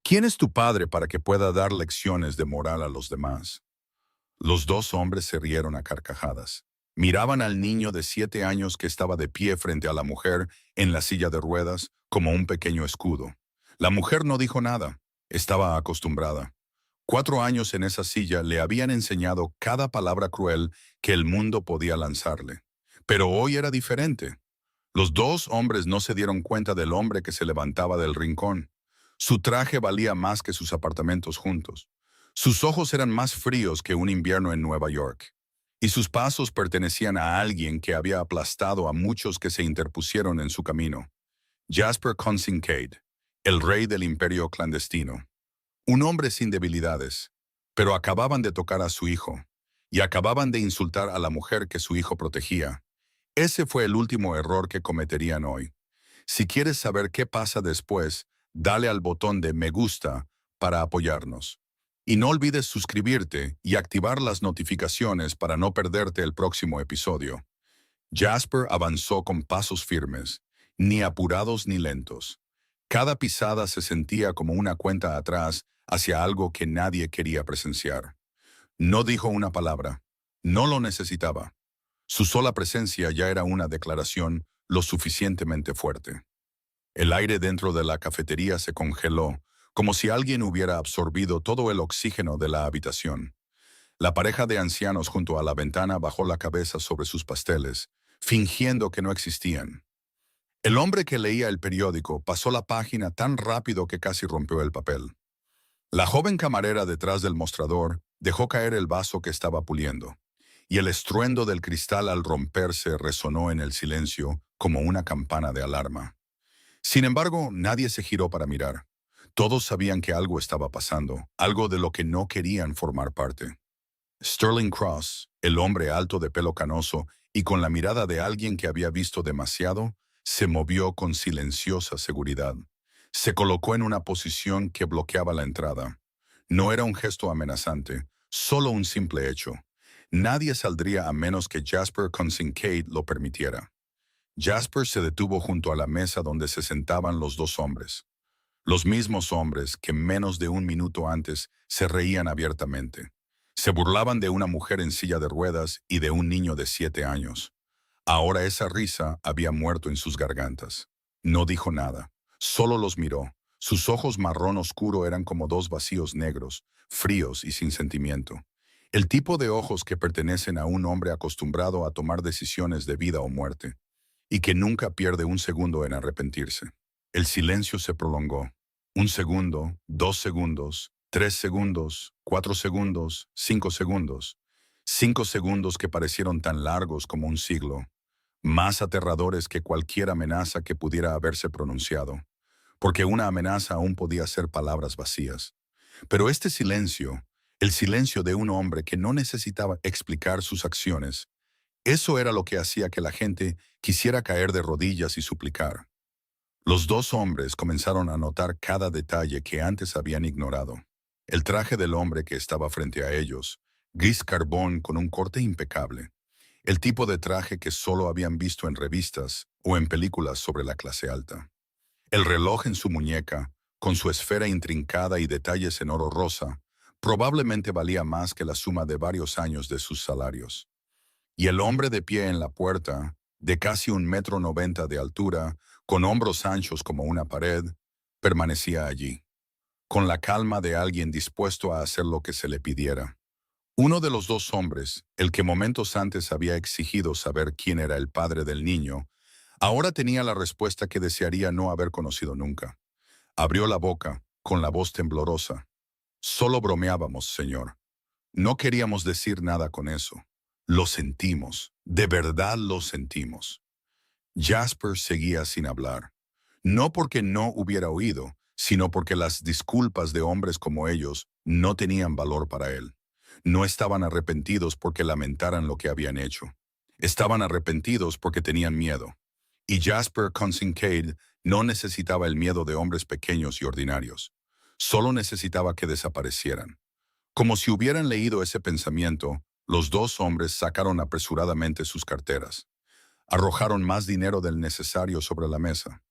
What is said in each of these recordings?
¿Quién es tu padre para que pueda dar lecciones de moral a los demás? Los dos hombres se rieron a carcajadas. Miraban al niño de 7 años que estaba de pie frente a la mujer en la silla de ruedas como un pequeño escudo. La mujer no dijo nada. Estaba acostumbrada. 4 años en esa silla le habían enseñado cada palabra cruel que el mundo podía lanzarle. Pero hoy era diferente. Los dos hombres no se dieron cuenta del hombre que se levantaba del rincón. Su traje valía más que sus apartamentos juntos. Sus ojos eran más fríos que un invierno en Nueva York. Y sus pasos pertenecían a alguien que había aplastado a muchos que se interpusieron en su camino. Jasper Kincaid, el rey del imperio clandestino. Un hombre sin debilidades. Pero acababan de tocar a su hijo. Y acababan de insultar a la mujer que su hijo protegía. Ese fue el último error que cometerían hoy. Si quieres saber qué pasa después, dale al botón de me gusta para apoyarnos. Y no olvides suscribirte y activar las notificaciones para no perderte el próximo episodio. Jasper avanzó con pasos firmes, ni apurados ni lentos. Cada pisada se sentía como una cuenta atrás hacia algo que nadie quería presenciar. No dijo una palabra. No lo necesitaba. Su sola presencia ya era una declaración lo suficientemente fuerte. El aire dentro de la cafetería se congeló, como si alguien hubiera absorbido todo el oxígeno de la habitación. La pareja de ancianos junto a la ventana bajó la cabeza sobre sus pasteles, fingiendo que no existían. El hombre que leía el periódico pasó la página tan rápido que casi rompió el papel. La joven camarera detrás del mostrador dejó caer el vaso que estaba puliendo, y el estruendo del cristal al romperse resonó en el silencio como una campana de alarma. Sin embargo, nadie se giró para mirar. Todos sabían que algo estaba pasando, algo de lo que no querían formar parte. Sterling Cross, el hombre alto de pelo canoso y con la mirada de alguien que había visto demasiado, se movió con silenciosa seguridad. Se colocó en una posición que bloqueaba la entrada. No era un gesto amenazante, solo un simple hecho. Nadie saldría a menos que Jasper Kincaid lo permitiera. Jasper se detuvo junto a la mesa donde se sentaban los dos hombres. Los mismos hombres que menos de un minuto antes se reían abiertamente. Se burlaban de una mujer en silla de ruedas y de un niño de 7 años. Ahora esa risa había muerto en sus gargantas. No dijo nada, solo los miró. Sus ojos marrón oscuro eran como dos vacíos negros, fríos y sin sentimiento. El tipo de ojos que pertenecen a un hombre acostumbrado a tomar decisiones de vida o muerte, y que nunca pierde un segundo en arrepentirse. El silencio se prolongó. 1 segundo, 2 segundos, 3 segundos, 4 segundos, 5 segundos. 5 segundos que parecieron tan largos como un siglo, más aterradores que cualquier amenaza que pudiera haberse pronunciado, porque una amenaza aún podía ser palabras vacías. Pero este silencio, el silencio de un hombre que no necesitaba explicar sus acciones, eso era lo que hacía que la gente quisiera caer de rodillas y suplicar. Los dos hombres comenzaron a notar cada detalle que antes habían ignorado. El traje del hombre que estaba frente a ellos, gris carbón con un corte impecable. El tipo de traje que solo habían visto en revistas o en películas sobre la clase alta. El reloj en su muñeca, con su esfera intrincada y detalles en oro rosa, probablemente valía más que la suma de varios años de sus salarios. Y el hombre de pie en la puerta, de casi 1,90 m de altura, con hombros anchos como una pared, permanecía allí, con la calma de alguien dispuesto a hacer lo que se le pidiera. Uno de los dos hombres, el que momentos antes había exigido saber quién era el padre del niño, ahora tenía la respuesta que desearía no haber conocido nunca. Abrió la boca, con la voz temblorosa. Solo bromeábamos, señor. No queríamos decir nada con eso. Lo sentimos, de verdad lo sentimos. Jasper seguía sin hablar. No porque no hubiera oído, sino porque las disculpas de hombres como ellos no tenían valor para él. No estaban arrepentidos porque lamentaran lo que habían hecho. Estaban arrepentidos porque tenían miedo. Y Jasper Kincaid no necesitaba el miedo de hombres pequeños y ordinarios. Solo necesitaba que desaparecieran. Como si hubieran leído ese pensamiento, los dos hombres sacaron apresuradamente sus carteras. Arrojaron más dinero del necesario sobre la mesa.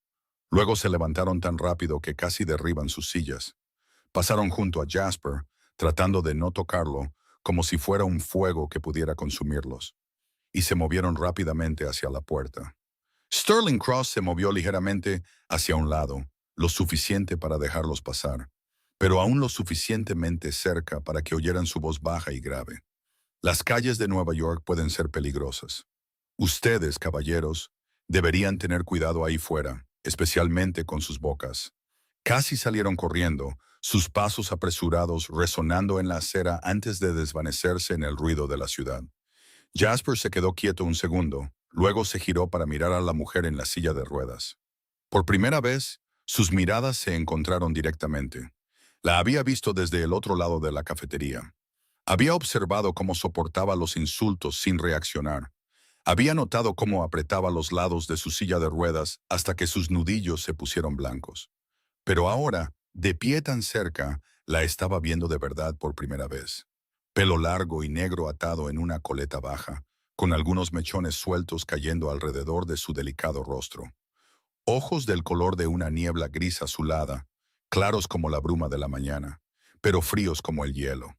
Luego se levantaron tan rápido que casi derriban sus sillas. Pasaron junto a Jasper, tratando de no tocarlo, como si fuera un fuego que pudiera consumirlos, y se movieron rápidamente hacia la puerta. Sterling Cross se movió ligeramente hacia un lado, lo suficiente para dejarlos pasar, pero aún lo suficientemente cerca para que oyeran su voz baja y grave. Las calles de Nueva York pueden ser peligrosas. Ustedes, caballeros, deberían tener cuidado ahí fuera, especialmente con sus bocas. Casi salieron corriendo, sus pasos apresurados resonando en la acera antes de desvanecerse en el ruido de la ciudad. Jasper se quedó quieto un segundo, luego se giró para mirar a la mujer en la silla de ruedas. Por primera vez, sus miradas se encontraron directamente. La había visto desde el otro lado de la cafetería. Había observado cómo soportaba los insultos sin reaccionar. Había notado cómo apretaba los lados de su silla de ruedas hasta que sus nudillos se pusieron blancos. Pero ahora, de pie tan cerca, la estaba viendo de verdad por primera vez. Pelo largo y negro atado en una coleta baja, con algunos mechones sueltos cayendo alrededor de su delicado rostro. Ojos del color de una niebla gris azulada, claros como la bruma de la mañana, pero fríos como el hielo.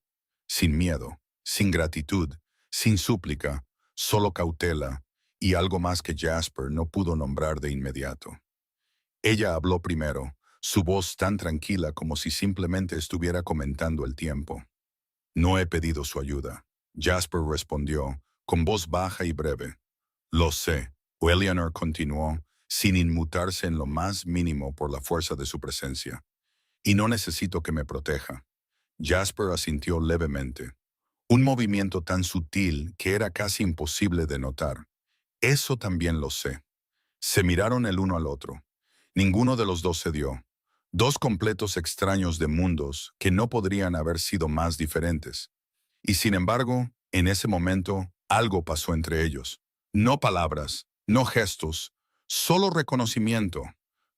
Sin miedo, sin gratitud, sin súplica, solo cautela y algo más que Jasper no pudo nombrar de inmediato. Ella habló primero, su voz tan tranquila como si simplemente estuviera comentando el tiempo. No he pedido su ayuda. Jasper respondió, con voz baja y breve. Lo sé. Eleanor continuó, sin inmutarse en lo más mínimo por la fuerza de su presencia. Y no necesito que me proteja. Jasper asintió levemente. Un movimiento tan sutil que era casi imposible de notar. Eso también lo sé. Se miraron el uno al otro. Ninguno de los dos cedió. Dos completos extraños de mundos que no podrían haber sido más diferentes. Y sin embargo, en ese momento, algo pasó entre ellos. No palabras, no gestos, solo reconocimiento.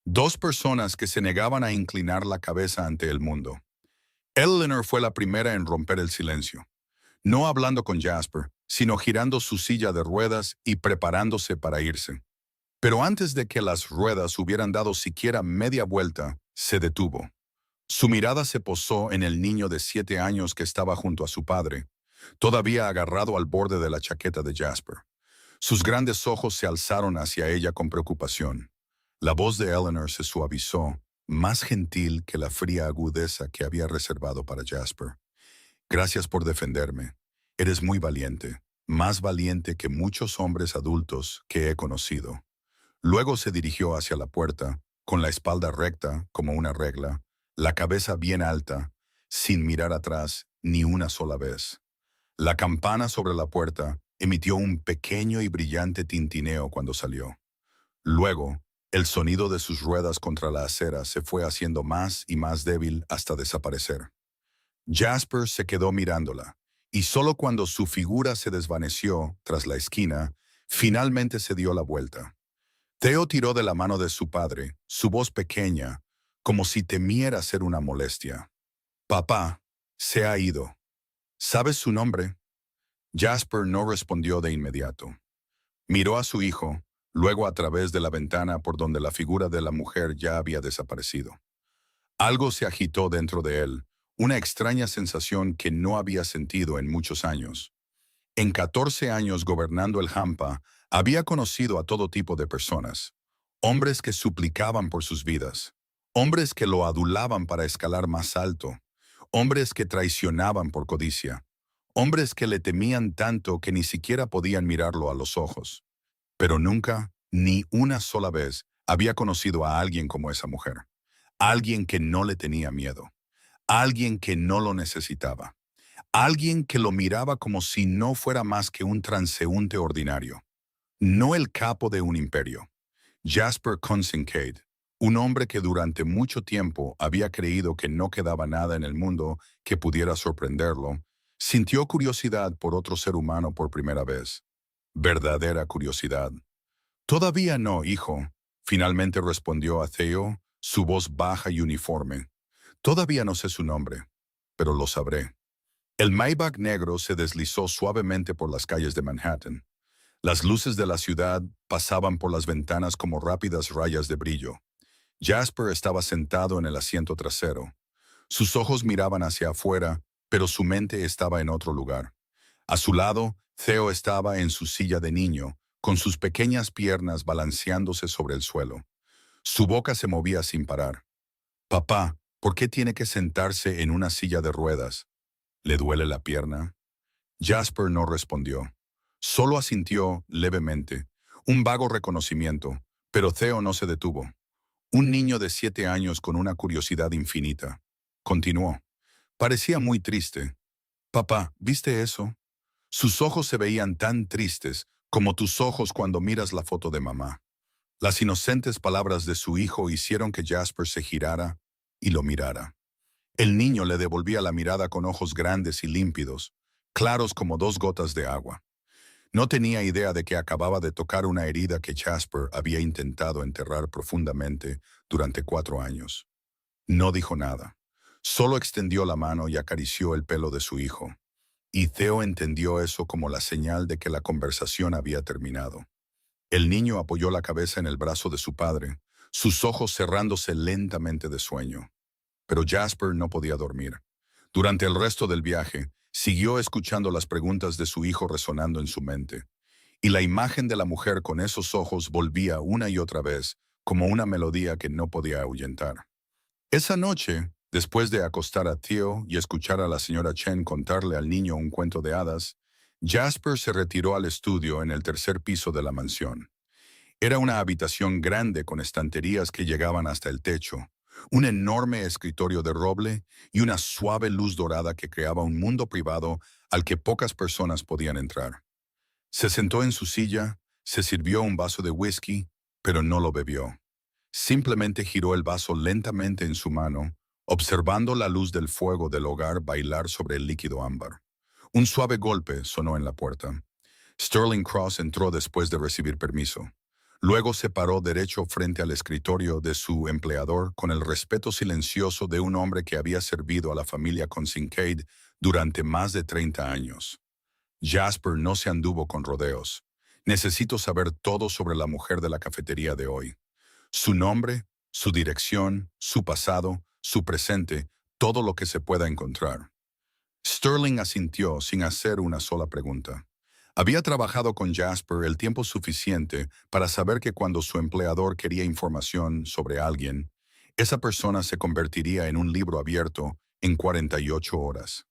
Dos personas que se negaban a inclinar la cabeza ante el mundo. Eleanor fue la primera en romper el silencio. No hablando con Jasper, sino girando su silla de ruedas y preparándose para irse. Pero antes de que las ruedas hubieran dado siquiera media vuelta, se detuvo. Su mirada se posó en el niño de 7 años que estaba junto a su padre, todavía agarrado al borde de la chaqueta de Jasper. Sus grandes ojos se alzaron hacia ella con preocupación. La voz de Eleanor se suavizó, más gentil que la fría agudeza que había reservado para Jasper. Gracias por defenderme. Eres muy valiente, más valiente que muchos hombres adultos que he conocido. Luego se dirigió hacia la puerta, con la espalda recta como una regla, la cabeza bien alta, sin mirar atrás ni una sola vez. La campana sobre la puerta emitió un pequeño y brillante tintineo cuando salió. Luego, el sonido de sus ruedas contra la acera se fue haciendo más y más débil hasta desaparecer. Jasper se quedó mirándola, y solo cuando su figura se desvaneció tras la esquina, finalmente se dio la vuelta. Theo tiró de la mano de su padre, su voz pequeña, como si temiera ser una molestia. Papá, se ha ido. ¿Sabes su nombre? Jasper no respondió de inmediato. Miró a su hijo, luego a través de la ventana por donde la figura de la mujer ya había desaparecido. Algo se agitó dentro de él, una extraña sensación que no había sentido en muchos años. En 14 años gobernando el Hampa, había conocido a todo tipo de personas. Hombres que suplicaban por sus vidas. Hombres que lo adulaban para escalar más alto. Hombres que traicionaban por codicia. Hombres que le temían tanto que ni siquiera podían mirarlo a los ojos. Pero nunca, ni una sola vez, había conocido a alguien como esa mujer. Alguien que no le tenía miedo. Alguien que no lo necesitaba. Alguien que lo miraba como si no fuera más que un transeúnte ordinario. No el capo de un imperio. Jasper Consincade, un hombre que durante mucho tiempo había creído que no quedaba nada en el mundo que pudiera sorprenderlo, sintió curiosidad por otro ser humano por primera vez. Verdadera curiosidad. Todavía no, hijo, finalmente respondió a Theo, su voz baja y uniforme. Todavía no sé su nombre, pero lo sabré. El Maybach negro se deslizó suavemente por las calles de Manhattan. Las luces de la ciudad pasaban por las ventanas como rápidas rayas de brillo. Jasper estaba sentado en el asiento trasero. Sus ojos miraban hacia afuera, pero su mente estaba en otro lugar. A su lado, Theo estaba en su silla de niño, con sus pequeñas piernas balanceándose sobre el suelo. Su boca se movía sin parar. Papá, ¿por qué tiene que sentarse en una silla de ruedas? ¿Le duele la pierna? Jasper no respondió. Solo asintió levemente, un vago reconocimiento, pero Theo no se detuvo. Un niño de 7 años con una curiosidad infinita. Continuó. Parecía muy triste. Papá, ¿viste eso? Sus ojos se veían tan tristes como tus ojos cuando miras la foto de mamá. Las inocentes palabras de su hijo hicieron que Jasper se girara y lo mirara. El niño le devolvía la mirada con ojos grandes y límpidos, claros como dos gotas de agua. No tenía idea de que acababa de tocar una herida que Jasper había intentado enterrar profundamente durante 4 años. No dijo nada. Solo extendió la mano y acarició el pelo de su hijo. Y Theo entendió eso como la señal de que la conversación había terminado. El niño apoyó la cabeza en el brazo de su padre, sus ojos cerrándose lentamente de sueño. Pero Jasper no podía dormir. Durante el resto del viaje, siguió escuchando las preguntas de su hijo resonando en su mente. Y la imagen de la mujer con esos ojos volvía una y otra vez, como una melodía que no podía ahuyentar. Esa noche, después de acostar a Theo y escuchar a la señora Chen contarle al niño un cuento de hadas, Jasper se retiró al estudio en el tercer piso de la mansión. Era una habitación grande con estanterías que llegaban hasta el techo, un enorme escritorio de roble y una suave luz dorada que creaba un mundo privado al que pocas personas podían entrar. Se sentó en su silla, se sirvió un vaso de whisky, pero no lo bebió. Simplemente giró el vaso lentamente en su mano, observando la luz del fuego del hogar bailar sobre el líquido ámbar. Un suave golpe sonó en la puerta. Sterling Cross entró después de recibir permiso. Luego se paró derecho frente al escritorio de su empleador con el respeto silencioso de un hombre que había servido a la familia Kincaid durante más de 30 años. Jasper no se anduvo con rodeos. Necesito saber todo sobre la mujer de la cafetería de hoy. Su nombre, su dirección, su pasado, su presente, todo lo que se pueda encontrar. Sterling asintió sin hacer una sola pregunta. Había trabajado con Jasper el tiempo suficiente para saber que cuando su empleador quería información sobre alguien, esa persona se convertiría en un libro abierto en 48 horas.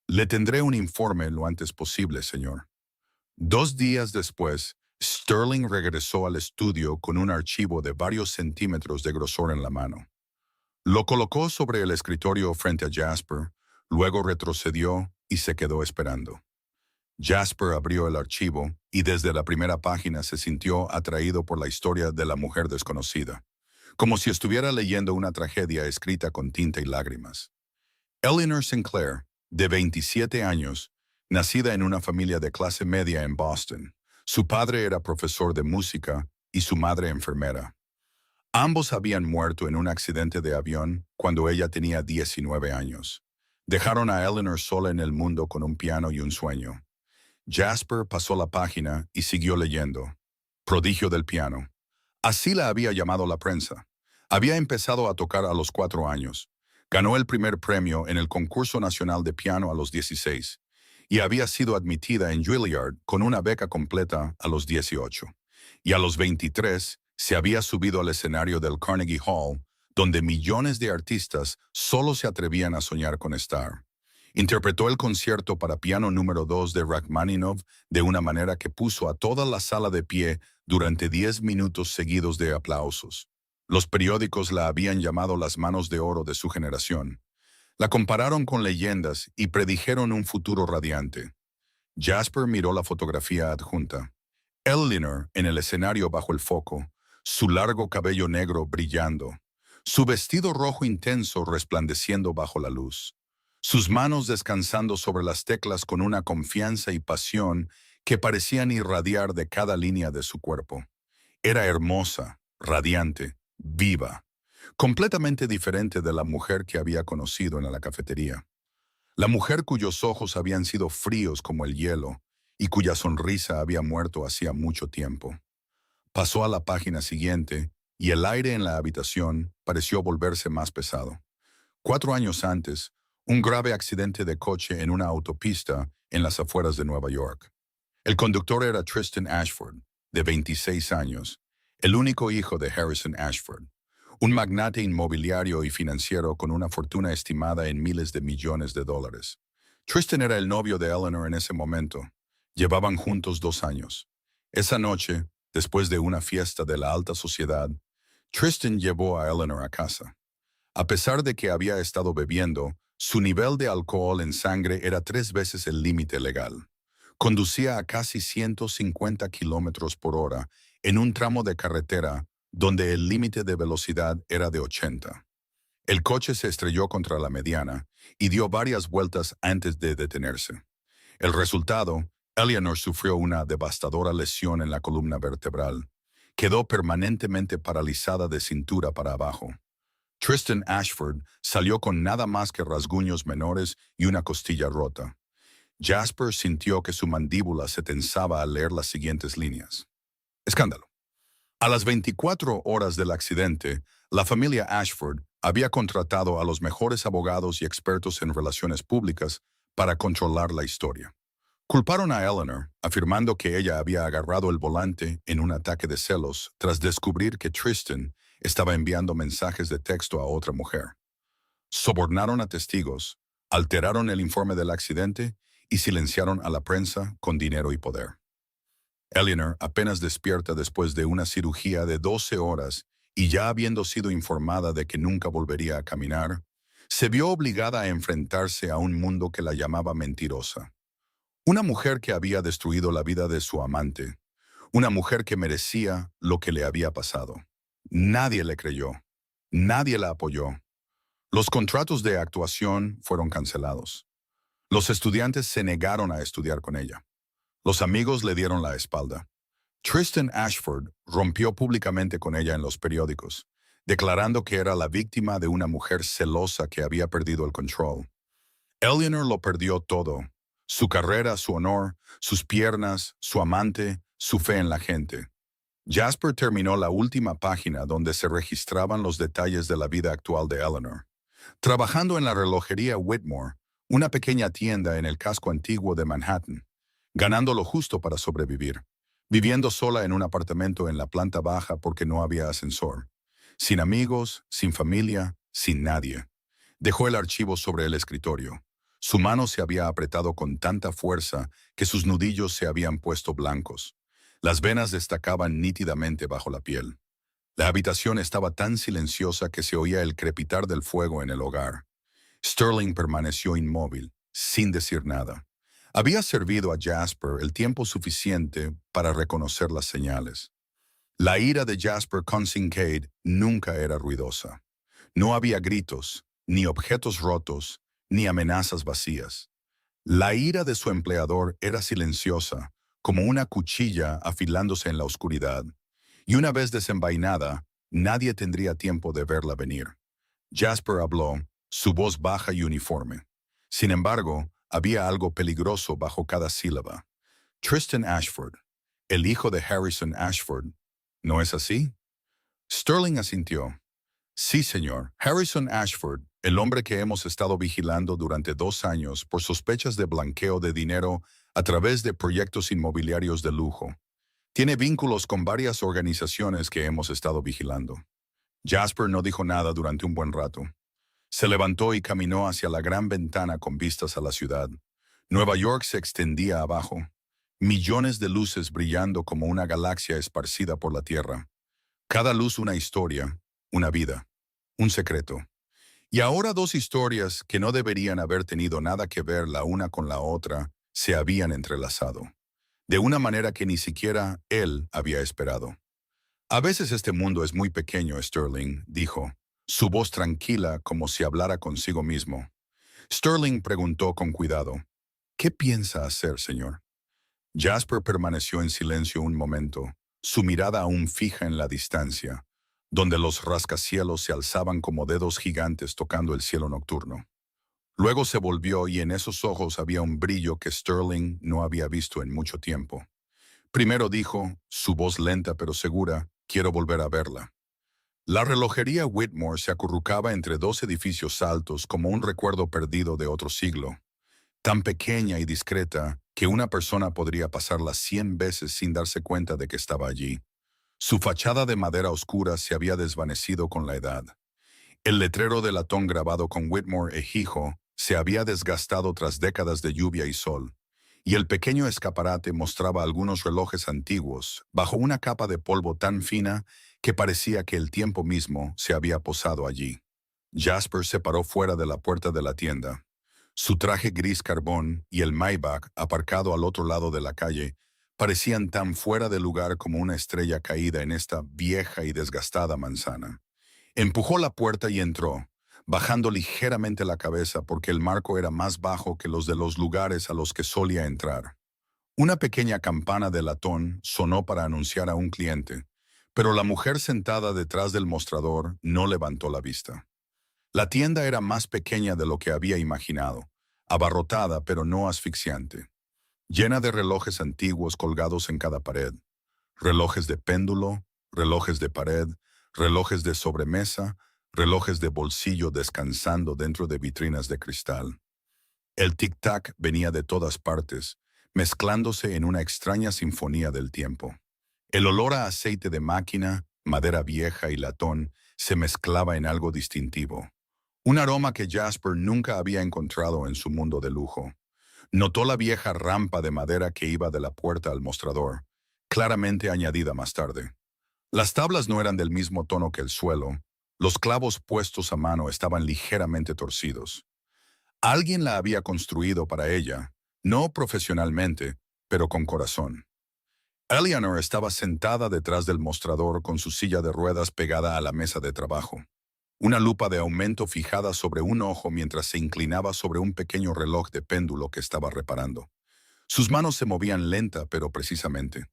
Le tendré un informe lo antes posible, señor. 2 días después, Sterling regresó al estudio con un archivo de varios centímetros de grosor en la mano. Lo colocó sobre el escritorio frente a Jasper, luego retrocedió y se quedó esperando. Jasper abrió el archivo y desde la primera página se sintió atraído por la historia de la mujer desconocida, como si estuviera leyendo una tragedia escrita con tinta y lágrimas. Eleanor Sinclair, de 27 años, nacida en una familia de clase media en Boston. Su padre era profesor de música y su madre enfermera. Ambos habían muerto en un accidente de avión cuando ella tenía 19 años. Dejaron a Eleanor sola en el mundo con un piano y un sueño. Jasper pasó la página y siguió leyendo. Prodigio del piano. Así la había llamado la prensa. Había empezado a tocar a los 4 años. Ganó el primer premio en el concurso nacional de piano a los 16 y había sido admitida en Juilliard con una beca completa a los 18. Y a los 23 se había subido al escenario del Carnegie Hall, donde millones de artistas solo se atrevían a soñar con estar. Interpretó el concierto para piano número 2 de Rachmaninoff de una manera que puso a toda la sala de pie durante 10 minutos seguidos de aplausos. Los periódicos la habían llamado las manos de oro de su generación. La compararon con leyendas y predijeron un futuro radiante. Jasper miró la fotografía adjunta. Eleanor en el escenario bajo el foco, su largo cabello negro brillando, su vestido rojo intenso resplandeciendo bajo la luz, sus manos descansando sobre las teclas con una confianza y pasión que parecían irradiar de cada línea de su cuerpo. Era hermosa, radiante, viva, completamente diferente de la mujer que había conocido en la cafetería. La mujer cuyos ojos habían sido fríos como el hielo y cuya sonrisa había muerto hacía mucho tiempo. Pasó a la página siguiente y el aire en la habitación pareció volverse más pesado. 4 años antes, un grave accidente de coche en una autopista en las afueras de Nueva York. El conductor era Tristan Ashford, de 26 años, el único hijo de Harrison Ashford, un magnate inmobiliario y financiero con una fortuna estimada en miles de millones de dólares. Tristan era el novio de Eleanor en ese momento. Llevaban juntos 2 años. Esa noche, después de una fiesta de la alta sociedad, Tristan llevó a Eleanor a casa. A pesar de que había estado bebiendo, su nivel de alcohol en sangre era 3 veces el límite legal. Conducía a casi 150 kilómetros por hora en un tramo de carretera donde el límite de velocidad era de 80. El coche se estrelló contra la mediana y dio varias vueltas antes de detenerse. El resultado, Eleanor sufrió una devastadora lesión en la columna vertebral. Quedó permanentemente paralizada de cintura para abajo. Tristan Ashford salió con nada más que rasguños menores y una costilla rota. Jasper sintió que su mandíbula se tensaba al leer las siguientes líneas. Escándalo. A las 24 horas del accidente, la familia Ashford había contratado a los mejores abogados y expertos en relaciones públicas para controlar la historia. Culparon a Eleanor, afirmando que ella había agarrado el volante en un ataque de celos tras descubrir que Tristan estaba enviando mensajes de texto a otra mujer. Sobornaron a testigos, alteraron el informe del accidente y silenciaron a la prensa con dinero y poder. Eleanor, apenas despierta después de una cirugía de 12 horas y ya habiendo sido informada de que nunca volvería a caminar, se vio obligada a enfrentarse a un mundo que la llamaba mentirosa. Una mujer que había destruido la vida de su amante, una mujer que merecía lo que le había pasado. Nadie le creyó, nadie la apoyó. Los contratos de actuación fueron cancelados. Los estudiantes se negaron a estudiar con ella. Los amigos le dieron la espalda. Tristan Ashford rompió públicamente con ella en los periódicos, declarando que era la víctima de una mujer celosa que había perdido el control. Eleanor lo perdió todo: su carrera, su honor, sus piernas, su amante, su fe en la gente. Jasper terminó la última página donde se registraban los detalles de la vida actual de Eleanor. Trabajando en la relojería Whitmore, una pequeña tienda en el casco antiguo de Manhattan, ganando lo justo para sobrevivir, viviendo sola en un apartamento en la planta baja porque no había ascensor, sin amigos, sin familia, sin nadie. Dejó el archivo sobre el escritorio. Su mano se había apretado con tanta fuerza que sus nudillos se habían puesto blancos. Las venas destacaban nítidamente bajo la piel. La habitación estaba tan silenciosa que se oía el crepitar del fuego en el hogar. Sterling permaneció inmóvil, sin decir nada. Había servido a Jasper el tiempo suficiente para reconocer las señales. La ira de Jasper con Kincaid nunca era ruidosa. No había gritos, ni objetos rotos, ni amenazas vacías. La ira de su empleador era silenciosa, como una cuchilla afilándose en la oscuridad, y una vez desenvainada, nadie tendría tiempo de verla venir. Jasper habló, su voz baja y uniforme. Sin embargo, había algo peligroso bajo cada sílaba. Tristan Ashford, el hijo de Harrison Ashford, ¿no es así? Sterling asintió. Sí, señor. Harrison Ashford, el hombre que hemos estado vigilando durante 2 años por sospechas de blanqueo de dinero a través de proyectos inmobiliarios de lujo. Tiene vínculos con varias organizaciones que hemos estado vigilando. Jasper no dijo nada durante un buen rato. Se levantó y caminó hacia la gran ventana con vistas a la ciudad. Nueva York se extendía abajo, millones de luces brillando como una galaxia esparcida por la tierra. Cada luz una historia, una vida, un secreto. Y ahora 2 historias que no deberían haber tenido nada que ver la una con la otra se habían entrelazado, de una manera que ni siquiera él había esperado. A veces este mundo es muy pequeño, Sterling, dijo, su voz tranquila como si hablara consigo mismo. Sterling preguntó con cuidado, ¿qué piensa hacer, señor? Jasper permaneció en silencio un momento, su mirada aún fija en la distancia, donde los rascacielos se alzaban como dedos gigantes tocando el cielo nocturno. Luego se volvió y en esos ojos había un brillo que Sterling no había visto en mucho tiempo. Primero dijo, su voz lenta pero segura, quiero volver a verla. La relojería Whitmore se acurrucaba entre dos edificios altos como un recuerdo perdido de otro siglo, tan pequeña y discreta que una persona podría pasarla 100 veces sin darse cuenta de que estaba allí. Su fachada de madera oscura se había desvanecido con la edad. El letrero de latón grabado con Whitmore e Hijo se había desgastado tras décadas de lluvia y sol, y el pequeño escaparate mostraba algunos relojes antiguos bajo una capa de polvo tan fina que parecía que el tiempo mismo se había posado allí. Jasper se paró fuera de la puerta de la tienda. Su traje gris carbón y el Maybach aparcado al otro lado de la calle parecían tan fuera de lugar como una estrella caída en esta vieja y desgastada manzana. Empujó la puerta y entró, bajando ligeramente la cabeza porque el marco era más bajo que los de los lugares a los que solía entrar. Una pequeña campana de latón sonó para anunciar a un cliente, pero la mujer sentada detrás del mostrador no levantó la vista. La tienda era más pequeña de lo que había imaginado, abarrotada pero no asfixiante, llena de relojes antiguos colgados en cada pared, relojes de péndulo, relojes de pared, relojes de sobremesa, relojes de bolsillo descansando dentro de vitrinas de cristal. El tic-tac venía de todas partes, mezclándose en una extraña sinfonía del tiempo. El olor a aceite de máquina, madera vieja y latón se mezclaba en algo distintivo. Un aroma que Jasper nunca había encontrado en su mundo de lujo. Notó la vieja rampa de madera que iba de la puerta al mostrador, claramente añadida más tarde. Las tablas no eran del mismo tono que el suelo. Los clavos puestos a mano estaban ligeramente torcidos. Alguien la había construido para ella, no profesionalmente, pero con corazón. Eleanor estaba sentada detrás del mostrador con su silla de ruedas pegada a la mesa de trabajo. Una lupa de aumento fijada sobre un ojo mientras se inclinaba sobre un pequeño reloj de péndulo que estaba reparando. Sus manos se movían lenta pero precisamente.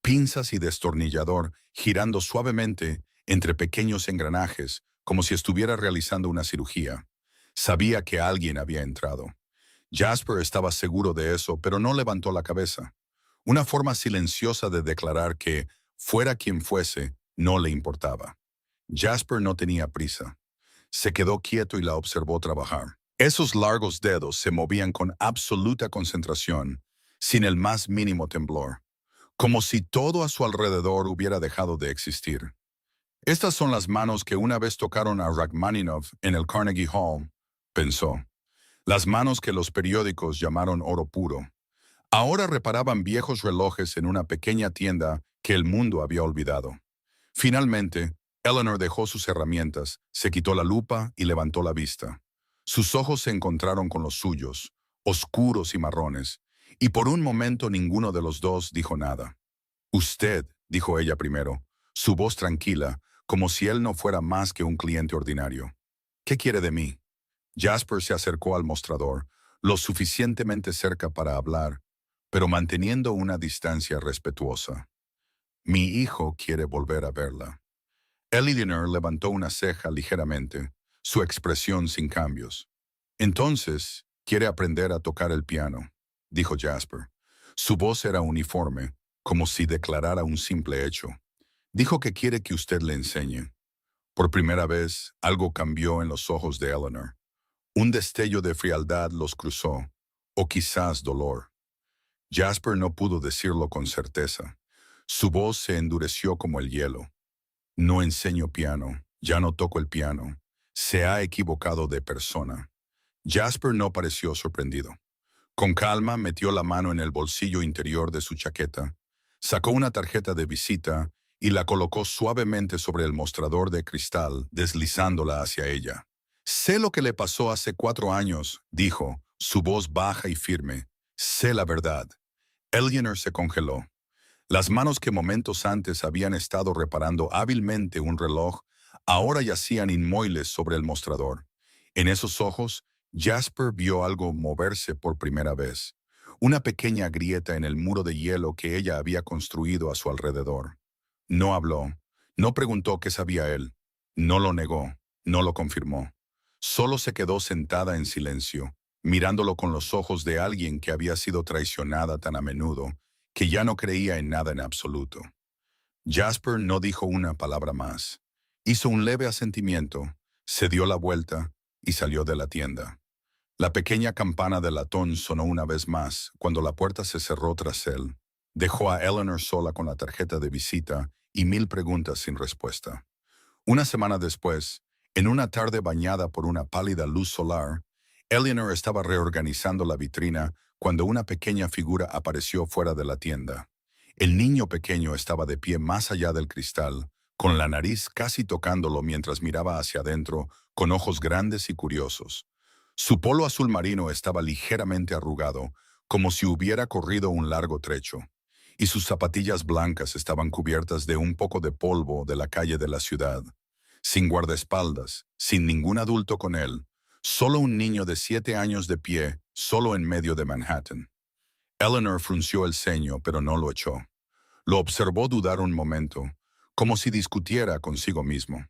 Pinzas y destornillador girando suavemente entre pequeños engranajes, como si estuviera realizando una cirugía. Sabía que alguien había entrado. Jasper estaba seguro de eso, pero no levantó la cabeza. Una forma silenciosa de declarar que, fuera quien fuese, no le importaba. Jasper no tenía prisa. Se quedó quieto y la observó trabajar. Esos largos dedos se movían con absoluta concentración, sin el más mínimo temblor, como si todo a su alrededor hubiera dejado de existir. Estas son las manos que una vez tocaron a Rachmaninoff en el Carnegie Hall, pensó. Las manos que los periódicos llamaron oro puro. Ahora reparaban viejos relojes en una pequeña tienda que el mundo había olvidado. Finalmente, Eleanor dejó sus herramientas, se quitó la lupa y levantó la vista. Sus ojos se encontraron con los suyos, oscuros y marrones, y por un momento ninguno de los dos dijo nada. Usted, dijo ella primero, su voz tranquila, como si él no fuera más que un cliente ordinario. ¿Qué quiere de mí? Jasper se acercó al mostrador, lo suficientemente cerca para hablar, pero manteniendo una distancia respetuosa. Mi hijo quiere volver a verla. Eleanor levantó una ceja ligeramente, su expresión sin cambios. Entonces, quiere aprender a tocar el piano, dijo Jasper. Su voz era uniforme, como si declarara un simple hecho. Dijo que quiere que usted le enseñe. Por primera vez, algo cambió en los ojos de Eleanor. Un destello de frialdad los cruzó, o quizás dolor. Jasper no pudo decirlo con certeza. Su voz se endureció como el hielo. No enseño piano, ya no toco el piano. Se ha equivocado de persona. Jasper no pareció sorprendido. Con calma metió la mano en el bolsillo interior de su chaqueta, sacó una tarjeta de visita y la colocó suavemente sobre el mostrador de cristal, deslizándola hacia ella. Sé lo que le pasó hace 4 años, dijo, su voz baja y firme. Sé la verdad. Eleanor se congeló. Las manos que momentos antes habían estado reparando hábilmente un reloj, ahora yacían inmóviles sobre el mostrador. En esos ojos, Jasper vio algo moverse por primera vez. Una pequeña grieta en el muro de hielo que ella había construido a su alrededor. No habló, no preguntó qué sabía él, no lo negó, no lo confirmó. Solo se quedó sentada en silencio, mirándolo con los ojos de alguien que había sido traicionada tan a menudo, que ya no creía en nada en absoluto. Jasper no dijo una palabra más, Hizo un leve asentimiento, se dio la vuelta y salió de la tienda. La pequeña campana de latón sonó una vez más cuando la puerta se cerró tras él. Dejó a Eleanor sola con la tarjeta de visita y 1000 preguntas sin respuesta. Una semana después, en una tarde bañada por una pálida luz solar, Eleanor estaba reorganizando la vitrina cuando una pequeña figura apareció fuera de la tienda. El niño pequeño estaba de pie más allá del cristal, con la nariz casi tocándolo mientras miraba hacia adentro con ojos grandes y curiosos. Su polo azul marino estaba ligeramente arrugado, como si hubiera corrido un largo trecho, y sus zapatillas blancas estaban cubiertas de un poco de polvo de la calle de la ciudad. Sin guardaespaldas, sin ningún adulto con él, solo un niño de 7 años de pie, solo en medio de Manhattan. Eleanor frunció el ceño, pero no lo echó. Lo observó dudar un momento, como si discutiera consigo mismo.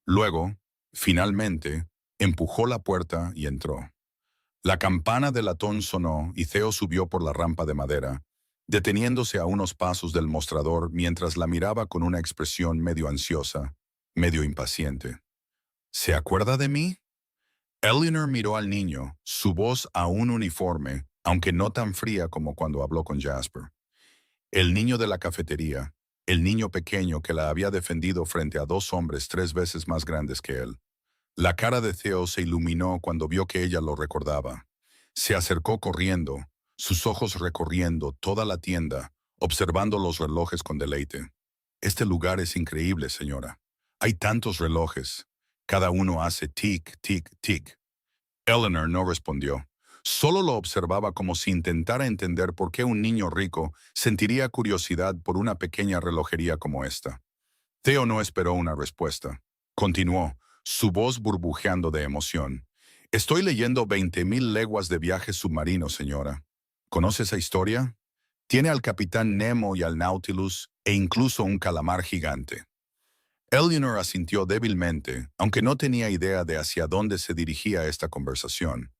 Luego, finalmente, empujó la puerta y entró. La campana de latón sonó y Theo subió por la rampa de madera, deteniéndose a unos pasos del mostrador mientras la miraba con una expresión medio ansiosa, medio impaciente. ¿Se acuerda de mí? Eleanor miró al niño, su voz aún uniforme, aunque no tan fría como cuando habló con Jasper. El niño de la cafetería, el niño pequeño que la había defendido frente a 2 hombres 3 veces más grandes que él. La cara de Theo se iluminó cuando vio que ella lo recordaba. Se acercó corriendo, sus ojos recorriendo toda la tienda, observando los relojes con deleite. Este lugar es increíble, señora. Hay tantos relojes. Cada uno hace tic, tic, tic. Eleanor no respondió. Solo lo observaba como si intentara entender por qué un niño rico sentiría curiosidad por una pequeña relojería como esta. Theo no esperó una respuesta. Continuó, su voz burbujeando de emoción. Estoy leyendo 20.000 leguas de viaje submarino, señora. ¿Conoce esa historia? Tiene al capitán Nemo y al Nautilus e incluso un calamar gigante. Eleanor asintió débilmente, aunque no tenía idea de hacia dónde se dirigía esta conversación.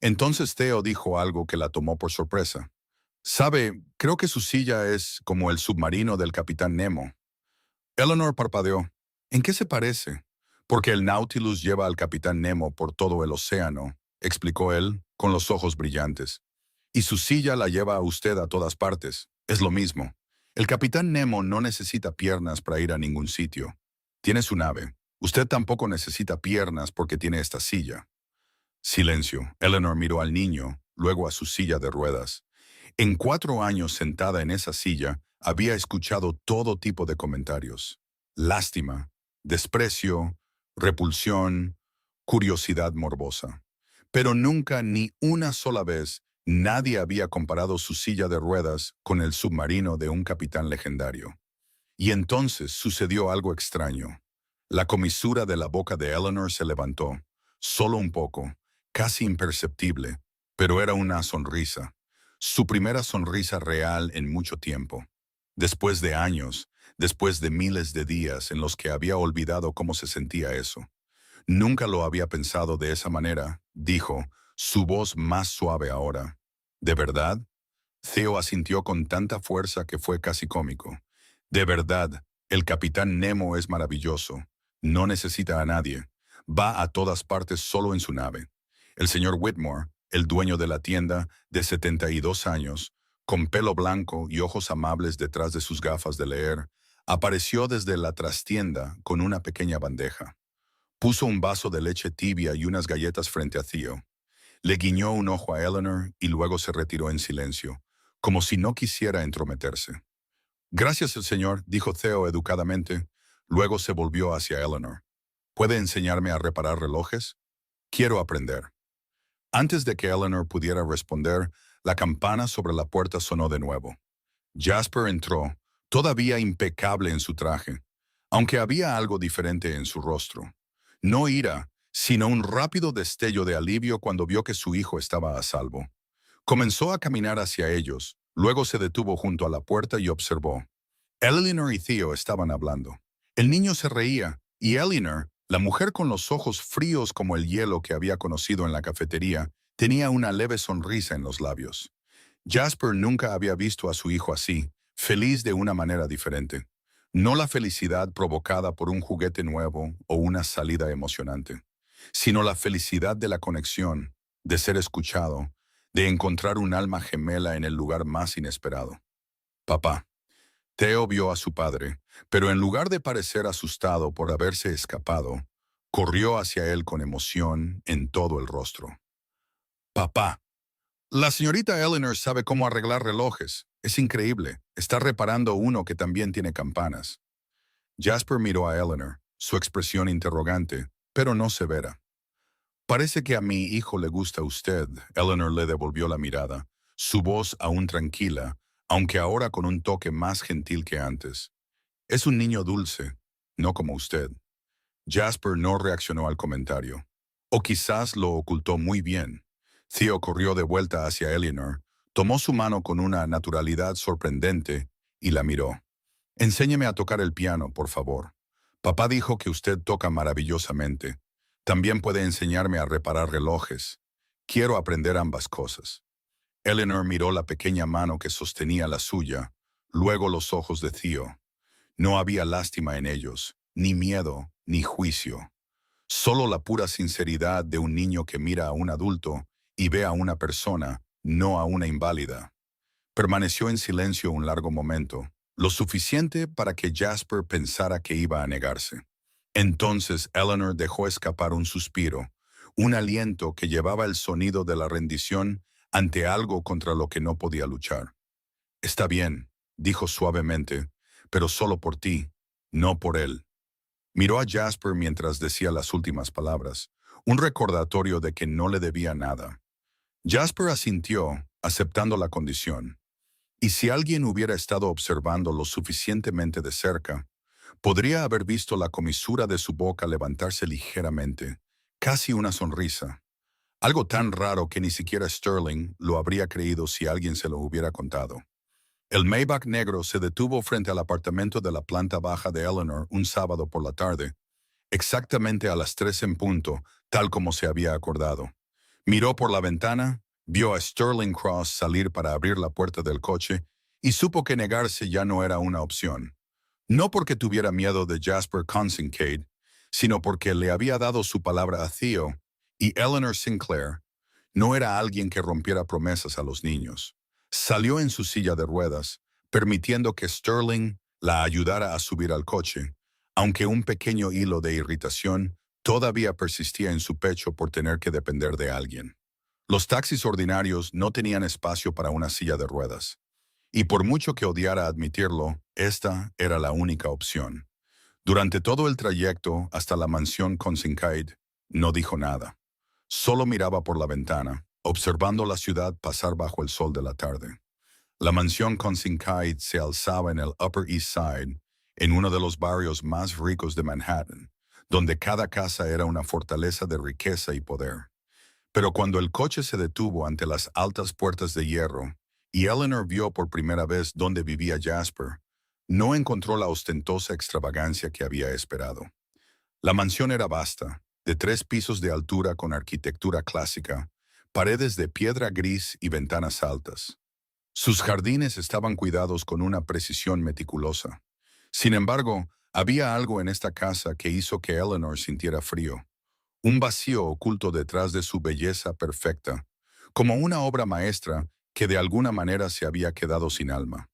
Entonces Theo dijo algo que la tomó por sorpresa. «Sabe, creo que su silla es como el submarino del capitán Nemo». Eleanor parpadeó. «¿En qué se parece?» «Porque el Nautilus lleva al capitán Nemo por todo el océano», explicó él, con los ojos brillantes. «Y su silla la lleva a usted a todas partes. Es lo mismo. El capitán Nemo no necesita piernas para ir a ningún sitio. Tiene su nave. Usted tampoco necesita piernas porque tiene esta silla». Silencio. Eleanor miró al niño, luego a su silla de ruedas. En 4 años sentada en esa silla, había escuchado todo tipo de comentarios. Lástima, desprecio, repulsión, curiosidad morbosa. Pero nunca, ni una sola vez, nadie había comparado su silla de ruedas con el submarino de un capitán legendario. Y entonces sucedió algo extraño. La comisura de la boca de Eleanor se levantó, solo un poco, casi imperceptible, pero era una sonrisa. Su primera sonrisa real en mucho tiempo. Después de años, después de miles de días en los que había olvidado cómo se sentía eso. Nunca lo había pensado de esa manera, dijo, su voz más suave ahora. ¿De verdad? Theo asintió con tanta fuerza que fue casi cómico. De verdad, el capitán Nemo es maravilloso. No necesita a nadie. Va a todas partes solo en su nave. El señor Whitmore, el dueño de la tienda, de 72 años, con pelo blanco y ojos amables detrás de sus gafas de leer, apareció desde la trastienda con una pequeña bandeja. Puso un vaso de leche tibia y unas galletas frente a Theo. Le guiñó un ojo a Eleanor y luego se retiró en silencio, como si no quisiera entrometerse. «Gracias, señor», dijo Theo educadamente. Luego se volvió hacia Eleanor. «¿Puede enseñarme a reparar relojes? Quiero aprender». Antes de que Eleanor pudiera responder, la campana sobre la puerta sonó de nuevo. Jasper entró, todavía impecable en su traje, aunque había algo diferente en su rostro. No ira, sino un rápido destello de alivio cuando vio que su hijo estaba a salvo. Comenzó a caminar hacia ellos, luego se detuvo junto a la puerta y observó. Eleanor y Theo estaban hablando. El niño se reía, y Eleanor, la mujer con los ojos fríos como el hielo que había conocido en la cafetería, tenía una leve sonrisa en los labios. Jasper nunca había visto a su hijo así, feliz de una manera diferente. No la felicidad provocada por un juguete nuevo o una salida emocionante, sino la felicidad de la conexión, de ser escuchado, de encontrar un alma gemela en el lugar más inesperado. Papá. Theo vio a su padre, pero en lugar de parecer asustado por haberse escapado, corrió hacia él con emoción en todo el rostro. Papá. La señorita Eleanor sabe cómo arreglar relojes. Es increíble. Está reparando uno que también tiene campanas. Jasper miró a Eleanor, su expresión interrogante, pero no severa. Parece que a mi hijo le gusta usted. Eleanor le devolvió la mirada, su voz aún tranquila, aunque ahora con un toque más gentil que antes. Es un niño dulce, no como usted. Jasper no reaccionó al comentario. O quizás lo ocultó muy bien. Theo corrió de vuelta hacia Eleanor, tomó su mano con una naturalidad sorprendente y la miró. Enséñeme a tocar el piano, por favor. Papá dijo que usted toca maravillosamente. También puede enseñarme a reparar relojes. Quiero aprender ambas cosas. Eleanor miró la pequeña mano que sostenía la suya, luego los ojos de Theo. No había lástima en ellos, ni miedo, ni juicio. Solo la pura sinceridad de un niño que mira a un adulto y ve a una persona, no a una inválida. Permaneció en silencio un largo momento, lo suficiente para que Jasper pensara que iba a negarse. Entonces Eleanor dejó escapar un suspiro, un aliento que llevaba el sonido de la rendición ante algo contra lo que no podía luchar. Está bien, dijo suavemente, pero solo por ti, no por él. Miró a Jasper mientras decía las últimas palabras, un recordatorio de que no le debía nada. Jasper asintió, aceptando la condición. Y si alguien hubiera estado observando lo suficientemente de cerca, podría haber visto la comisura de su boca levantarse ligeramente, casi una sonrisa. Algo tan raro que ni siquiera Sterling lo habría creído si alguien se lo hubiera contado. El Maybach negro se detuvo frente al apartamento de la planta baja de Eleanor un sábado por la tarde, exactamente a las 3 en punto, tal como se había acordado. Miró por la ventana, vio a Sterling Cross salir para abrir la puerta del coche y supo que negarse ya no era una opción. No porque tuviera miedo de Jasper Kincaid, sino porque le había dado su palabra a Theo, y Eleanor Sinclair no era alguien que rompiera promesas a los niños. Salió en su silla de ruedas, permitiendo que Sterling la ayudara a subir al coche, aunque un pequeño hilo de irritación todavía persistía en su pecho por tener que depender de alguien. Los taxis ordinarios no tenían espacio para una silla de ruedas, y por mucho que odiara admitirlo, esta era la única opción. Durante todo el trayecto hasta la mansión Kincaid, no dijo nada. Solo miraba por la ventana, observando la ciudad pasar bajo el sol de la tarde. La mansión Kincaid se alzaba en el Upper East Side, en uno de los barrios más ricos de Manhattan, donde cada casa era una fortaleza de riqueza y poder. Pero cuando el coche se detuvo ante las altas puertas de hierro, y Eleanor vio por primera vez dónde vivía Jasper, no encontró la ostentosa extravagancia que había esperado. La mansión era vasta, de 3 pisos de altura con arquitectura clásica, paredes de piedra gris y ventanas altas. Sus jardines estaban cuidados con una precisión meticulosa. Sin embargo, había algo en esta casa que hizo que Eleanor sintiera frío, un vacío oculto detrás de su belleza perfecta, como una obra maestra que de alguna manera se había quedado sin alma.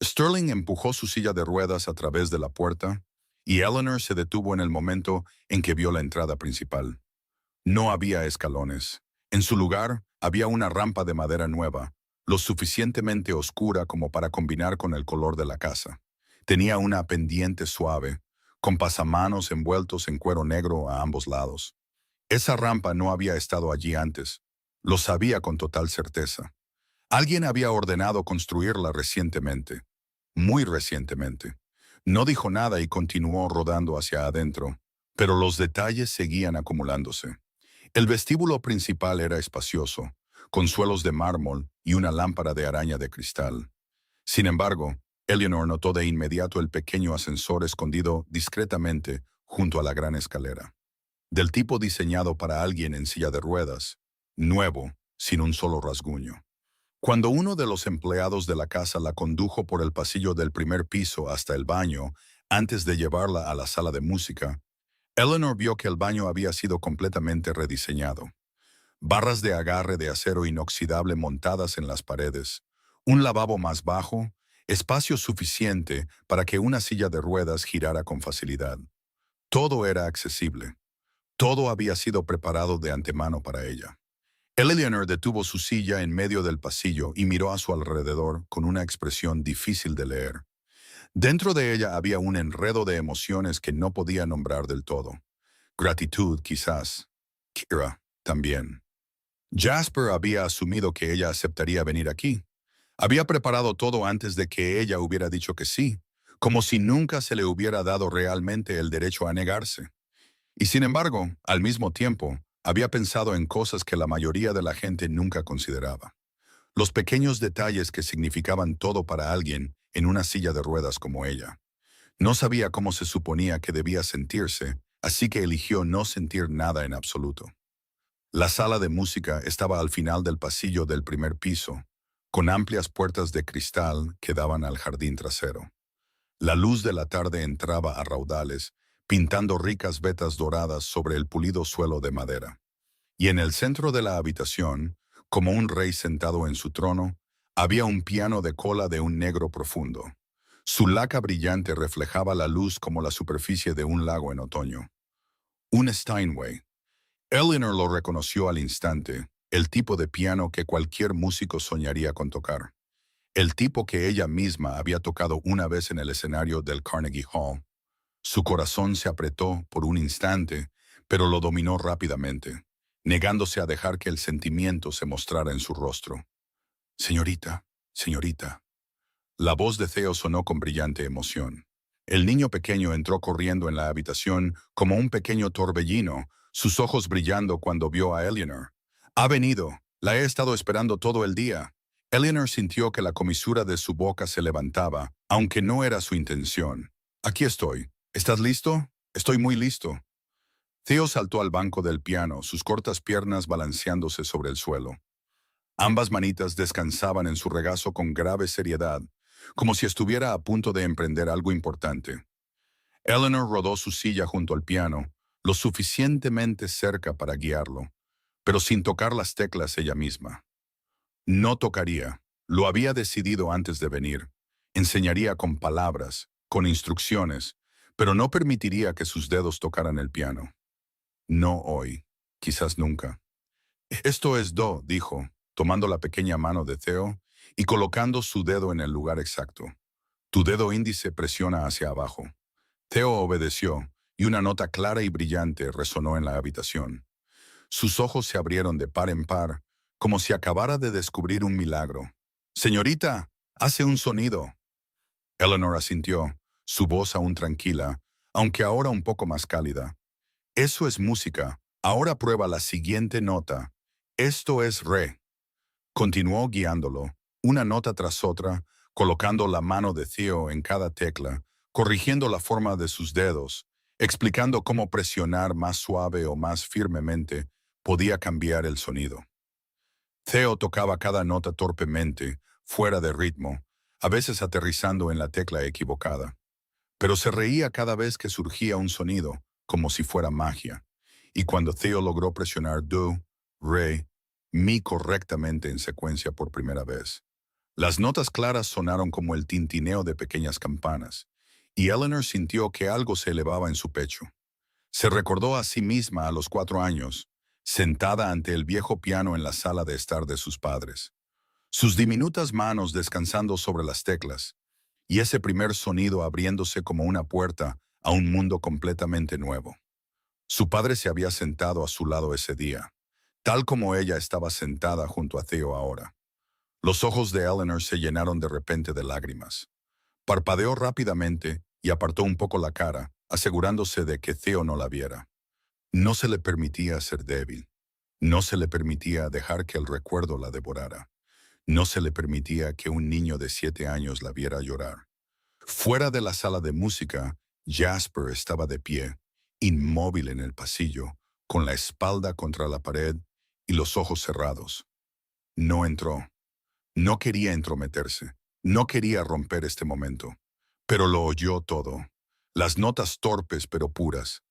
Sterling empujó su silla de ruedas a través de la puerta, y Eleanor se detuvo en el momento en que vio la entrada principal. No había escalones. En su lugar, había una rampa de madera nueva, lo suficientemente oscura como para combinar con el color de la casa. Tenía una pendiente suave, con pasamanos envueltos en cuero negro a ambos lados. Esa rampa no había estado allí antes. Lo sabía con total certeza. Alguien había ordenado construirla recientemente. Muy recientemente. No dijo nada y continuó rodando hacia adentro, pero los detalles seguían acumulándose. El vestíbulo principal era espacioso, con suelos de mármol y una lámpara de araña de cristal. Sin embargo, Eleanor notó de inmediato el pequeño ascensor escondido discretamente junto a la gran escalera. Del tipo diseñado para alguien en silla de ruedas, nuevo, sin un solo rasguño. Cuando uno de los empleados de la casa la condujo por el pasillo del primer piso hasta el baño, Antes de llevarla a la sala de música, Eleanor vio que el baño había sido completamente rediseñado. Barras de agarre de acero inoxidable montadas en las paredes, un lavabo más bajo, espacio suficiente para que una silla de ruedas girara con facilidad. Todo era accesible. Todo había sido preparado de antemano para ella. Eleanor detuvo su silla en medio del pasillo y miró a su alrededor con una expresión difícil de leer. Dentro de ella había un enredo de emociones que no podía nombrar del todo. Gratitud, quizás. Kira, también. Jasper había asumido que ella aceptaría venir aquí. Había preparado todo antes de que ella hubiera dicho que sí, como si nunca se le hubiera dado realmente el derecho a negarse. Y sin embargo, al mismo tiempo, había pensado en cosas que la mayoría de la gente nunca consideraba. Los pequeños detalles que significaban todo para alguien en una silla de ruedas como ella. No sabía cómo se suponía que debía sentirse, así que eligió no sentir nada en absoluto. La sala de música estaba al final del pasillo del primer piso, con amplias puertas de cristal que daban al jardín trasero. La luz de la tarde entraba a raudales, pintando ricas vetas doradas sobre el pulido suelo de madera. Y en el centro de la habitación, como un rey sentado en su trono, había un piano de cola de un negro profundo. Su laca brillante reflejaba la luz como la superficie de un lago en otoño. Un Steinway. Eleanor lo reconoció al instante, el tipo de piano que cualquier músico soñaría con tocar. El tipo que ella misma había tocado una vez en el escenario del Carnegie Hall. Su corazón se apretó por un instante, pero lo dominó rápidamente, negándose a dejar que el sentimiento se mostrara en su rostro. Señorita, señorita. La voz de Theo sonó con brillante emoción. El niño pequeño entró corriendo en la habitación como un pequeño torbellino, sus ojos brillando cuando vio a Eleanor. Ha venido. La he estado esperando todo el día. Eleanor sintió que la comisura de su boca se levantaba, aunque no era su intención. Aquí estoy. ¿Estás listo? Estoy muy listo. Theo saltó al banco del piano, sus cortas piernas balanceándose sobre el suelo. Ambas manitas descansaban en su regazo con grave seriedad, como si estuviera a punto de emprender algo importante. Eleanor rodó su silla junto al piano, lo suficientemente cerca para guiarlo, pero sin tocar las teclas ella misma. No tocaría, lo había decidido antes de venir. Enseñaría con palabras, con instrucciones, pero no permitiría que sus dedos tocaran el piano. No hoy, quizás nunca. Esto es do, dijo, tomando la pequeña mano de Theo y colocando su dedo en el lugar exacto. Tu dedo índice presiona hacia abajo. Theo obedeció, y una nota clara y brillante resonó en la habitación. Sus ojos se abrieron de par en par, como si acabara de descubrir un milagro. «Señorita, hace un sonido». Eleanor asintió, su voz aún tranquila, aunque ahora un poco más cálida. «Eso es música. Ahora prueba la siguiente nota. Esto es re». Continuó guiándolo, una nota tras otra, colocando la mano de Theo en cada tecla, corrigiendo la forma de sus dedos, explicando cómo presionar más suave o más firmemente podía cambiar el sonido. Theo tocaba cada nota torpemente, fuera de ritmo, a veces aterrizando en la tecla equivocada. Pero se reía cada vez que surgía un sonido, como si fuera magia. Y cuando Theo logró presionar do, re, mi correctamente en secuencia por primera vez, las notas claras sonaron como el tintineo de pequeñas campanas, y Eleanor sintió que algo se elevaba en su pecho. Se recordó a sí misma a los 4 años, sentada ante el viejo piano en la sala de estar de sus padres, sus diminutas manos descansando sobre las teclas, y ese primer sonido abriéndose como una puerta a un mundo completamente nuevo. Su padre se había sentado a su lado ese día, tal como ella estaba sentada junto a Theo ahora. Los ojos de Eleanor se llenaron de repente de lágrimas. Parpadeó rápidamente y apartó un poco la cara, asegurándose de que Theo no la viera. No se le permitía ser débil. No se le permitía dejar que el recuerdo la devorara. No se le permitía que un niño de 7 años la viera llorar. Fuera de la sala de música, Jasper estaba de pie, inmóvil en el pasillo, con la espalda contra la pared y los ojos cerrados. No entró. No quería entrometerse. No quería romper este momento. Pero lo oyó todo. Las notas torpes pero puras,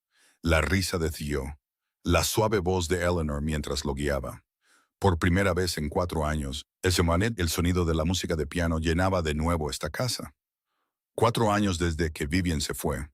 la risa de Theo, la suave voz de Eleanor mientras lo guiaba. Por primera vez en 4 años, el sonido de la música de piano llenaba de nuevo esta casa. 4 años desde que Vivian se fue.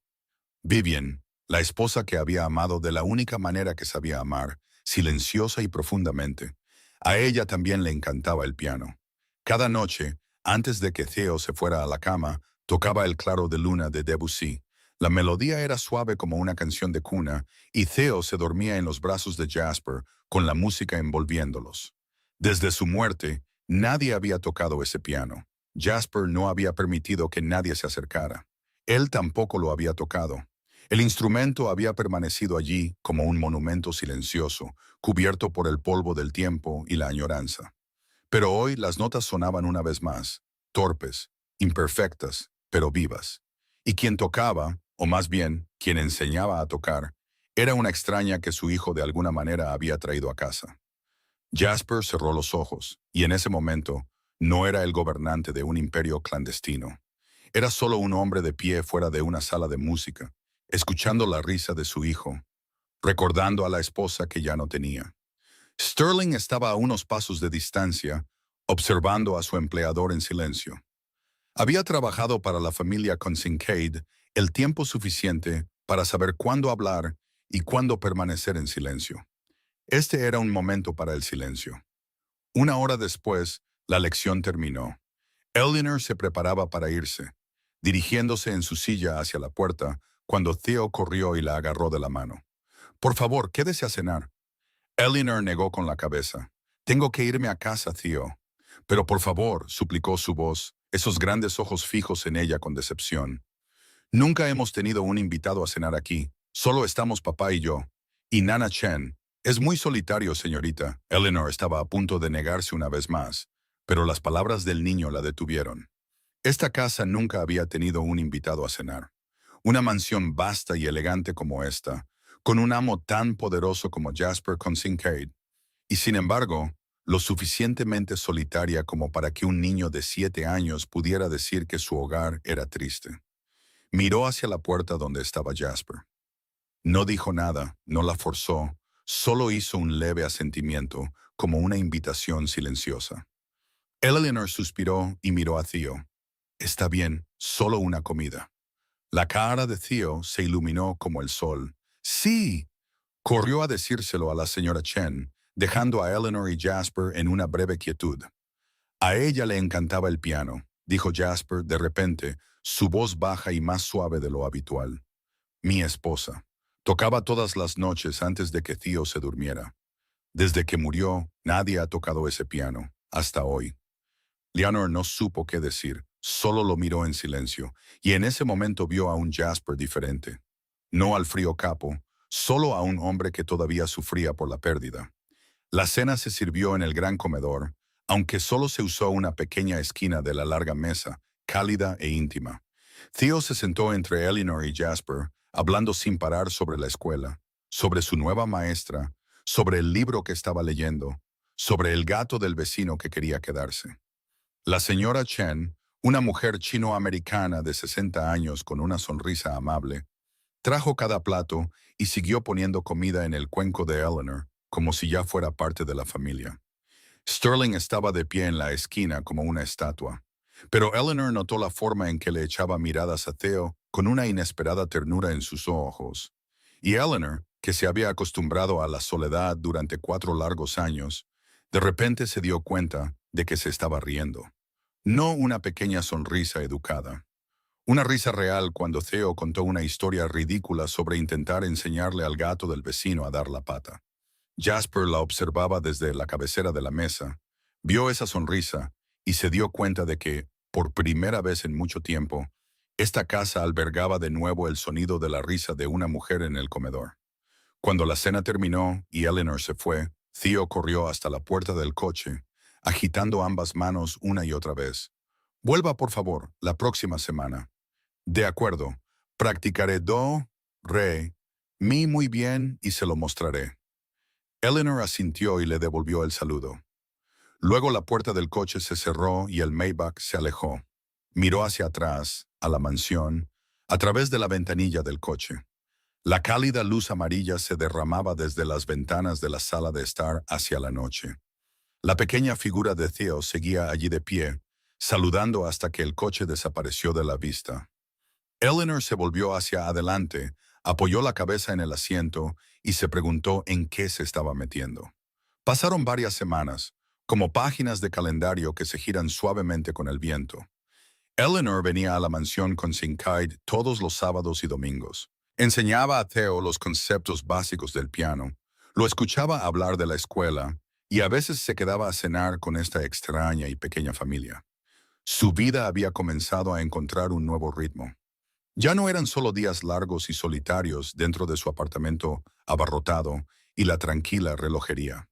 Vivian, la esposa que había amado de la única manera que sabía amar, silenciosa y profundamente. A ella también le encantaba el piano. Cada noche, antes de que Theo se fuera a la cama, tocaba el Claro de Luna de Debussy. La melodía era suave como una canción de cuna, y Theo se dormía en los brazos de Jasper, con la música envolviéndolos. Desde su muerte, nadie había tocado ese piano. Jasper no había permitido que nadie se acercara. Él tampoco lo había tocado. El instrumento había permanecido allí como un monumento silencioso, cubierto por el polvo del tiempo y la añoranza. Pero hoy las notas sonaban una vez más, torpes, imperfectas, pero vivas. Y quien tocaba, o más bien, quien enseñaba a tocar, era una extraña que su hijo de alguna manera había traído a casa. Jasper cerró los ojos, y en ese momento no era el gobernante de un imperio clandestino. Era solo un hombre de pie fuera de una sala de música, escuchando la risa de su hijo, recordando a la esposa que ya no tenía. Sterling estaba a unos pasos de distancia, observando a su empleador en silencio. Había trabajado para la familia con Kincaid el tiempo suficiente para saber cuándo hablar y cuándo permanecer en silencio. Este era un momento para el silencio. 1 hora después, la lección terminó. Eleanor se preparaba para irse, dirigiéndose en su silla hacia la puerta, cuando Theo corrió y la agarró de la mano. «Por favor, quédese a cenar». Eleanor negó con la cabeza. «Tengo que irme a casa, Theo». «Pero por favor», suplicó su voz, esos grandes ojos fijos en ella con decepción. «Nunca hemos tenido un invitado a cenar aquí. Solo estamos papá y yo. Y Nana Chen. Es muy solitario, señorita». Eleanor estaba a punto de negarse una vez más, pero las palabras del niño la detuvieron. Esta casa nunca había tenido un invitado a cenar. Una mansión vasta y elegante como esta, con un amo tan poderoso como Jasper Kincaid, y sin embargo, lo suficientemente solitaria como para que un niño de 7 años pudiera decir que su hogar era triste. Miró hacia la puerta donde estaba Jasper. No dijo nada, no la forzó, solo hizo un leve asentimiento, como una invitación silenciosa. Eleanor suspiró y miró a Theo. «Está bien, solo una comida». La cara de Theo se iluminó como el sol. «¡Sí!». Corrió a decírselo a la señora Chen, dejando a Eleanor y Jasper en una breve quietud. «A ella le encantaba el piano», dijo Jasper de repente, su voz baja y más suave de lo habitual. «Mi esposa. Tocaba todas las noches antes de que Theo se durmiera. Desde que murió, nadie ha tocado ese piano, hasta hoy». Leonor no supo qué decir, solo lo miró en silencio, y en ese momento vio a un Jasper diferente. No al frío capo, solo a un hombre que todavía sufría por la pérdida. La cena se sirvió en el gran comedor, aunque solo se usó una pequeña esquina de la larga mesa, cálida e íntima. Theo se sentó entre Eleanor y Jasper, hablando sin parar sobre la escuela, sobre su nueva maestra, sobre el libro que estaba leyendo, sobre el gato del vecino que quería quedarse. La señora Chen, una mujer chino-americana de 60 años con una sonrisa amable, trajo cada plato y siguió poniendo comida en el cuenco de Eleanor, como si ya fuera parte de la familia. Sterling estaba de pie en la esquina como una estatua, pero Eleanor notó la forma en que le echaba miradas a Theo con una inesperada ternura en sus ojos. Y Eleanor, que se había acostumbrado a la soledad durante 4 largos años, de repente se dio cuenta de que se estaba riendo. No una pequeña sonrisa educada. Una risa real cuando Theo contó una historia ridícula sobre intentar enseñarle al gato del vecino a dar la pata. Jasper la observaba desde la cabecera de la mesa, vio esa sonrisa y se dio cuenta de que, por primera vez en mucho tiempo, esta casa albergaba de nuevo el sonido de la risa de una mujer en el comedor. Cuando la cena terminó y Eleanor se fue, Theo corrió hasta la puerta del coche, agitando ambas manos una y otra vez. «Vuelva, por favor, la próxima semana». «De acuerdo. Practicaré do, re, mi muy bien y se lo mostraré». Eleanor asintió y le devolvió el saludo. Luego la puerta del coche se cerró y el Maybach se alejó. Miró hacia atrás, a la mansión, a través de la ventanilla del coche. La cálida luz amarilla se derramaba desde las ventanas de la sala de estar hacia la noche. La pequeña figura de Theo seguía allí de pie, saludando hasta que el coche desapareció de la vista. Eleanor se volvió hacia adelante, apoyó la cabeza en el asiento y se preguntó en qué se estaba metiendo. Pasaron varias semanas, como páginas de calendario que se giran suavemente con el viento. Eleanor venía a la mansión con Kincaid todos los sábados y domingos. Enseñaba a Theo los conceptos básicos del piano, lo escuchaba hablar de la escuela y a veces se quedaba a cenar con esta extraña y pequeña familia. Su vida había comenzado a encontrar un nuevo ritmo. Ya no eran solo días largos y solitarios dentro de su apartamento abarrotado y la tranquila relojería.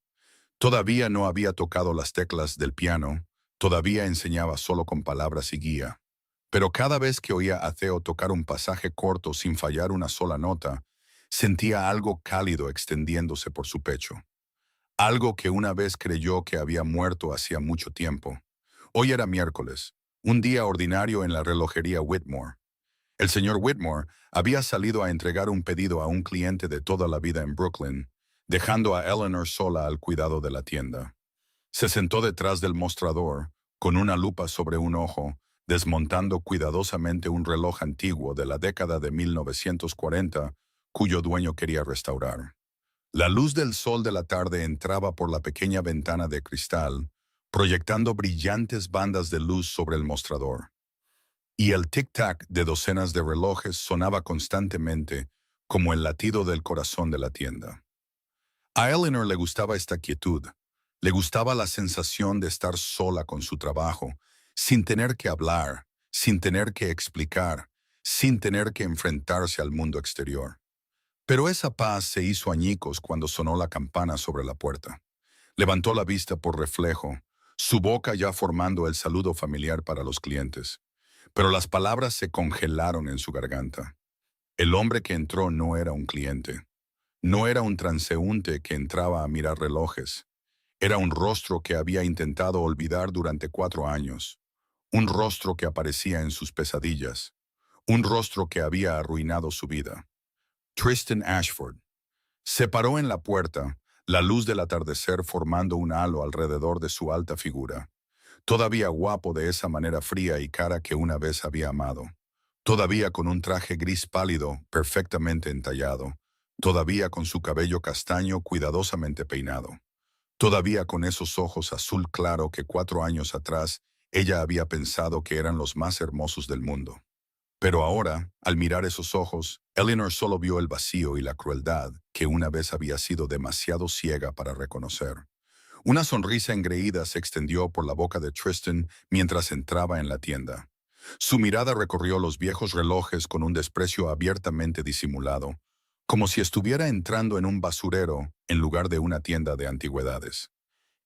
Todavía no había tocado las teclas del piano, todavía enseñaba solo con palabras y guía. Pero cada vez que oía a Theo tocar un pasaje corto sin fallar una sola nota, sentía algo cálido extendiéndose por su pecho. Algo que una vez creyó que había muerto hacía mucho tiempo. Hoy era miércoles, un día ordinario en la relojería Whitmore. El señor Whitmore había salido a entregar un pedido a un cliente de toda la vida en Brooklyn, dejando a Eleanor sola al cuidado de la tienda. Se sentó detrás del mostrador, con una lupa sobre un ojo, desmontando cuidadosamente un reloj antiguo de la década de 1940, cuyo dueño quería restaurar. La luz del sol de la tarde entraba por la pequeña ventana de cristal, proyectando brillantes bandas de luz sobre el mostrador. Y el tic-tac de docenas de relojes sonaba constantemente, como el latido del corazón de la tienda. A Eleanor le gustaba esta quietud. Le gustaba la sensación de estar sola con su trabajo, sin tener que hablar, sin tener que explicar, sin tener que enfrentarse al mundo exterior. Pero esa paz se hizo añicos cuando sonó la campana sobre la puerta. Levantó la vista por reflejo, su boca ya formando el saludo familiar para los clientes. Pero las palabras se congelaron en su garganta. El hombre que entró no era un cliente. No era un transeúnte que entraba a mirar relojes. Era un rostro que había intentado olvidar durante 4 años. Un rostro que aparecía en sus pesadillas. Un rostro que había arruinado su vida. Tristan Ashford. Se paró en la puerta, la luz del atardecer formando un halo alrededor de su alta figura. Todavía guapo de esa manera fría y cara que una vez había amado. Todavía con un traje gris pálido, perfectamente entallado. Todavía con su cabello castaño cuidadosamente peinado. Todavía con esos ojos azul claro que 4 años atrás ella había pensado que eran los más hermosos del mundo. Pero ahora, al mirar esos ojos, Eleanor solo vio el vacío y la crueldad que una vez había sido demasiado ciega para reconocer. Una sonrisa engreída se extendió por la boca de Tristan mientras entraba en la tienda. Su mirada recorrió los viejos relojes con un desprecio abiertamente disimulado, como si estuviera entrando en un basurero en lugar de una tienda de antigüedades.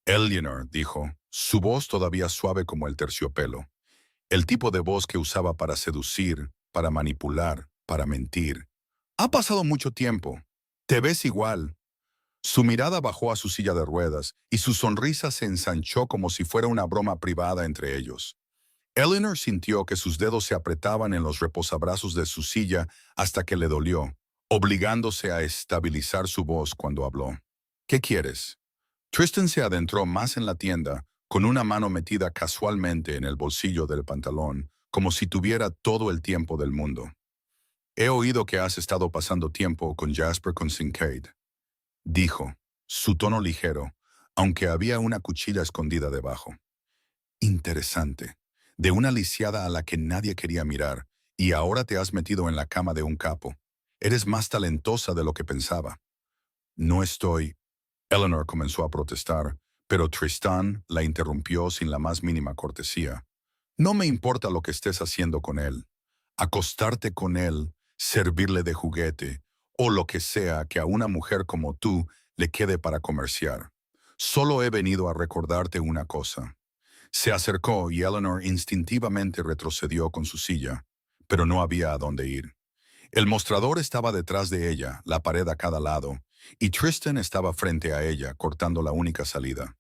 Eleanor, dijo, su voz todavía suave como el terciopelo. El tipo de voz que usaba para seducir, para manipular, para mentir. Ha pasado mucho tiempo. Te ves igual. Su mirada bajó a su silla de ruedas y su sonrisa se ensanchó como si fuera una broma privada entre ellos. Eleanor sintió que sus dedos se apretaban en los reposabrazos de su silla hasta que le dolió, obligándose a estabilizar su voz cuando habló. ¿Qué quieres? Tristan se adentró más en la tienda, con una mano metida casualmente en el bolsillo del pantalón, como si tuviera todo el tiempo del mundo. He oído que has estado pasando tiempo con Jasper Kincaid, dijo, su tono ligero, aunque había una cuchilla escondida debajo. Interesante. De una lisiada a la que nadie quería mirar, y ahora te has metido en la cama de un capo. Eres más talentosa de lo que pensaba. No estoy... Eleanor comenzó a protestar, pero Tristan la interrumpió sin la más mínima cortesía. No me importa lo que estés haciendo con él. Acostarte con él, servirle de juguete, o lo que sea que a una mujer como tú le quede para comerciar. Solo he venido a recordarte una cosa. Se acercó y Eleanor instintivamente retrocedió con su silla, pero no había a dónde ir. El mostrador estaba detrás de ella, la pared a cada lado, y Tristan estaba frente a ella, cortando la única salida.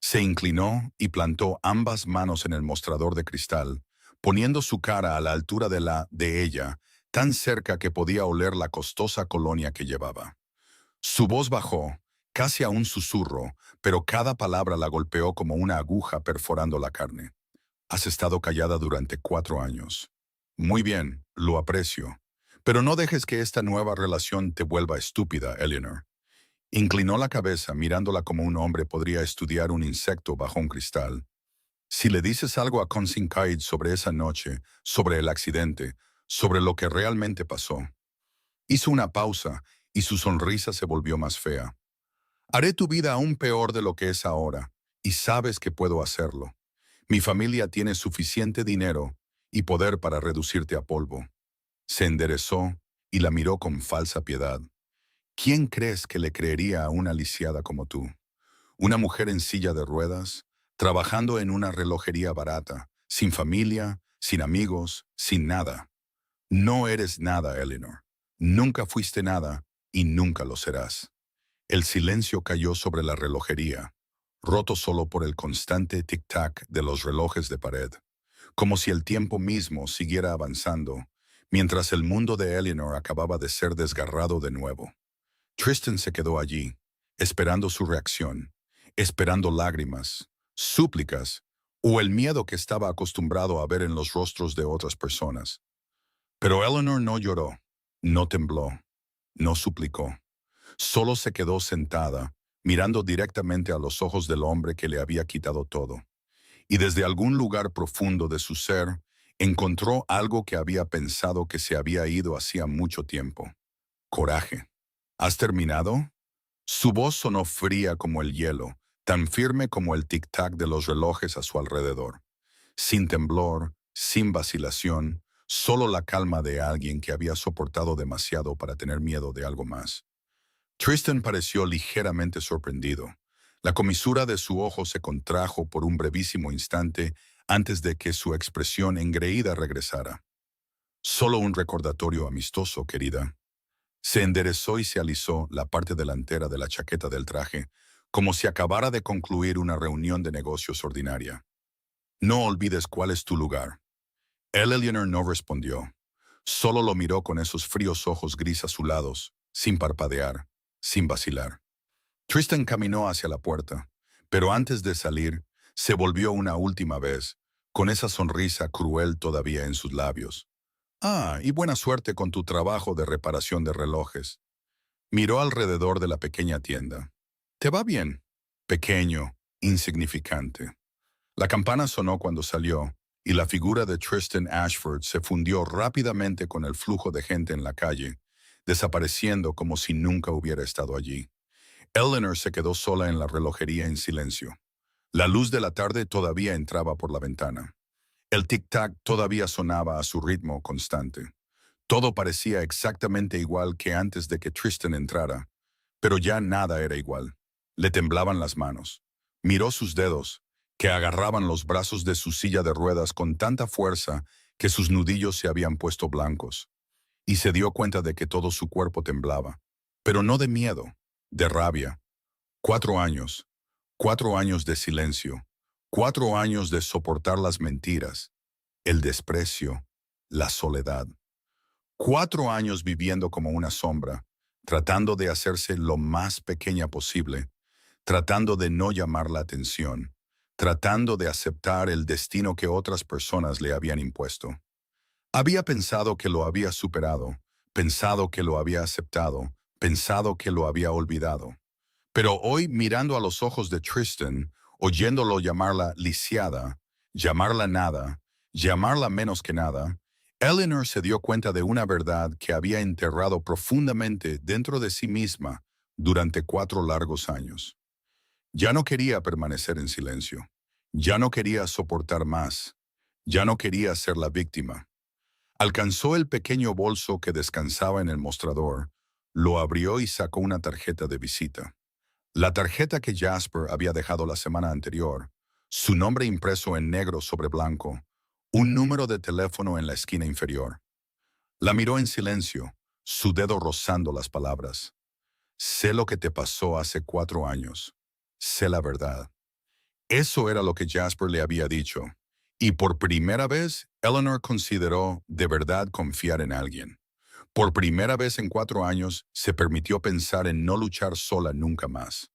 Se inclinó y plantó ambas manos en el mostrador de cristal, poniendo su cara a la altura de ella, tan cerca que podía oler la costosa colonia que llevaba. Su voz bajó, casi a un susurro, pero cada palabra la golpeó como una aguja perforando la carne. Has estado callada durante 4 años. Muy bien, lo aprecio. Pero no dejes que esta nueva relación te vuelva estúpida, Eleanor. Inclinó la cabeza mirándola como un hombre podría estudiar un insecto bajo un cristal. Si le dices algo a Consincaid sobre esa noche, sobre el accidente, sobre lo que realmente pasó. Hizo una pausa y su sonrisa se volvió más fea. Haré tu vida aún peor de lo que es ahora, y sabes que puedo hacerlo. Mi familia tiene suficiente dinero y poder para reducirte a polvo. Se enderezó y la miró con falsa piedad. ¿Quién crees que le creería a una lisiada como tú? Una mujer en silla de ruedas, trabajando en una relojería barata, sin familia, sin amigos, sin nada. No eres nada, Eleanor. Nunca fuiste nada y nunca lo serás. El silencio cayó sobre la relojería, roto solo por el constante tic-tac de los relojes de pared, como si el tiempo mismo siguiera avanzando, mientras el mundo de Eleanor acababa de ser desgarrado de nuevo. Tristan se quedó allí, esperando su reacción, esperando lágrimas, súplicas o el miedo que estaba acostumbrado a ver en los rostros de otras personas. Pero Eleanor no lloró, no tembló, no suplicó. Solo se quedó sentada, mirando directamente a los ojos del hombre que le había quitado todo. Y desde algún lugar profundo de su ser, encontró algo que había pensado que se había ido hacía mucho tiempo. Coraje. ¿Has terminado? Su voz sonó fría como el hielo, tan firme como el tic-tac de los relojes a su alrededor. Sin temblor, sin vacilación, solo la calma de alguien que había soportado demasiado para tener miedo de algo más. Tristan pareció ligeramente sorprendido. La comisura de su ojo se contrajo por un brevísimo instante antes de que su expresión engreída regresara. Solo un recordatorio amistoso, querida. Se enderezó y se alisó la parte delantera de la chaqueta del traje, como si acabara de concluir una reunión de negocios ordinaria. No olvides cuál es tu lugar. Eleanor no respondió. Solo lo miró con esos fríos ojos gris azulados, sin parpadear, sin vacilar. Tristan caminó hacia la puerta, pero antes de salir, se volvió una última vez, con esa sonrisa cruel todavía en sus labios. Y buena suerte con tu trabajo de reparación de relojes. Miró alrededor de la pequeña tienda. ¿Te va bien? Pequeño, insignificante. La campana sonó cuando salió, y la figura de Tristan Ashford se fundió rápidamente con el flujo de gente en la calle, desapareciendo como si nunca hubiera estado allí. Eleanor se quedó sola en la relojería en silencio. La luz de la tarde todavía entraba por la ventana. El tic-tac todavía sonaba a su ritmo constante. Todo parecía exactamente igual que antes de que Tristan entrara, pero ya nada era igual. Le temblaban las manos. Miró sus dedos, que agarraban los brazos de su silla de ruedas con tanta fuerza que sus nudillos se habían puesto blancos. Y se dio cuenta de que todo su cuerpo temblaba, pero no de miedo, de rabia. 4 años, 4 años de silencio, 4 años de soportar las mentiras, el desprecio, la soledad. 4 años viviendo como una sombra, tratando de hacerse lo más pequeña posible, tratando de no llamar la atención, tratando de aceptar el destino que otras personas le habían impuesto. Había pensado que lo había superado, pensado que lo había aceptado, pensado que lo había olvidado. Pero hoy, mirando a los ojos de Tristan, oyéndolo llamarla lisiada, llamarla nada, llamarla menos que nada, Eleanor se dio cuenta de una verdad que había enterrado profundamente dentro de sí misma durante 4 largos años. Ya no quería permanecer en silencio. Ya no quería soportar más. Ya no quería ser la víctima. Alcanzó el pequeño bolso que descansaba en el mostrador, lo abrió y sacó una tarjeta de visita. La tarjeta que Jasper había dejado la semana anterior, su nombre impreso en negro sobre blanco, un número de teléfono en la esquina inferior. La miró en silencio, su dedo rozando las palabras. Sé lo que te pasó hace 4 años. Sé la verdad. Eso era lo que Jasper le había dicho. Y por primera vez, Eleanor consideró de verdad confiar en alguien. Por primera vez en 4 años, se permitió pensar en no luchar sola nunca más.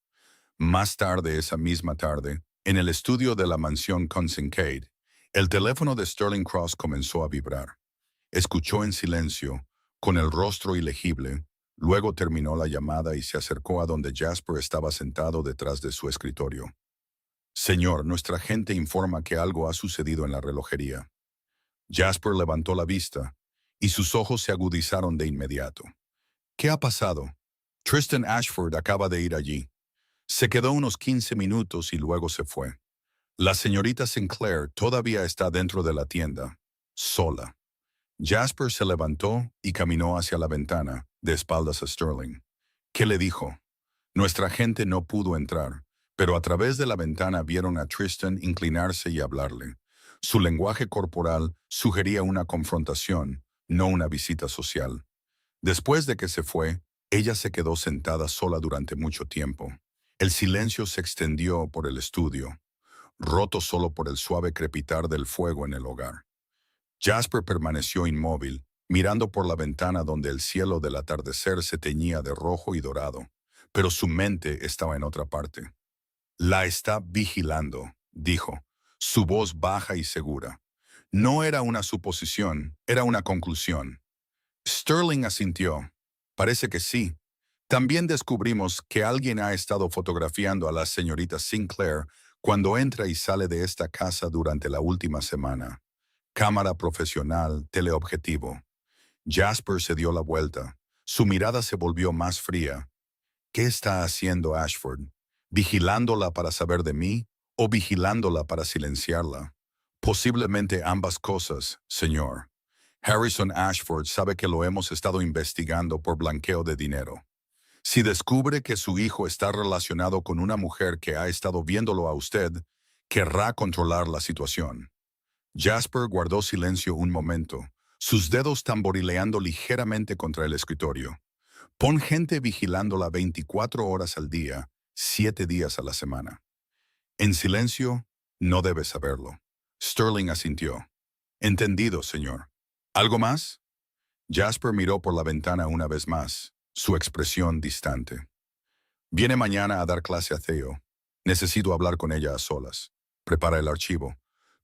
Más tarde esa misma tarde, en el estudio de la mansión Kincaid, el teléfono de Sterling Cross comenzó a vibrar. Escuchó en silencio, con el rostro ilegible, luego terminó la llamada y se acercó a donde Jasper estaba sentado detrás de su escritorio. Señor, nuestra gente informa que algo ha sucedido en la relojería. Jasper levantó la vista, y sus ojos se agudizaron de inmediato. ¿Qué ha pasado? Tristan Ashford acaba de ir allí. Se quedó unos 15 minutos y luego se fue. La señorita Sinclair todavía está dentro de la tienda, sola. Jasper se levantó y caminó hacia la ventana, de espaldas a Sterling. ¿Qué le dijo? Nuestra gente no pudo entrar, pero a través de la ventana vieron a Tristan inclinarse y hablarle. Su lenguaje corporal sugería una confrontación, no una visita social. Después de que se fue, ella se quedó sentada sola durante mucho tiempo. El silencio se extendió por el estudio, roto solo por el suave crepitar del fuego en el hogar. Jasper permaneció inmóvil, mirando por la ventana donde el cielo del atardecer se teñía de rojo y dorado, pero su mente estaba en otra parte. La está vigilando, dijo, su voz baja y segura. No era una suposición, era una conclusión. Sterling asintió. Parece que sí. También descubrimos que alguien ha estado fotografiando a la señorita Sinclair cuando entra y sale de esta casa durante la última semana. Cámara profesional, teleobjetivo. Jasper se dio la vuelta. Su mirada se volvió más fría. ¿Qué está haciendo Ashford? ¿Vigilándola para saber de mí o vigilándola para silenciarla? Posiblemente ambas cosas, señor. Harrison Ashford sabe que lo hemos estado investigando por blanqueo de dinero. Si descubre que su hijo está relacionado con una mujer que ha estado viéndolo a usted, querrá controlar la situación. Jasper guardó silencio un momento, sus dedos tamborileando ligeramente contra el escritorio. Pon gente vigilándola 24 horas al día, 7 días a la semana. En silencio, no debe saberlo. Sterling asintió. Entendido, señor. ¿Algo más? Jasper miró por la ventana una vez más, su expresión distante. Viene mañana a dar clase a Theo. Necesito hablar con ella a solas. Prepara el archivo.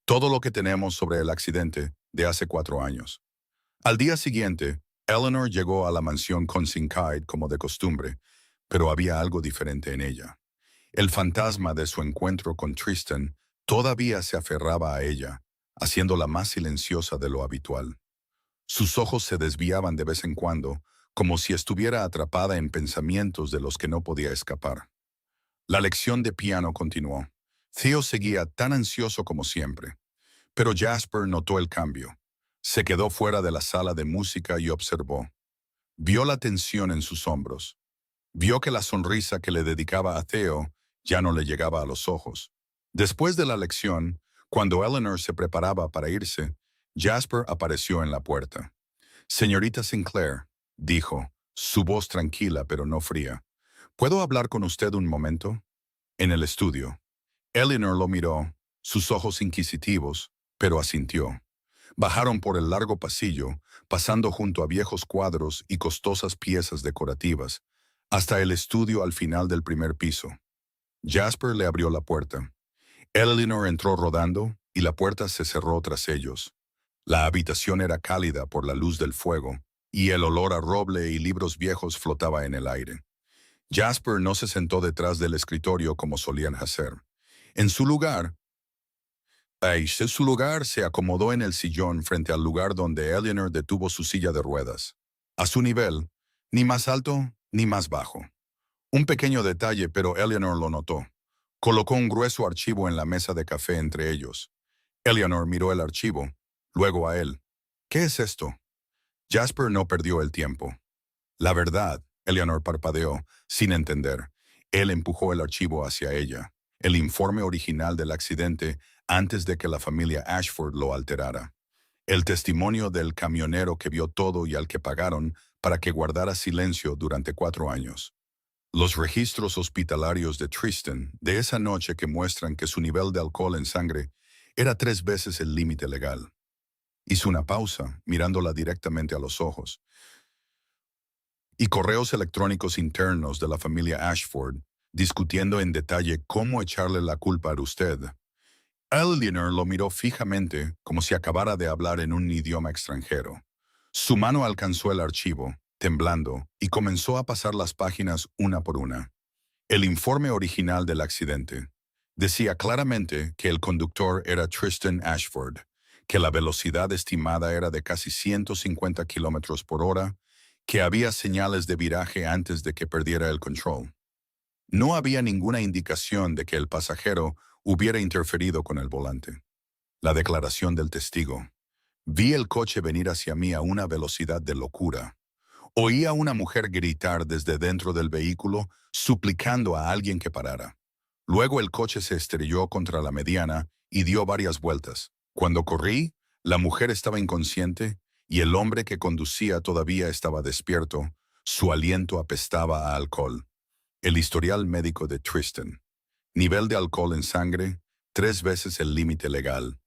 Todo lo que tenemos sobre el accidente de hace 4 años. Al día siguiente, Eleanor llegó a la mansión Kincaid como de costumbre, pero había algo diferente en ella. El fantasma de su encuentro con Tristan todavía se aferraba a ella, haciéndola más silenciosa de lo habitual. Sus ojos se desviaban de vez en cuando, como si estuviera atrapada en pensamientos de los que no podía escapar. La lección de piano continuó. Theo seguía tan ansioso como siempre, pero Jasper notó el cambio. Se quedó fuera de la sala de música y observó. Vio la tensión en sus hombros. Vio que la sonrisa que le dedicaba a Theo ya no le llegaba a los ojos. Después de la lección, cuando Eleanor se preparaba para irse, Jasper apareció en la puerta. Señorita Sinclair, dijo, su voz tranquila pero no fría. ¿Puedo hablar con usted un momento? En el estudio. Eleanor lo miró, sus ojos inquisitivos, pero asintió. Bajaron por el largo pasillo, pasando junto a viejos cuadros y costosas piezas decorativas, hasta el estudio al final del primer piso. Jasper le abrió la puerta. Eleanor entró rodando y la puerta se cerró tras ellos. La habitación era cálida por la luz del fuego, y el olor a roble y libros viejos flotaba en el aire. Jasper no se sentó detrás del escritorio como solían hacer. En su lugar, se acomodó en el sillón frente al lugar donde Eleanor detuvo su silla de ruedas. A su nivel, ni más alto ni más bajo. Un pequeño detalle, pero Eleanor lo notó. Colocó un grueso archivo en la mesa de café entre ellos. Eleanor miró el archivo, luego a él. ¿Qué es esto? Jasper no perdió el tiempo. La verdad, Eleanor parpadeó, sin entender. Él empujó el archivo hacia ella, el informe original del accidente antes de que la familia Ashford lo alterara. El testimonio del camionero que vio todo y al que pagaron para que guardara silencio durante 4 años. Los registros hospitalarios de Tristan de esa noche que muestran que su nivel de alcohol en sangre era 3 veces el límite legal. Hizo una pausa, mirándola directamente a los ojos. y correos electrónicos internos de la familia Ashford, discutiendo en detalle cómo echarle la culpa a usted. Eleanor lo miró fijamente, como si acabara de hablar en un idioma extranjero. Su mano alcanzó el archivo, temblando, y comenzó a pasar las páginas una por una. El informe original del accidente decía claramente que el conductor era Tristan Ashford, que la velocidad estimada era de casi 150 kilómetros por hora, que había señales de viraje antes de que perdiera el control. No había ninguna indicación de que el pasajero hubiera interferido con el volante. La declaración del testigo. Vi el coche venir hacia mí a una velocidad de locura. Oí a una mujer gritar desde dentro del vehículo, suplicando a alguien que parara. Luego el coche se estrelló contra la mediana y dio varias vueltas. Cuando corrí, la mujer estaba inconsciente y el hombre que conducía todavía estaba despierto. Su aliento apestaba a alcohol. El historial médico de Tristan. Nivel de alcohol en sangre, 3 veces el límite legal.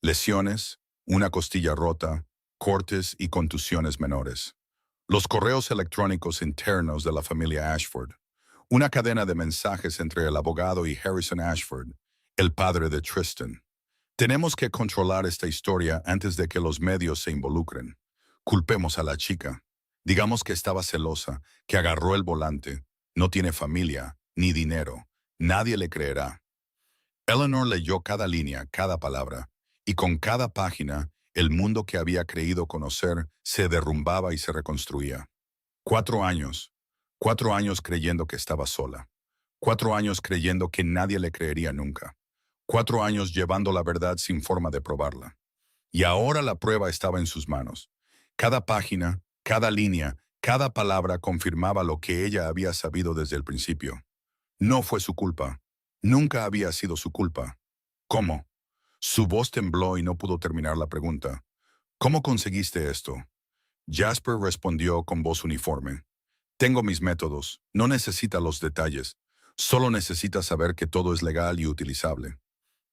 Lesiones, una costilla rota, cortes y contusiones menores. Los correos electrónicos internos de la familia Ashford. Una cadena de mensajes entre el abogado y Harrison Ashford, el padre de Tristan. Tenemos que controlar esta historia antes de que los medios se involucren. Culpemos a la chica. Digamos que estaba celosa, que agarró el volante. No tiene familia, ni dinero. Nadie le creerá. Eleanor leyó cada línea, cada palabra, y con cada página, el mundo que había creído conocer se derrumbaba y se reconstruía. 4 años. 4 años creyendo que estaba sola. 4 años creyendo que nadie le creería nunca. 4 años llevando la verdad sin forma de probarla. Y ahora la prueba estaba en sus manos. Cada página, cada línea, cada palabra confirmaba lo que ella había sabido desde el principio. No fue su culpa. Nunca había sido su culpa. ¿Cómo? Su voz tembló y no pudo terminar la pregunta. ¿Cómo conseguiste esto? Jasper respondió con voz uniforme. Tengo mis métodos. No necesita los detalles. Solo necesita saber que todo es legal y utilizable.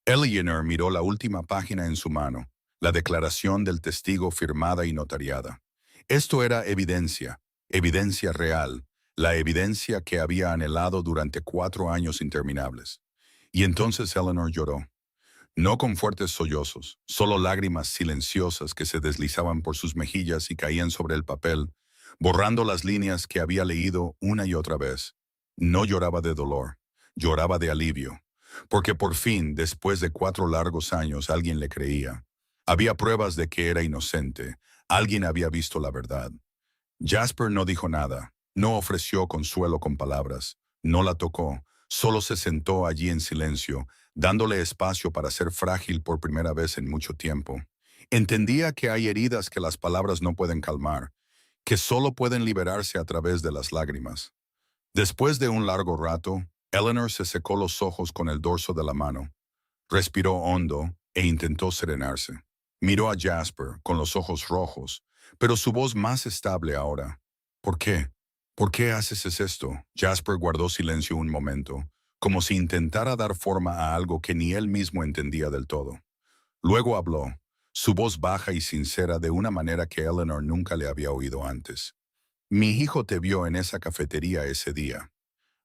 Eleanor miró la última página en su mano, la declaración del testigo firmada y notariada. Esto era evidencia, evidencia real, la evidencia que había anhelado durante 4 años interminables. Y entonces Eleanor lloró. No con fuertes sollozos, solo lágrimas silenciosas que se deslizaban por sus mejillas y caían sobre el papel, borrando las líneas que había leído una y otra vez. No lloraba de dolor, lloraba de alivio, porque por fin, después de 4 largos años, alguien le creía. Había pruebas de que era inocente, alguien había visto la verdad. Jasper no dijo nada, no ofreció consuelo con palabras, no la tocó, solo se sentó allí en silencio, dándole espacio para ser frágil por primera vez en mucho tiempo. Entendía que hay heridas que las palabras no pueden calmar, que solo pueden liberarse a través de las lágrimas. Después de un largo rato, Eleanor se secó los ojos con el dorso de la mano, respiró hondo e intentó serenarse. Miró a Jasper con los ojos rojos, pero su voz más estable ahora. ¿Por qué? ¿Por qué haces esto? Jasper guardó silencio un momento, como si intentara dar forma a algo que ni él mismo entendía del todo. Luego habló, su voz baja y sincera de una manera que Eleanor nunca le había oído antes. Mi hijo te vio en esa cafetería ese día.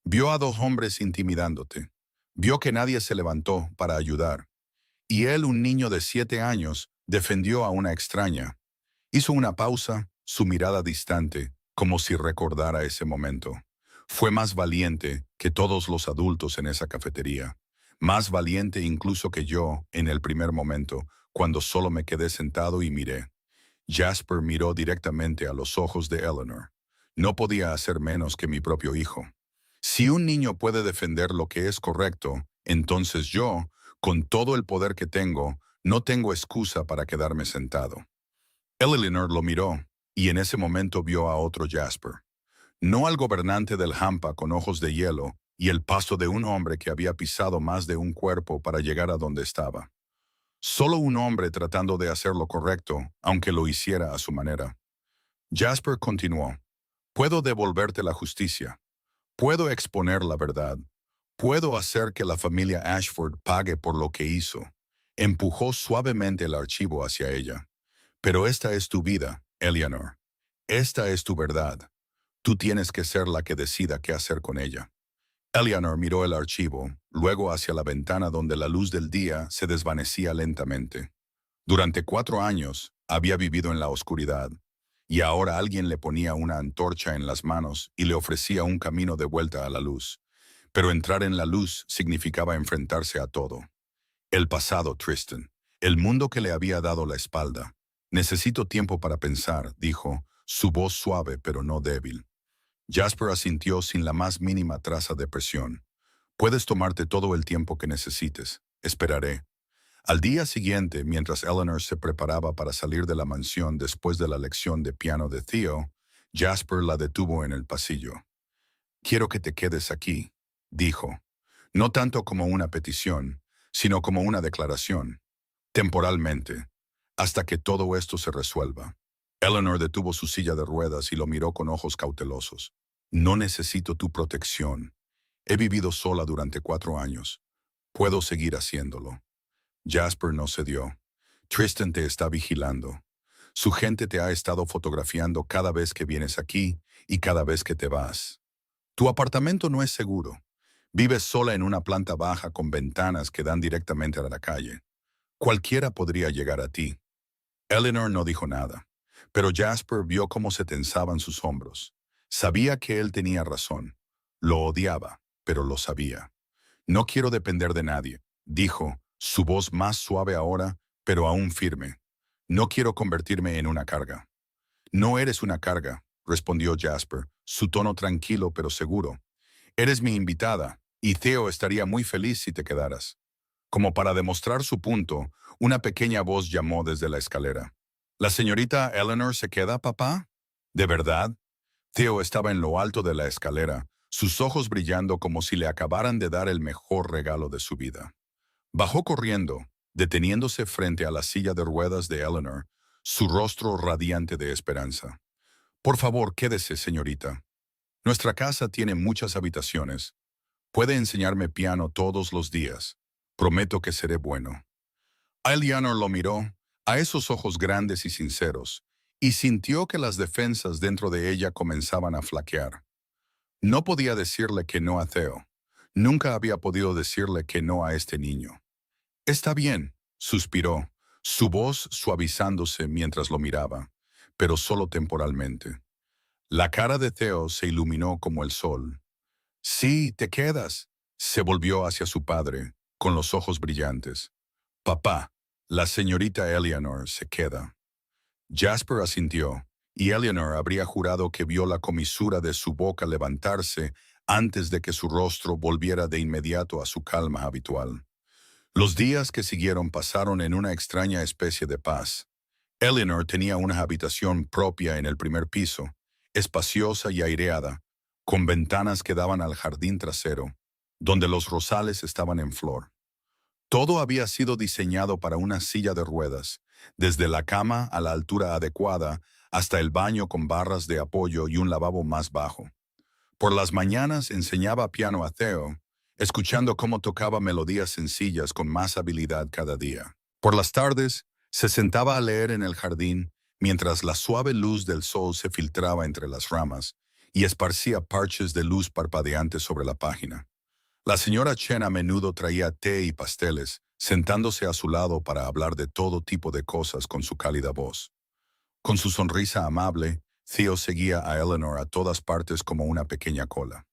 Vio a 2 hombres intimidándote. Vio que nadie se levantó para ayudar. Y él, un niño de 7 años, defendió a una extraña. Hizo una pausa, su mirada distante, como si recordara ese momento. Fue más valiente que todos los adultos en esa cafetería. Más valiente incluso que yo en el primer momento, cuando solo me quedé sentado y miré. Jasper miró directamente a los ojos de Eleanor. No podía hacer menos que mi propio hijo. Si un niño puede defender lo que es correcto, entonces yo, con todo el poder que tengo, no tengo excusa para quedarme sentado. Eleanor lo miró, y en ese momento vio a otro Jasper. No al gobernante del Hampa con ojos de hielo y el paso de un hombre que había pisado más de un cuerpo para llegar a donde estaba. Solo un hombre tratando de hacer lo correcto, aunque lo hiciera a su manera. Jasper continuó. Puedo devolverte la justicia. Puedo exponer la verdad. Puedo hacer que la familia Ashford pague por lo que hizo. Empujó suavemente el archivo hacia ella. Pero esta es tu vida, Eleanor. Esta es tu verdad. Tú tienes que ser la que decida qué hacer con ella. Eleanor miró el archivo, luego hacia la ventana donde la luz del día se desvanecía lentamente. Durante 4 años había vivido en la oscuridad, y ahora alguien le ponía una antorcha en las manos y le ofrecía un camino de vuelta a la luz. Pero entrar en la luz significaba enfrentarse a todo. El pasado, Tristan. El mundo que le había dado la espalda. Necesito tiempo para pensar, dijo, su voz suave pero no débil. Jasper asintió sin la más mínima traza de presión. Puedes tomarte todo el tiempo que necesites. Esperaré. Al día siguiente, mientras Eleanor se preparaba para salir de la mansión después de la lección de piano de Theo, Jasper la detuvo en el pasillo. Quiero que te quedes aquí, dijo, no tanto como una petición, sino como una declaración, temporalmente, hasta que todo esto se resuelva. Eleanor detuvo su silla de ruedas y lo miró con ojos cautelosos. No necesito tu protección. He vivido sola durante 4 años. Puedo seguir haciéndolo. Jasper no cedió. Tristan te está vigilando. Su gente te ha estado fotografiando cada vez que vienes aquí y cada vez que te vas. Tu apartamento no es seguro. Vives sola en una planta baja con ventanas que dan directamente a la calle. Cualquiera podría llegar a ti. Eleanor no dijo nada, pero Jasper vio cómo se tensaban sus hombros. Sabía que él tenía razón. Lo odiaba, pero lo sabía. No quiero depender de nadie, dijo, su voz más suave ahora, pero aún firme. No quiero convertirme en una carga. No eres una carga, respondió Jasper, su tono tranquilo pero seguro. Eres mi invitada, y Theo estaría muy feliz si te quedaras. Como para demostrar su punto, una pequeña voz llamó desde la escalera. ¿La señorita Eleanor se queda, papá? ¿De verdad? Theo estaba en lo alto de la escalera, sus ojos brillando como si le acabaran de dar el mejor regalo de su vida. Bajó corriendo, deteniéndose frente a la silla de ruedas de Eleanor, su rostro radiante de esperanza. Por favor, quédese, señorita. Nuestra casa tiene muchas habitaciones. Puede enseñarme piano todos los días. Prometo que seré bueno. Eleanor lo miró, a esos ojos grandes y sinceros, y sintió que las defensas dentro de ella comenzaban a flaquear. No podía decirle que no a Theo. Nunca había podido decirle que no a este niño. Está bien, suspiró, su voz suavizándose mientras lo miraba, pero solo temporalmente. La cara de Theo se iluminó como el sol. Sí, te quedas. Se volvió hacia su padre, con los ojos brillantes. Papá, la señorita Eleanor se queda. Jasper asintió, y Eleanor habría jurado que vio la comisura de su boca levantarse antes de que su rostro volviera de inmediato a su calma habitual. Los días que siguieron pasaron en una extraña especie de paz. Eleanor tenía una habitación propia en el primer piso, espaciosa y aireada, con ventanas que daban al jardín trasero, donde los rosales estaban en flor. Todo había sido diseñado para una silla de ruedas, desde la cama a la altura adecuada hasta el baño con barras de apoyo y un lavabo más bajo. Por las mañanas enseñaba piano a Theo, escuchando cómo tocaba melodías sencillas con más habilidad cada día. Por las tardes, se sentaba a leer en el jardín mientras la suave luz del sol se filtraba entre las ramas y esparcía parches de luz parpadeantes sobre la página. La señora Chen a menudo traía té y pasteles, sentándose a su lado para hablar de todo tipo de cosas con su cálida voz. Con su sonrisa amable, Theo seguía a Eleanor a todas partes como una pequeña cola.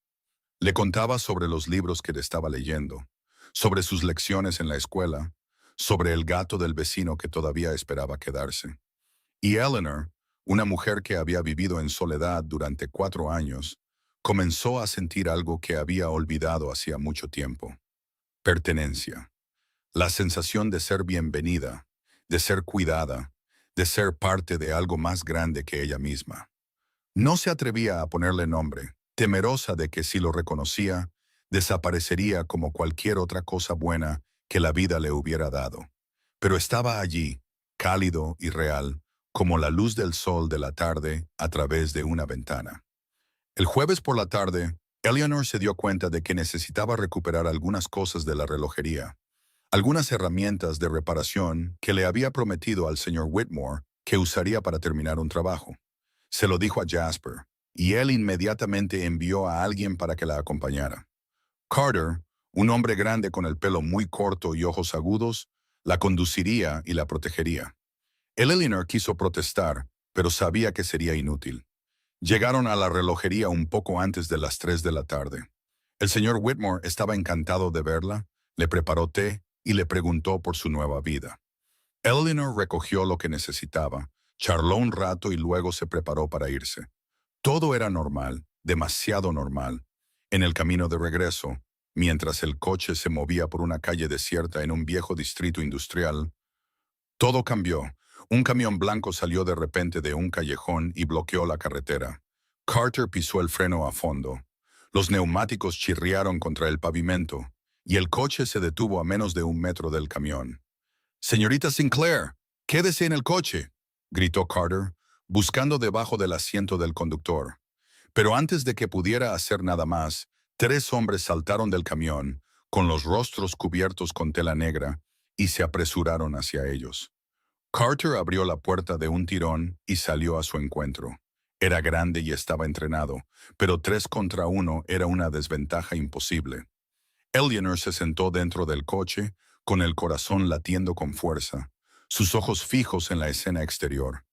Le contaba sobre los libros que le estaba leyendo, sobre sus lecciones en la escuela, sobre el gato del vecino que todavía esperaba quedarse. Y Eleanor, una mujer que había vivido en soledad durante 4 años, comenzó a sentir algo que había olvidado hacía mucho tiempo. Pertenencia. La sensación de ser bienvenida, de ser cuidada, de ser parte de algo más grande que ella misma. No se atrevía a ponerle nombre, temerosa de que si lo reconocía, desaparecería como cualquier otra cosa buena que la vida le hubiera dado. Pero estaba allí, cálido y real, como la luz del sol de la tarde a través de una ventana. El jueves por la tarde, Eleanor se dio cuenta de que necesitaba recuperar algunas cosas de la relojería, algunas herramientas de reparación que le había prometido al señor Whitmore que usaría para terminar un trabajo. Se lo dijo a Jasper, y él inmediatamente envió a alguien para que la acompañara. Carter, un hombre grande con el pelo muy corto y ojos agudos, la conduciría y la protegería. Eleanor quiso protestar, pero sabía que sería inútil. Llegaron a la relojería un poco antes de las 3 de la tarde. El señor Whitmore estaba encantado de verla, le preparó té y le preguntó por su nueva vida. Eleanor recogió lo que necesitaba, charló un rato y luego se preparó para irse. Todo era normal, demasiado normal. En el camino de regreso, mientras el coche se movía por una calle desierta en un viejo distrito industrial, todo cambió. Un camión blanco salió de repente de un callejón y bloqueó la carretera. Carter pisó el freno a fondo. Los neumáticos chirriaron contra el pavimento, y el coche se detuvo a menos de 1 metro del camión. «Señorita Sinclair, quédese en el coche», gritó Carter, buscando debajo del asiento del conductor. Pero antes de que pudiera hacer nada más, 3 hombres saltaron del camión, con los rostros cubiertos con tela negra, y se apresuraron hacia ellos. Carter abrió la puerta de un tirón y salió a su encuentro. Era grande y estaba entrenado, pero 3 contra 1 era una desventaja imposible. Eleanor se sentó dentro del coche, con el corazón latiendo con fuerza, sus ojos fijos en la escena exterior.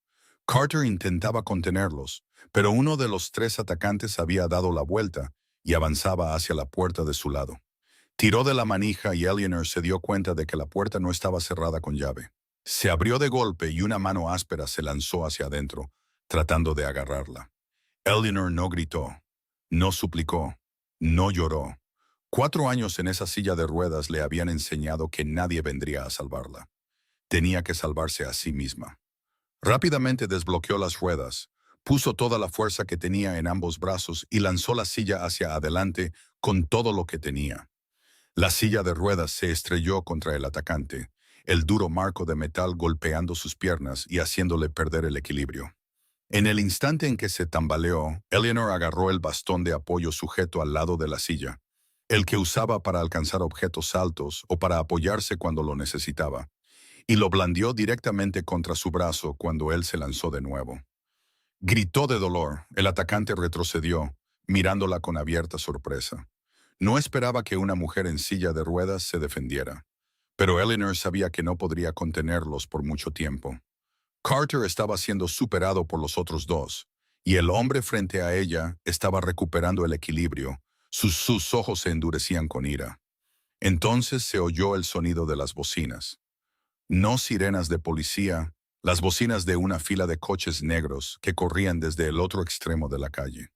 Carter intentaba contenerlos, pero uno de los 3 atacantes había dado la vuelta y avanzaba hacia la puerta de su lado. Tiró de la manija y Eleanor se dio cuenta de que la puerta no estaba cerrada con llave. Se abrió de golpe y una mano áspera se lanzó hacia adentro, tratando de agarrarla. Eleanor no gritó, no suplicó, no lloró. 4 años en esa silla de ruedas le habían enseñado que nadie vendría a salvarla. Tenía que salvarse a sí misma. Rápidamente desbloqueó las ruedas, puso toda la fuerza que tenía en ambos brazos y lanzó la silla hacia adelante con todo lo que tenía. La silla de ruedas se estrelló contra el atacante, el duro marco de metal golpeando sus piernas y haciéndole perder el equilibrio. En el instante en que se tambaleó, Eleanor agarró el bastón de apoyo sujeto al lado de la silla, el que usaba para alcanzar objetos altos o para apoyarse cuando lo necesitaba, y lo blandió directamente contra su brazo cuando él se lanzó de nuevo. Gritó de dolor. El atacante retrocedió, mirándola con abierta sorpresa. No esperaba que una mujer en silla de ruedas se defendiera, pero Eleanor sabía que no podría contenerlos por mucho tiempo. Carter estaba siendo superado por los otros 2, y el hombre frente a ella estaba recuperando el equilibrio. Sus ojos se endurecían con ira. Entonces se oyó el sonido de las bocinas. No sirenas de policía, las bocinas de una fila de coches negros que corrían desde el otro extremo de la calle.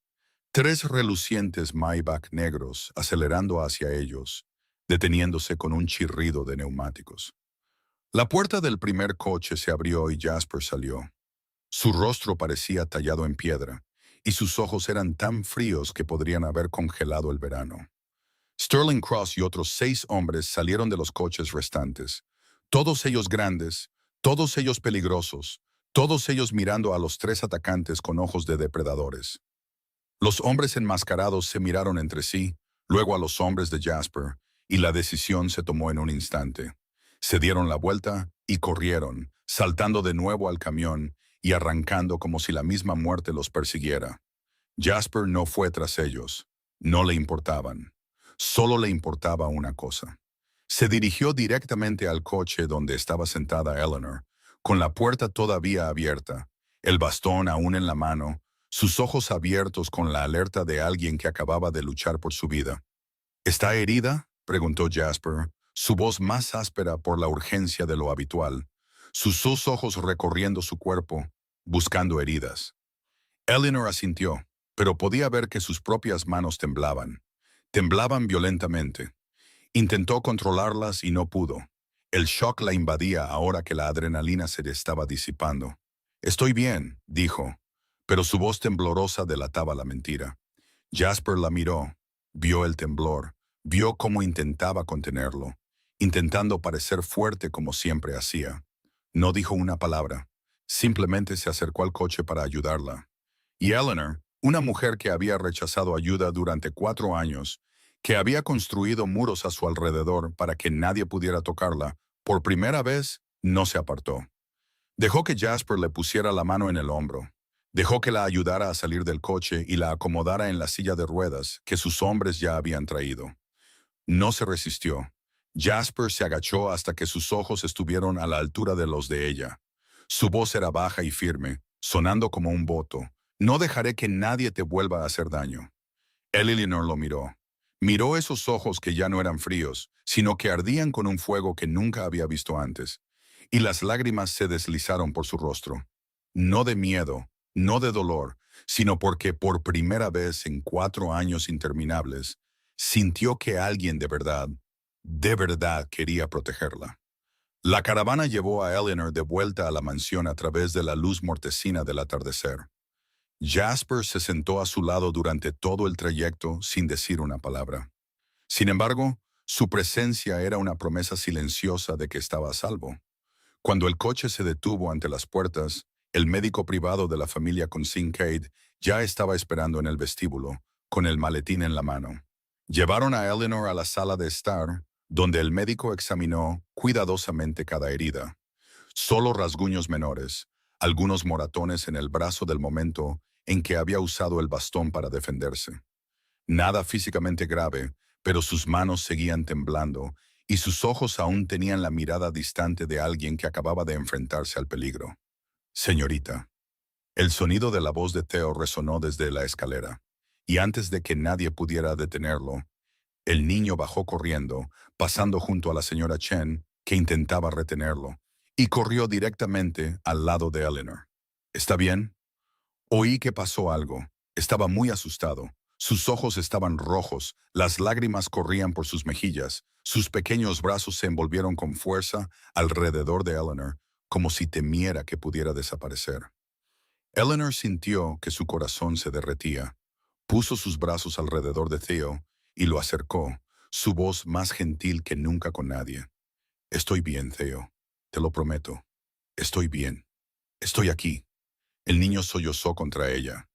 3 relucientes Maybach negros acelerando hacia ellos, deteniéndose con un chirrido de neumáticos. La puerta del primer coche se abrió y Jasper salió. Su rostro parecía tallado en piedra, y sus ojos eran tan fríos que podrían haber congelado el verano. Sterling Cross y otros 6 hombres salieron de los coches restantes, todos ellos grandes, todos ellos peligrosos, todos ellos mirando a los 3 atacantes con ojos de depredadores. Los hombres enmascarados se miraron entre sí, luego a los hombres de Jasper, y la decisión se tomó en un instante. Se dieron la vuelta y corrieron, saltando de nuevo al camión y arrancando como si la misma muerte los persiguiera. Jasper no fue tras ellos, no le importaban. Solo le importaba una cosa. Se dirigió directamente al coche donde estaba sentada Eleanor, con la puerta todavía abierta, el bastón aún en la mano, sus ojos abiertos con la alerta de alguien que acababa de luchar por su vida. ¿Está herida?, preguntó Jasper, su voz más áspera por la urgencia de lo habitual, sus 2 ojos recorriendo su cuerpo, buscando heridas. Eleanor asintió, pero podía ver que sus propias manos temblaban. Temblaban violentamente. Intentó controlarlas y no pudo. El shock la invadía ahora que la adrenalina se le estaba disipando. «Estoy bien», dijo, pero su voz temblorosa delataba la mentira. Jasper la miró, vio el temblor, vio cómo intentaba contenerlo, intentando parecer fuerte como siempre hacía. No dijo una palabra, simplemente se acercó al coche para ayudarla. Y Eleanor, una mujer que había rechazado ayuda durante 4 años, que había construido muros a su alrededor para que nadie pudiera tocarla, por primera vez no se apartó. Dejó que Jasper le pusiera la mano en el hombro. Dejó que la ayudara a salir del coche y la acomodara en la silla de ruedas que sus hombres ya habían traído. No se resistió. Jasper se agachó hasta que sus ojos estuvieron a la altura de los de ella. Su voz era baja y firme, sonando como un voto. No dejaré que nadie te vuelva a hacer daño. Eleanor lo miró. Miró esos ojos que ya no eran fríos, sino que ardían con un fuego que nunca había visto antes. Y las lágrimas se deslizaron por su rostro. No de miedo, no de dolor, sino porque por primera vez en 4 años interminables, sintió que alguien de verdad quería protegerla. La caravana llevó a Eleanor de vuelta a la mansión a través de la luz mortecina del atardecer. Jasper se sentó a su lado durante todo el trayecto sin decir una palabra. Sin embargo, su presencia era una promesa silenciosa de que estaba a salvo. Cuando el coche se detuvo ante las puertas, el médico privado de la familia con Kincaid ya estaba esperando en el vestíbulo, con el maletín en la mano. Llevaron a Eleanor a la sala de estar, donde el médico examinó cuidadosamente cada herida. Solo rasguños menores, algunos moratones en el brazo del momento en que había usado el bastón para defenderse. Nada físicamente grave, pero sus manos seguían temblando y sus ojos aún tenían la mirada distante de alguien que acababa de enfrentarse al peligro. Señorita. El sonido de la voz de Theo resonó desde la escalera, y antes de que nadie pudiera detenerlo, el niño bajó corriendo, pasando junto a la señora Chen, que intentaba retenerlo, y corrió directamente al lado de Eleanor. ¿Está bien? Oí que pasó algo. Estaba muy asustado. Sus ojos estaban rojos, las lágrimas corrían por sus mejillas, sus pequeños brazos se envolvieron con fuerza alrededor de Eleanor, como si temiera que pudiera desaparecer. Eleanor sintió que su corazón se derretía. Puso sus brazos alrededor de Theo y lo acercó, su voz más gentil que nunca con nadie. Estoy bien, Theo. Te lo prometo. Estoy bien. Estoy aquí. El niño sollozó contra ella.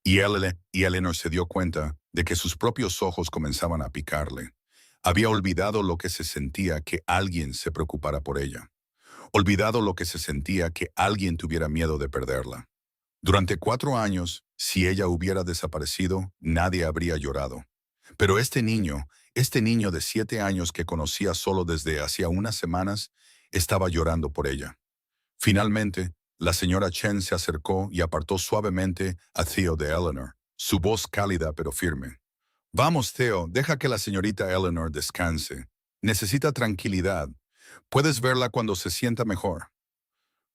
Y Eleanor se dio cuenta de que sus propios ojos comenzaban a picarle. Había olvidado lo que se sentía que alguien se preocupara por ella. Olvidado lo que se sentía que alguien tuviera miedo de perderla. Durante 4 años, si ella hubiera desaparecido, nadie habría llorado. Pero este niño de 7 años que conocía solo desde hacía unas semanas, estaba llorando por ella. Finalmente, la señora Chen se acercó y apartó suavemente a Theo de Eleanor, su voz cálida pero firme. Vamos, Theo, deja que la señorita Eleanor descanse. Necesita tranquilidad. Puedes verla cuando se sienta mejor.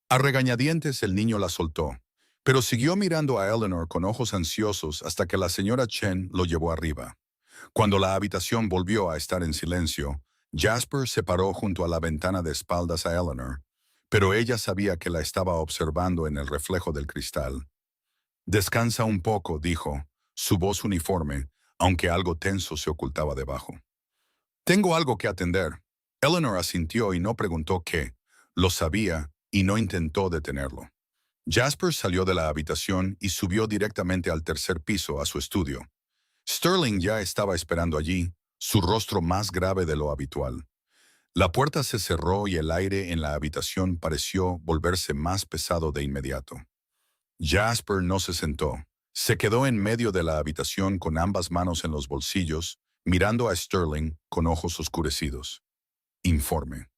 A regañadientes el niño la soltó, pero siguió mirando a Eleanor con ojos ansiosos hasta que la señora Chen lo llevó arriba. Cuando la habitación volvió a estar en silencio, Jasper se paró junto a la ventana de espaldas a Eleanor, pero ella sabía que la estaba observando en el reflejo del cristal. Descansa un poco, dijo, su voz uniforme, aunque algo tenso se ocultaba debajo. Tengo algo que atender. Eleanor asintió y no preguntó qué. Lo sabía y no intentó detenerlo. Jasper salió de la habitación y subió directamente al tercer piso a su estudio. Sterling ya estaba esperando allí, su rostro más grave de lo habitual. La puerta se cerró y el aire en la habitación pareció volverse más pesado de inmediato. Jasper no se sentó. Se quedó en medio de la habitación con ambas manos en los bolsillos, mirando a Sterling con ojos oscurecidos. Informe.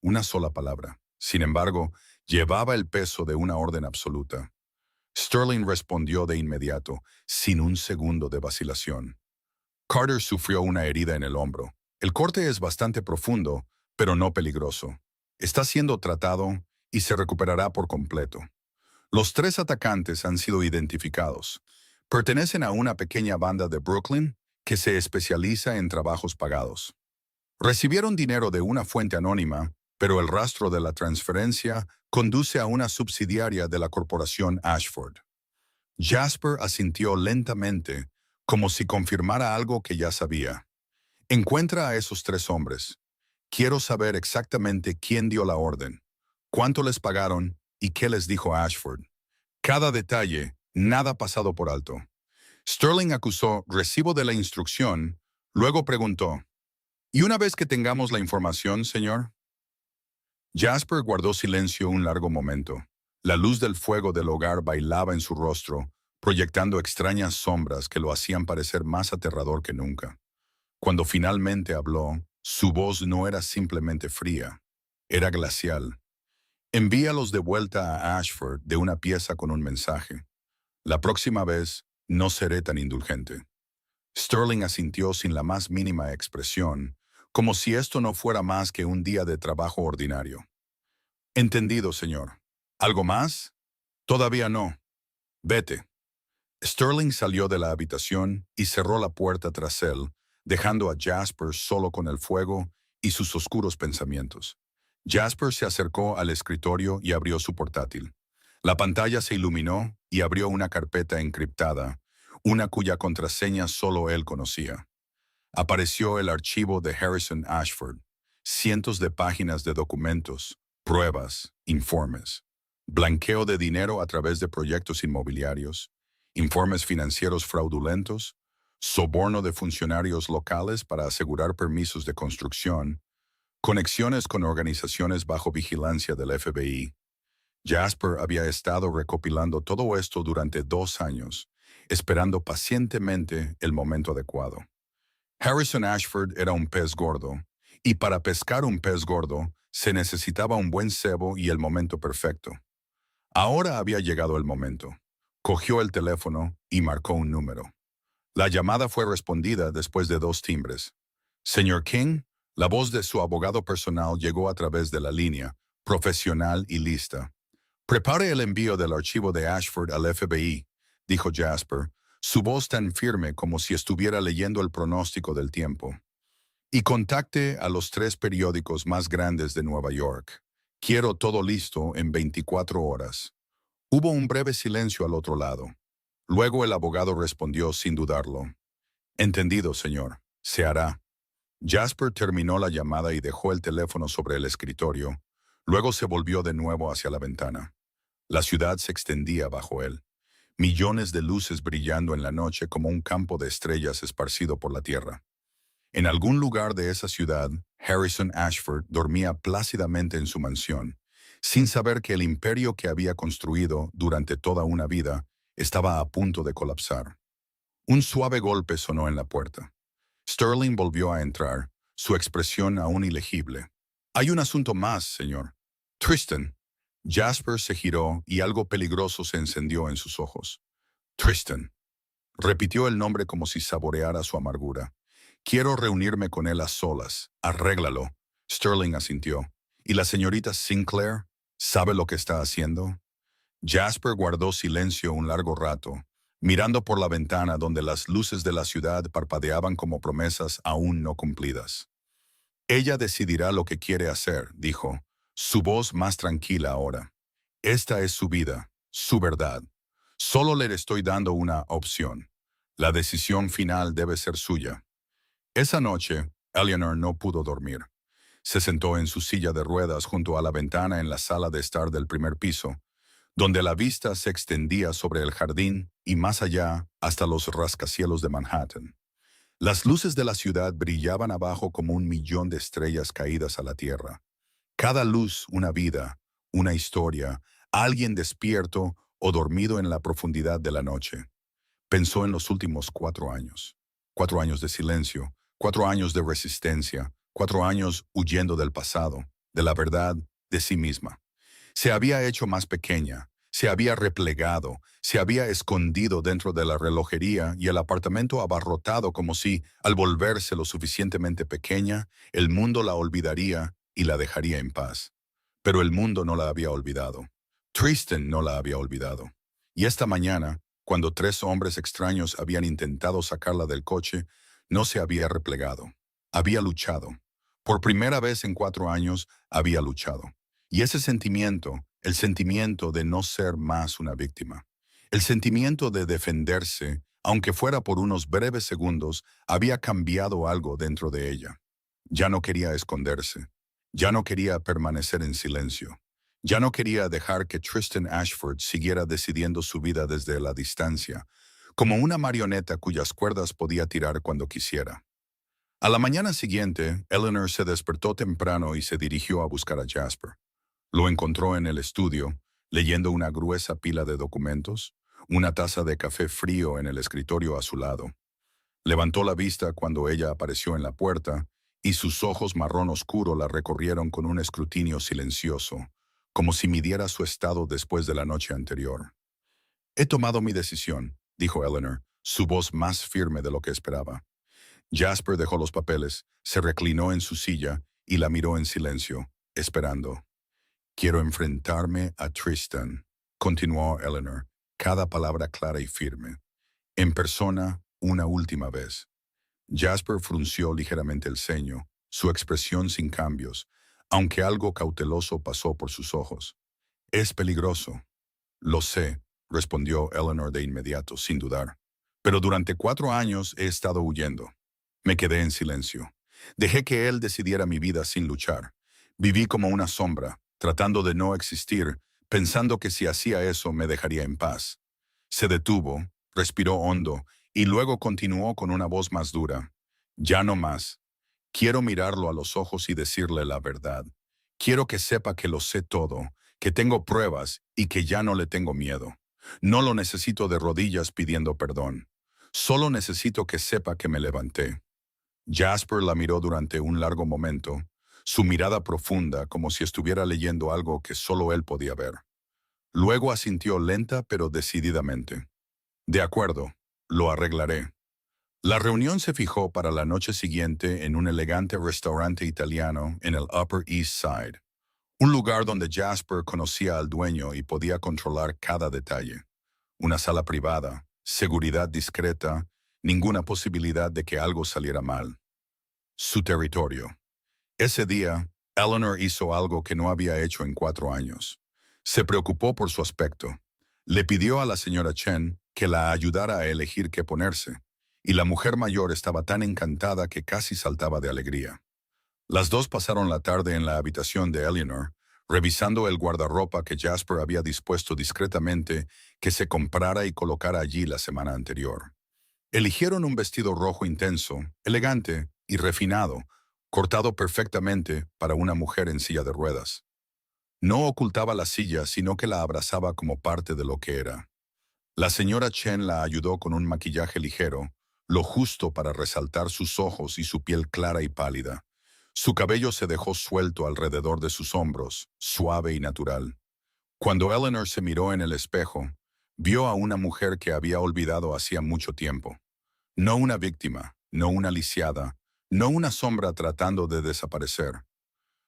Una sola palabra. Sin embargo, llevaba el peso de una orden absoluta. Sterling respondió de inmediato, sin un segundo de vacilación. Carter sufrió una herida en el hombro. El corte es bastante profundo, pero no peligroso. Está siendo tratado y se recuperará por completo. Los 3 atacantes han sido identificados. Pertenecen a una pequeña banda de Brooklyn que se especializa en trabajos pagados. Recibieron dinero de una fuente anónima, pero el rastro de la transferencia conduce a una subsidiaria de la corporación Ashford. Jasper asintió lentamente, como si confirmara algo que ya sabía. Encuentra a esos 3 hombres. Quiero saber exactamente quién dio la orden, cuánto les pagaron y qué les dijo Ashford. Cada detalle, nada pasado por alto. Sterling acusó recibo de la instrucción, luego preguntó, ¿y una vez que tengamos la información, señor? Jasper guardó silencio un largo momento. La luz del fuego del hogar bailaba en su rostro, proyectando extrañas sombras que lo hacían parecer más aterrador que nunca. Cuando finalmente habló, su voz no era simplemente fría, era glacial. Envíalos de vuelta a Ashford de una pieza con un mensaje. La próxima vez no seré tan indulgente. Sterling asintió sin la más mínima expresión, como si esto no fuera más que un día de trabajo ordinario. Entendido, señor. ¿Algo más? Todavía no. Vete. Sterling salió de la habitación y cerró la puerta tras él, dejando a Jasper solo con el fuego y sus oscuros pensamientos. Jasper se acercó al escritorio y abrió su portátil. La pantalla se iluminó y abrió una carpeta encriptada, una cuya contraseña solo él conocía. Apareció el archivo de Harrison Ashford, cientos de páginas de documentos, pruebas, informes, blanqueo de dinero a través de proyectos inmobiliarios, informes financieros fraudulentos, soborno de funcionarios locales para asegurar permisos de construcción, conexiones con organizaciones bajo vigilancia del FBI. Jasper había estado recopilando todo esto durante 2 años, esperando pacientemente el momento adecuado. Harrison Ashford era un pez gordo, y para pescar un pez gordo se necesitaba un buen cebo y el momento perfecto. Ahora había llegado el momento. Cogió el teléfono y marcó un número. La llamada fue respondida después de 2 timbres. Señor King, la voz de su abogado personal llegó a través de la línea, profesional y lista. Prepare el envío del archivo de Ashford al FBI, dijo Jasper, su voz tan firme como si estuviera leyendo el pronóstico del tiempo. Y contacte a los 3 periódicos más grandes de Nueva York. Quiero todo listo en 24 horas. Hubo un breve silencio al otro lado. Luego el abogado respondió sin dudarlo. Entendido, señor. Se hará. Jasper terminó la llamada y dejó el teléfono sobre el escritorio. Luego se volvió de nuevo hacia la ventana. La ciudad se extendía bajo él. Millones de luces brillando en la noche como un campo de estrellas esparcido por la tierra. En algún lugar de esa ciudad, Harrison Ashford dormía plácidamente en su mansión, sin saber que el imperio que había construido durante toda una vida estaba a punto de colapsar. Un suave golpe sonó en la puerta. Sterling volvió a entrar, su expresión aún ilegible. «Hay un asunto más, señor. Tristan». Jasper se giró y algo peligroso se encendió en sus ojos. «Tristan». Repitió el nombre como si saboreara su amargura. «Quiero reunirme con él a solas. Arréglalo». Sterling asintió. «¿Y la señorita Sinclair? ¿Sabe lo que está haciendo?» Jasper guardó silencio un largo rato, mirando por la ventana donde las luces de la ciudad parpadeaban como promesas aún no cumplidas. «Ella decidirá lo que quiere hacer», dijo, su voz más tranquila ahora. «Esta es su vida, su verdad. Solo le estoy dando una opción. La decisión final debe ser suya». Esa noche, Eleanor no pudo dormir. Se sentó en su silla de ruedas junto a la ventana en la sala de estar del primer piso, donde la vista se extendía sobre el jardín y más allá hasta los rascacielos de Manhattan. Las luces de la ciudad brillaban abajo como 1 millón de estrellas caídas a la tierra. Cada luz una vida, una historia, alguien despierto o dormido en la profundidad de la noche. Pensó en los últimos 4 años. 4 años de silencio, 4 años de resistencia, 4 años huyendo del pasado, de la verdad, de sí misma. Se había hecho más pequeña, se había replegado, se había escondido dentro de la relojería y el apartamento abarrotado como si, al volverse lo suficientemente pequeña, el mundo la olvidaría y la dejaría en paz. Pero el mundo no la había olvidado. Tristan no la había olvidado. Y esta mañana, cuando 3 hombres extraños habían intentado sacarla del coche, no se había replegado. Había luchado. Por primera vez en 4 años, había luchado. Y ese sentimiento, el sentimiento de no ser más una víctima, el sentimiento de defenderse, aunque fuera por unos breves segundos, había cambiado algo dentro de ella. Ya no quería esconderse. Ya no quería permanecer en silencio. Ya no quería dejar que Tristan Ashford siguiera decidiendo su vida desde la distancia, como una marioneta cuyas cuerdas podía tirar cuando quisiera. A la mañana siguiente, Eleanor se despertó temprano y se dirigió a buscar a Jasper. Lo encontró en el estudio, leyendo una gruesa pila de documentos, una taza de café frío en el escritorio a su lado. Levantó la vista cuando ella apareció en la puerta, y sus ojos marrón oscuro la recorrieron con un escrutinio silencioso, como si midiera su estado después de la noche anterior. He tomado mi decisión, dijo Eleanor, su voz más firme de lo que esperaba. Jasper dejó los papeles, se reclinó en su silla y la miró en silencio, esperando. Quiero enfrentarme a Tristan, continuó Eleanor, cada palabra clara y firme. En persona, una última vez. Jasper frunció ligeramente el ceño, su expresión sin cambios, aunque algo cauteloso pasó por sus ojos. Es peligroso. Lo sé, respondió Eleanor de inmediato, sin dudar. Pero durante 4 años he estado huyendo. Me quedé en silencio. Dejé que él decidiera mi vida sin luchar. Viví como una sombra, tratando de no existir, pensando que si hacía eso me dejaría en paz. Se detuvo, respiró hondo, y luego continuó con una voz más dura. Ya no más. Quiero mirarlo a los ojos y decirle la verdad. Quiero que sepa que lo sé todo, que tengo pruebas y que ya no le tengo miedo. No lo necesito de rodillas pidiendo perdón. Solo necesito que sepa que me levanté. Jasper la miró durante un largo momento, su mirada profunda como si estuviera leyendo algo que solo él podía ver. Luego asintió lenta pero decididamente. De acuerdo, lo arreglaré. La reunión se fijó para la noche siguiente en un elegante restaurante italiano en el Upper East Side, un lugar donde Jasper conocía al dueño y podía controlar cada detalle. Una sala privada, seguridad discreta, ninguna posibilidad de que algo saliera mal. Su territorio. Ese día, Eleanor hizo algo que no había hecho en 4 años. Se preocupó por su aspecto. Le pidió a la señora Chen que la ayudara a elegir qué ponerse, y la mujer mayor estaba tan encantada que casi saltaba de alegría. Las dos pasaron la tarde en la habitación de Eleanor, revisando el guardarropa que Jasper había dispuesto discretamente que se comprara y colocara allí la semana anterior. Eligieron un vestido rojo intenso, elegante y refinado, cortado perfectamente para una mujer en silla de ruedas. No ocultaba la silla, sino que la abrazaba como parte de lo que era. La señora Chen la ayudó con un maquillaje ligero, lo justo para resaltar sus ojos y su piel clara y pálida. Su cabello se dejó suelto alrededor de sus hombros, suave y natural. Cuando Eleanor se miró en el espejo, vio a una mujer que había olvidado hacía mucho tiempo. No una víctima, no una lisiada, no una sombra tratando de desaparecer.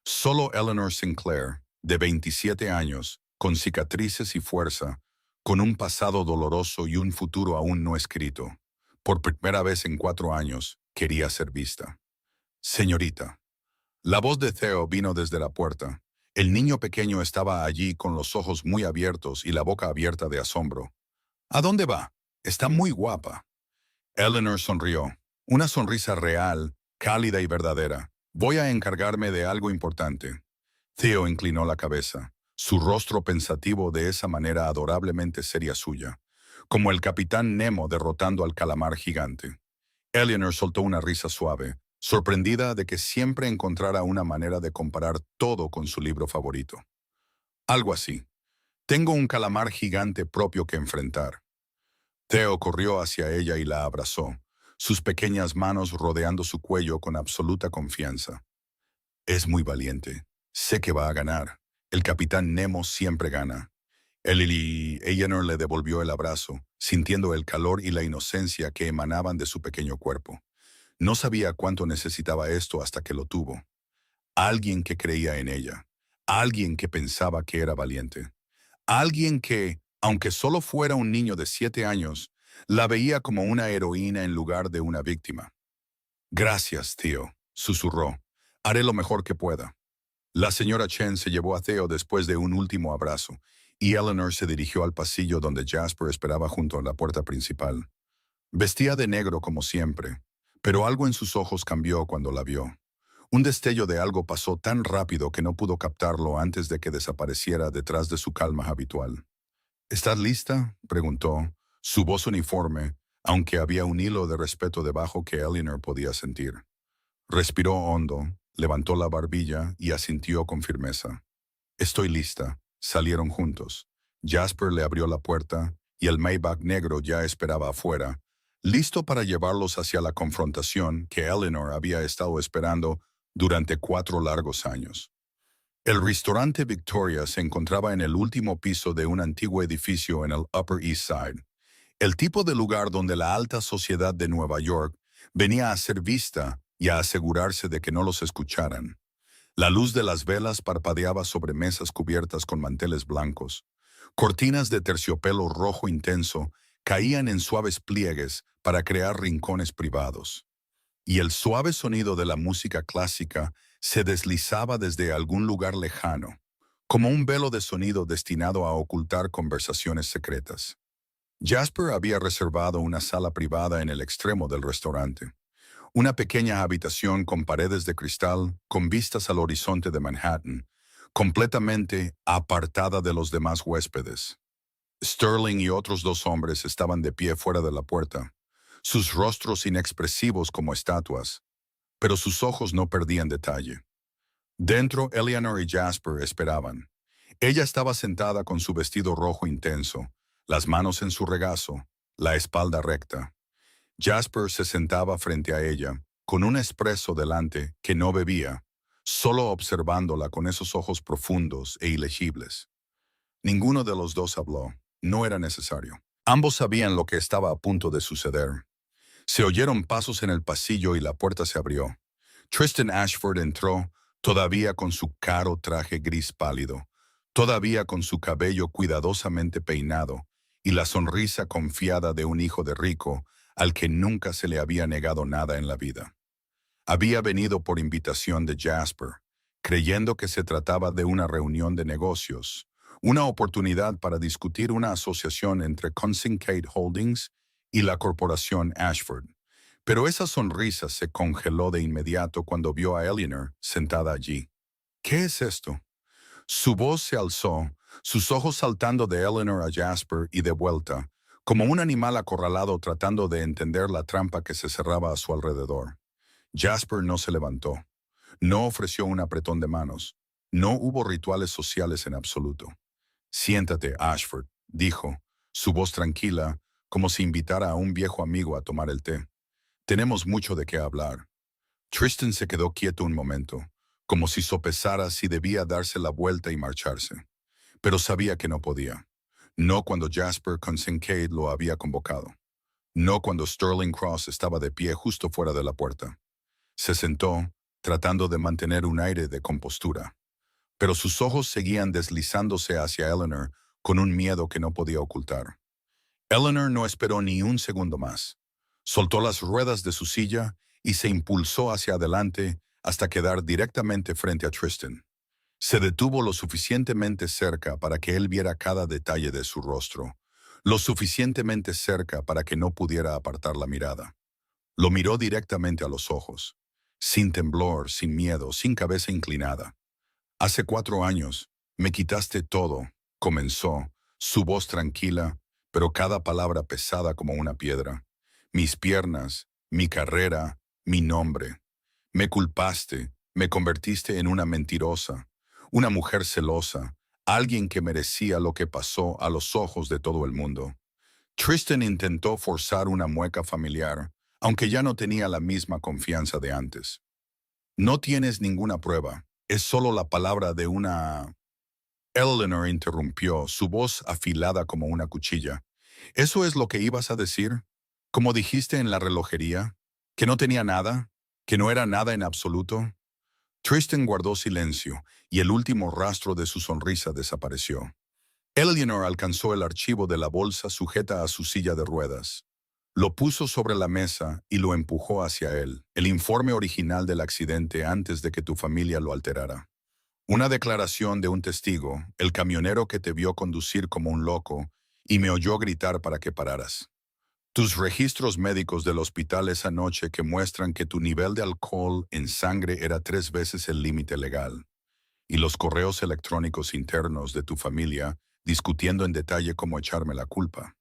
Solo Eleanor Sinclair, de 27 años, con cicatrices y fuerza, con un pasado doloroso y un futuro aún no escrito. Por primera vez en 4 años, quería ser vista. Señorita. La voz de Theo vino desde la puerta. El niño pequeño estaba allí con los ojos muy abiertos y la boca abierta de asombro. ¿A dónde va? Está muy guapa. Eleanor sonrió. Una sonrisa real, cálida y verdadera. Voy a encargarme de algo importante. Theo inclinó la cabeza, su rostro pensativo de esa manera adorablemente seria suya, como el capitán Nemo derrotando al calamar gigante. Eleanor soltó una risa suave, sorprendida de que siempre encontrara una manera de comparar todo con su libro favorito. Algo así. Tengo un calamar gigante propio que enfrentar. Theo corrió hacia ella y la abrazó, sus pequeñas manos rodeando su cuello con absoluta confianza. Es muy valiente. Sé que va a ganar. El capitán Nemo siempre gana. Eleanor le devolvió el abrazo, sintiendo el calor y la inocencia que emanaban de su pequeño cuerpo. No sabía cuánto necesitaba esto hasta que lo tuvo. Alguien que creía en ella. Alguien que pensaba que era valiente. Alguien que, aunque solo fuera un niño de 7 años, la veía como una heroína en lugar de una víctima. Gracias, tío, susurró. Haré lo mejor que pueda. La señora Chen se llevó a Theo después de un último abrazo, y Eleanor se dirigió al pasillo donde Jasper esperaba junto a la puerta principal. Vestía de negro como siempre, pero algo en sus ojos cambió cuando la vio. Un destello de algo pasó tan rápido que no pudo captarlo antes de que desapareciera detrás de su calma habitual. ¿Estás lista?, preguntó, su voz uniforme, aunque había un hilo de respeto debajo que Eleanor podía sentir. Respiró hondo, levantó la barbilla y asintió con firmeza. Estoy lista. Salieron juntos. Jasper le abrió la puerta y el Maybach negro ya esperaba afuera, listo para llevarlos hacia la confrontación que Eleanor había estado esperando durante 4 largos años. El restaurante Victoria se encontraba en el último piso de un antiguo edificio en el Upper East Side, el tipo de lugar donde la alta sociedad de Nueva York venía a ser vista y a asegurarse de que no los escucharan. La luz de las velas parpadeaba sobre mesas cubiertas con manteles blancos. Cortinas de terciopelo rojo intenso caían en suaves pliegues para crear rincones privados. Y el suave sonido de la música clásica se deslizaba desde algún lugar lejano, como un velo de sonido destinado a ocultar conversaciones secretas. Jasper había reservado una sala privada en el extremo del restaurante. Una pequeña habitación con paredes de cristal, con vistas al horizonte de Manhattan, completamente apartada de los demás huéspedes. Sterling y otros 2 hombres estaban de pie fuera de la puerta, sus rostros inexpresivos como estatuas, pero sus ojos no perdían detalle. Dentro, Eleanor y Jasper esperaban. Ella estaba sentada con su vestido rojo intenso, las manos en su regazo, la espalda recta. Jasper se sentaba frente a ella, con un espresso delante que no bebía, solo observándola con esos ojos profundos e ilegibles. Ninguno de los dos habló. No era necesario. Ambos sabían lo que estaba a punto de suceder. Se oyeron pasos en el pasillo y la puerta se abrió. Tristan Ashford entró, todavía con su caro traje gris pálido, todavía con su cabello cuidadosamente peinado y la sonrisa confiada de un hijo de rico al que nunca se le había negado nada en la vida. Había venido por invitación de Jasper, creyendo que se trataba de una reunión de negocios, una oportunidad para discutir una asociación entre Consincate Holdings y la corporación Ashford. Pero esa sonrisa se congeló de inmediato cuando vio a Eleanor sentada allí. ¿Qué es esto? Su voz se alzó, sus ojos saltando de Eleanor a Jasper y de vuelta, como un animal acorralado tratando de entender la trampa que se cerraba a su alrededor. Jasper no se levantó, no ofreció un apretón de manos, no hubo rituales sociales en absoluto. Siéntate, Ashford, dijo, su voz tranquila, como si invitara a un viejo amigo a tomar el té. Tenemos mucho de qué hablar. Tristan se quedó quieto un momento, como si sopesara si debía darse la vuelta y marcharse. Pero sabía que no podía. No cuando Jasper Consincate lo había convocado. No cuando Sterling Cross estaba de pie justo fuera de la puerta. Se sentó, tratando de mantener un aire de compostura. Pero sus ojos seguían deslizándose hacia Eleanor con un miedo que no podía ocultar. Eleanor no esperó ni un segundo más. Soltó las ruedas de su silla y se impulsó hacia adelante hasta quedar directamente frente a Tristan. Se detuvo lo suficientemente cerca para que él viera cada detalle de su rostro, lo suficientemente cerca para que no pudiera apartar la mirada. Lo miró directamente a los ojos, sin temblor, sin miedo, sin cabeza inclinada. Hace 4 años, me quitaste todo, comenzó, su voz tranquila, pero cada palabra pesada como una piedra. Mis piernas, mi carrera, mi nombre. Me culpaste, me convertiste en una mentirosa, una mujer celosa, alguien que merecía lo que pasó a los ojos de todo el mundo. Tristan intentó forzar una mueca familiar, aunque ya no tenía la misma confianza de antes. No tienes ninguna prueba, es solo la palabra de una... Eleanor interrumpió, su voz afilada como una cuchilla. ¿Eso es lo que ibas a decir? ¿Como dijiste en la relojería? ¿Que no tenía nada? ¿Que no era nada en absoluto? Tristan guardó silencio, y el último rastro de su sonrisa desapareció. Eleanor alcanzó el archivo de la bolsa sujeta a su silla de ruedas. Lo puso sobre la mesa y lo empujó hacia él, el informe original del accidente antes de que tu familia lo alterara. Una declaración de un testigo, el camionero que te vio conducir como un loco y me oyó gritar para que pararas. Tus registros médicos del hospital esa noche que muestran que tu nivel de alcohol en sangre era 3 veces el límite legal. Y los correos electrónicos internos de tu familia discutiendo en detalle cómo echarme la culpa.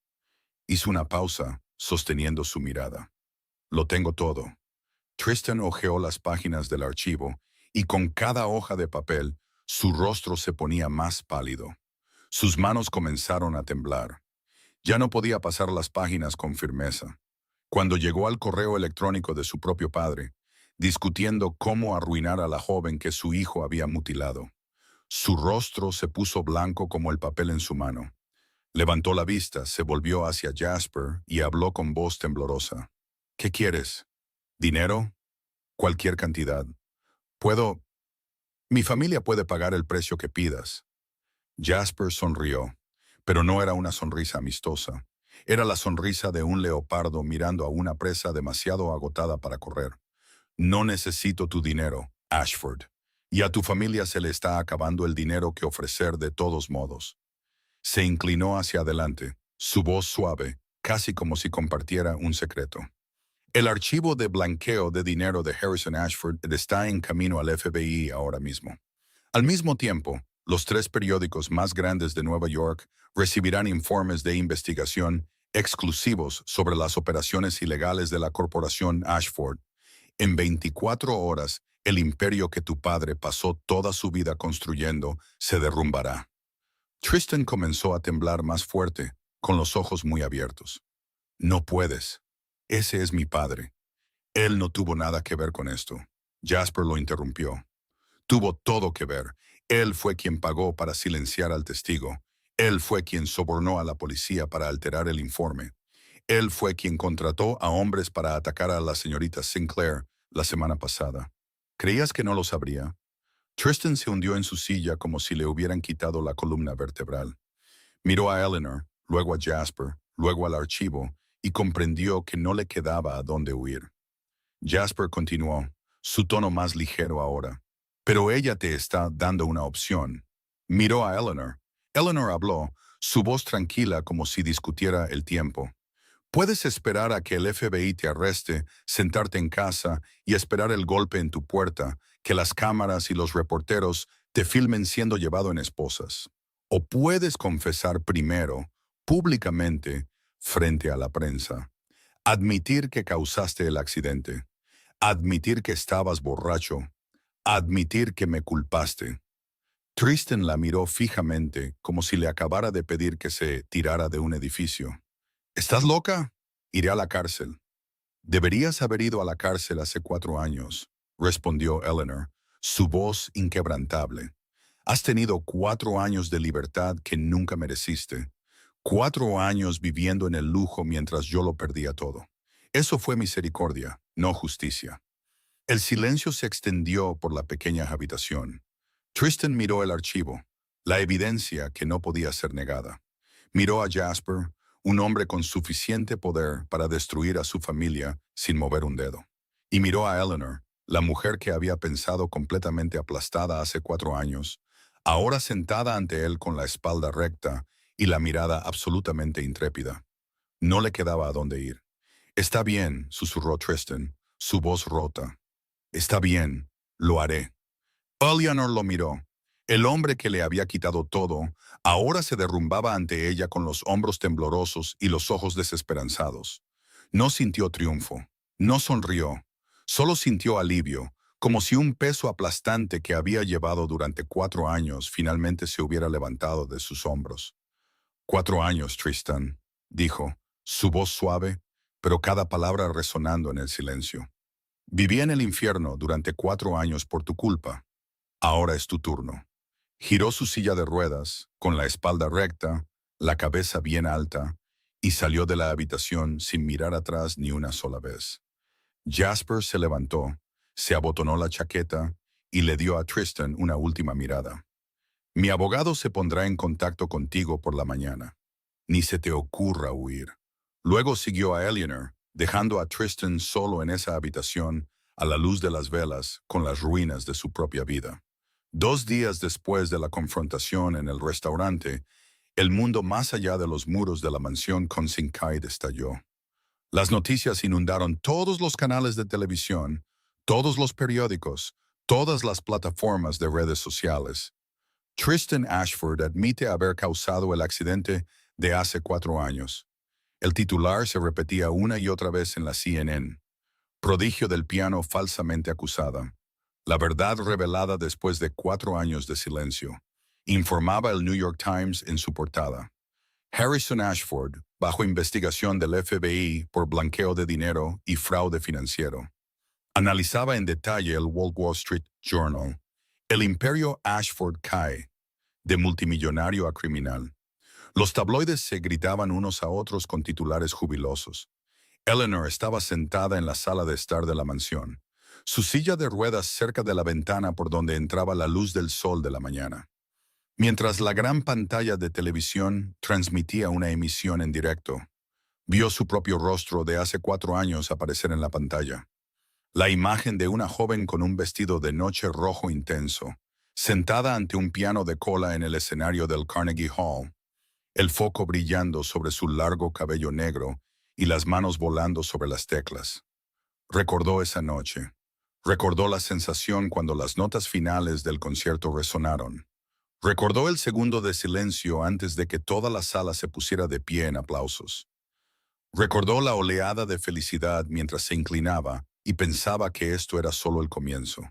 Hizo una pausa, sosteniendo su mirada. Lo tengo todo. Tristan hojeó las páginas del archivo y con cada hoja de papel, su rostro se ponía más pálido. Sus manos comenzaron a temblar. Ya no podía pasar las páginas con firmeza. Cuando llegó al correo electrónico de su propio padre, discutiendo cómo arruinar a la joven que su hijo había mutilado, su rostro se puso blanco como el papel en su mano. Levantó la vista, se volvió hacia Jasper y habló con voz temblorosa. ¿Qué quieres? ¿Dinero? Cualquier cantidad. Puedo... Mi familia puede pagar el precio que pidas. Jasper sonrió, pero no era una sonrisa amistosa. Era la sonrisa de un leopardo mirando a una presa demasiado agotada para correr. No necesito tu dinero, Ashford. Y a tu familia se le está acabando el dinero que ofrecer de todos modos. Se inclinó hacia adelante, su voz suave, casi como si compartiera un secreto. El archivo de blanqueo de dinero de Harrison Ashford está en camino al FBI ahora mismo. Al mismo tiempo, los 3 periódicos más grandes de Nueva York recibirán informes de investigación exclusivos sobre las operaciones ilegales de la corporación Ashford. En 24 horas, el imperio que tu padre pasó toda su vida construyendo se derrumbará. Tristan comenzó a temblar más fuerte, con los ojos muy abiertos. No puedes. Ese es mi padre. Él no tuvo nada que ver con esto. Jasper lo interrumpió. Tuvo todo que ver. Él fue quien pagó para silenciar al testigo. Él fue quien sobornó a la policía para alterar el informe. Él fue quien contrató a hombres para atacar a la señorita Sinclair la semana pasada. ¿Creías que no lo sabría? Tristan se hundió en su silla como si le hubieran quitado la columna vertebral. Miró a Eleanor, luego a Jasper, luego al archivo, y comprendió que no le quedaba a dónde huir. Jasper continuó, su tono más ligero ahora. Pero ella te está dando una opción. Miró a Eleanor. Eleanor habló, su voz tranquila como si discutiera el tiempo. Puedes esperar a que el FBI te arreste, sentarte en casa y esperar el golpe en tu puerta, que las cámaras y los reporteros te filmen siendo llevado en esposas. O puedes confesar primero, públicamente, frente a la prensa. Admitir que causaste el accidente. Admitir que estabas borracho. Admitir que me culpaste. Tristan la miró fijamente, como si le acabara de pedir que se tirara de un edificio. ¿Estás loca? Iré a la cárcel. Deberías haber ido a la cárcel hace 4 años, respondió Eleanor, su voz inquebrantable. Has tenido 4 años de libertad que nunca mereciste. 4 años viviendo en el lujo mientras yo lo perdía todo. Eso fue misericordia, no justicia. El silencio se extendió por la pequeña habitación. Tristan miró el archivo, la evidencia que no podía ser negada. Miró a Jasper, un hombre con suficiente poder para destruir a su familia sin mover un dedo. Y miró a Eleanor, la mujer que había pensado completamente aplastada hace 4 años, ahora sentada ante él con la espalda recta y la mirada absolutamente intrépida. No le quedaba a dónde ir. Está bien, susurró Tristan, su voz rota. Está bien, lo haré. Eleanor lo miró. El hombre que le había quitado todo, ahora se derrumbaba ante ella con los hombros temblorosos y los ojos desesperanzados. No sintió triunfo, no sonrió, solo sintió alivio, como si un peso aplastante que había llevado durante 4 años finalmente se hubiera levantado de sus hombros. 4 años, Tristan, dijo, su voz suave, pero cada palabra resonando en el silencio. Viví en el infierno durante 4 años por tu culpa. Ahora es tu turno. Giró su silla de ruedas, con la espalda recta, la cabeza bien alta, y salió de la habitación sin mirar atrás ni una sola vez. Jasper se levantó, se abotonó la chaqueta y le dio a Tristan una última mirada. Mi abogado se pondrá en contacto contigo por la mañana. Ni se te ocurra huir. Luego siguió a Eleanor, dejando a Tristan solo en esa habitación, a la luz de las velas, con las ruinas de su propia vida. 2 días después de la confrontación en el restaurante, el mundo más allá de los muros de la mansión Consincaid estalló. Las noticias inundaron todos los canales de televisión, todos los periódicos, todas las plataformas de redes sociales. Tristan Ashford admite haber causado el accidente de hace 4 años. El titular se repetía una y otra vez en la CNN. Prodigio del piano falsamente acusada. La verdad revelada después de 4 años de silencio. Informaba el New York Times en su portada. Harrison Ashford, bajo investigación del FBI por blanqueo de dinero y fraude financiero. Analizaba en detalle el Wall Street Journal. El imperio Ashford cae, de multimillonario a criminal. Los tabloides se gritaban unos a otros con titulares jubilosos. Eleanor estaba sentada en la sala de estar de la mansión, su silla de ruedas cerca de la ventana por donde entraba la luz del sol de la mañana. Mientras la gran pantalla de televisión transmitía una emisión en directo, vio su propio rostro de hace 4 años aparecer en la pantalla. La imagen de una joven con un vestido de noche rojo intenso, sentada ante un piano de cola en el escenario del Carnegie Hall, el foco brillando sobre su largo cabello negro y las manos volando sobre las teclas. Recordó esa noche. Recordó la sensación cuando las notas finales del concierto resonaron. Recordó el segundo de silencio antes de que toda la sala se pusiera de pie en aplausos. Recordó la oleada de felicidad mientras se inclinaba y pensaba que esto era solo el comienzo.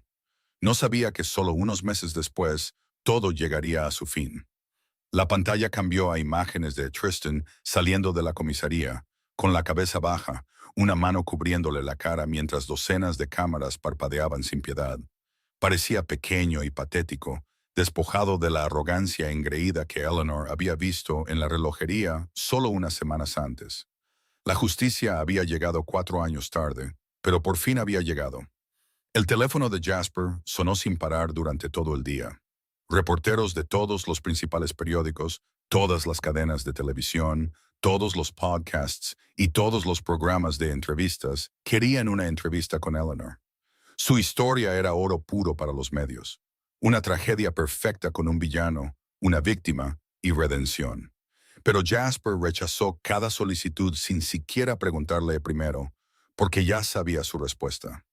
No sabía que solo unos meses después todo llegaría a su fin. La pantalla cambió a imágenes de Tristan saliendo de la comisaría, con la cabeza baja, una mano cubriéndole la cara mientras docenas de cámaras parpadeaban sin piedad. Parecía pequeño y patético, despojado de la arrogancia engreída que Eleanor había visto en la relojería solo unas semanas antes. La justicia había llegado 4 años tarde, pero por fin había llegado. El teléfono de Jasper sonó sin parar durante todo el día. Reporteros de todos los principales periódicos, todas las cadenas de televisión, todos los podcasts y todos los programas de entrevistas querían una entrevista con Eleanor. Su historia era oro puro para los medios. Una tragedia perfecta con un villano, una víctima y redención. Pero Jasper rechazó cada solicitud sin siquiera preguntarle primero, porque ya sabía su respuesta.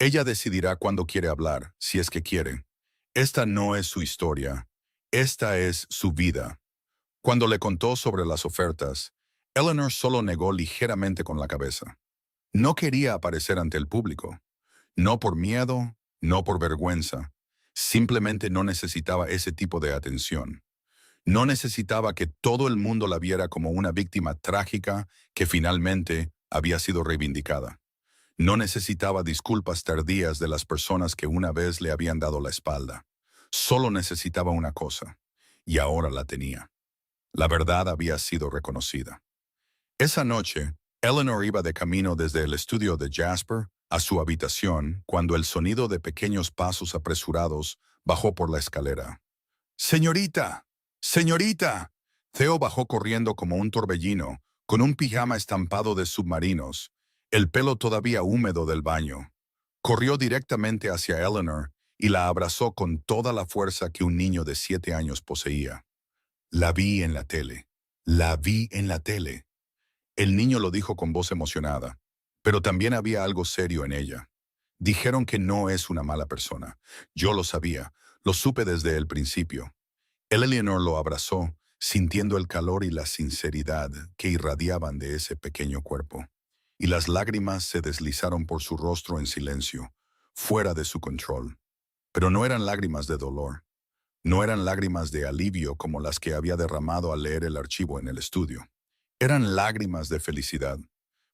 Ella decidirá cuándo quiere hablar, si es que quiere. Esta no es su historia, esta es su vida. Cuando le contó sobre las ofertas, Eleanor solo negó ligeramente con la cabeza. No quería aparecer ante el público. No por miedo, no por vergüenza. Simplemente no necesitaba ese tipo de atención. No necesitaba que todo el mundo la viera como una víctima trágica que finalmente había sido reivindicada. No necesitaba disculpas tardías de las personas que una vez le habían dado la espalda. Solo necesitaba una cosa, y ahora la tenía. La verdad había sido reconocida. Esa noche, Eleanor iba de camino desde el estudio de Jasper a su habitación cuando el sonido de pequeños pasos apresurados bajó por la escalera. ¡Señorita! ¡Señorita! Theo bajó corriendo como un torbellino, con un pijama estampado de submarinos, el pelo todavía húmedo del baño. Corrió directamente hacia Eleanor y la abrazó con toda la fuerza que un niño de 7 años poseía. La vi en la tele. La vi en la tele. El niño lo dijo con voz emocionada, pero también había algo serio en ella. Dijeron que no es una mala persona. Yo lo sabía, lo supe desde el principio. Eleanor lo abrazó, sintiendo el calor y la sinceridad que irradiaban de ese pequeño cuerpo. Y las lágrimas se deslizaron por su rostro en silencio, fuera de su control. Pero no eran lágrimas de dolor. No eran lágrimas de alivio como las que había derramado al leer el archivo en el estudio. Eran lágrimas de felicidad.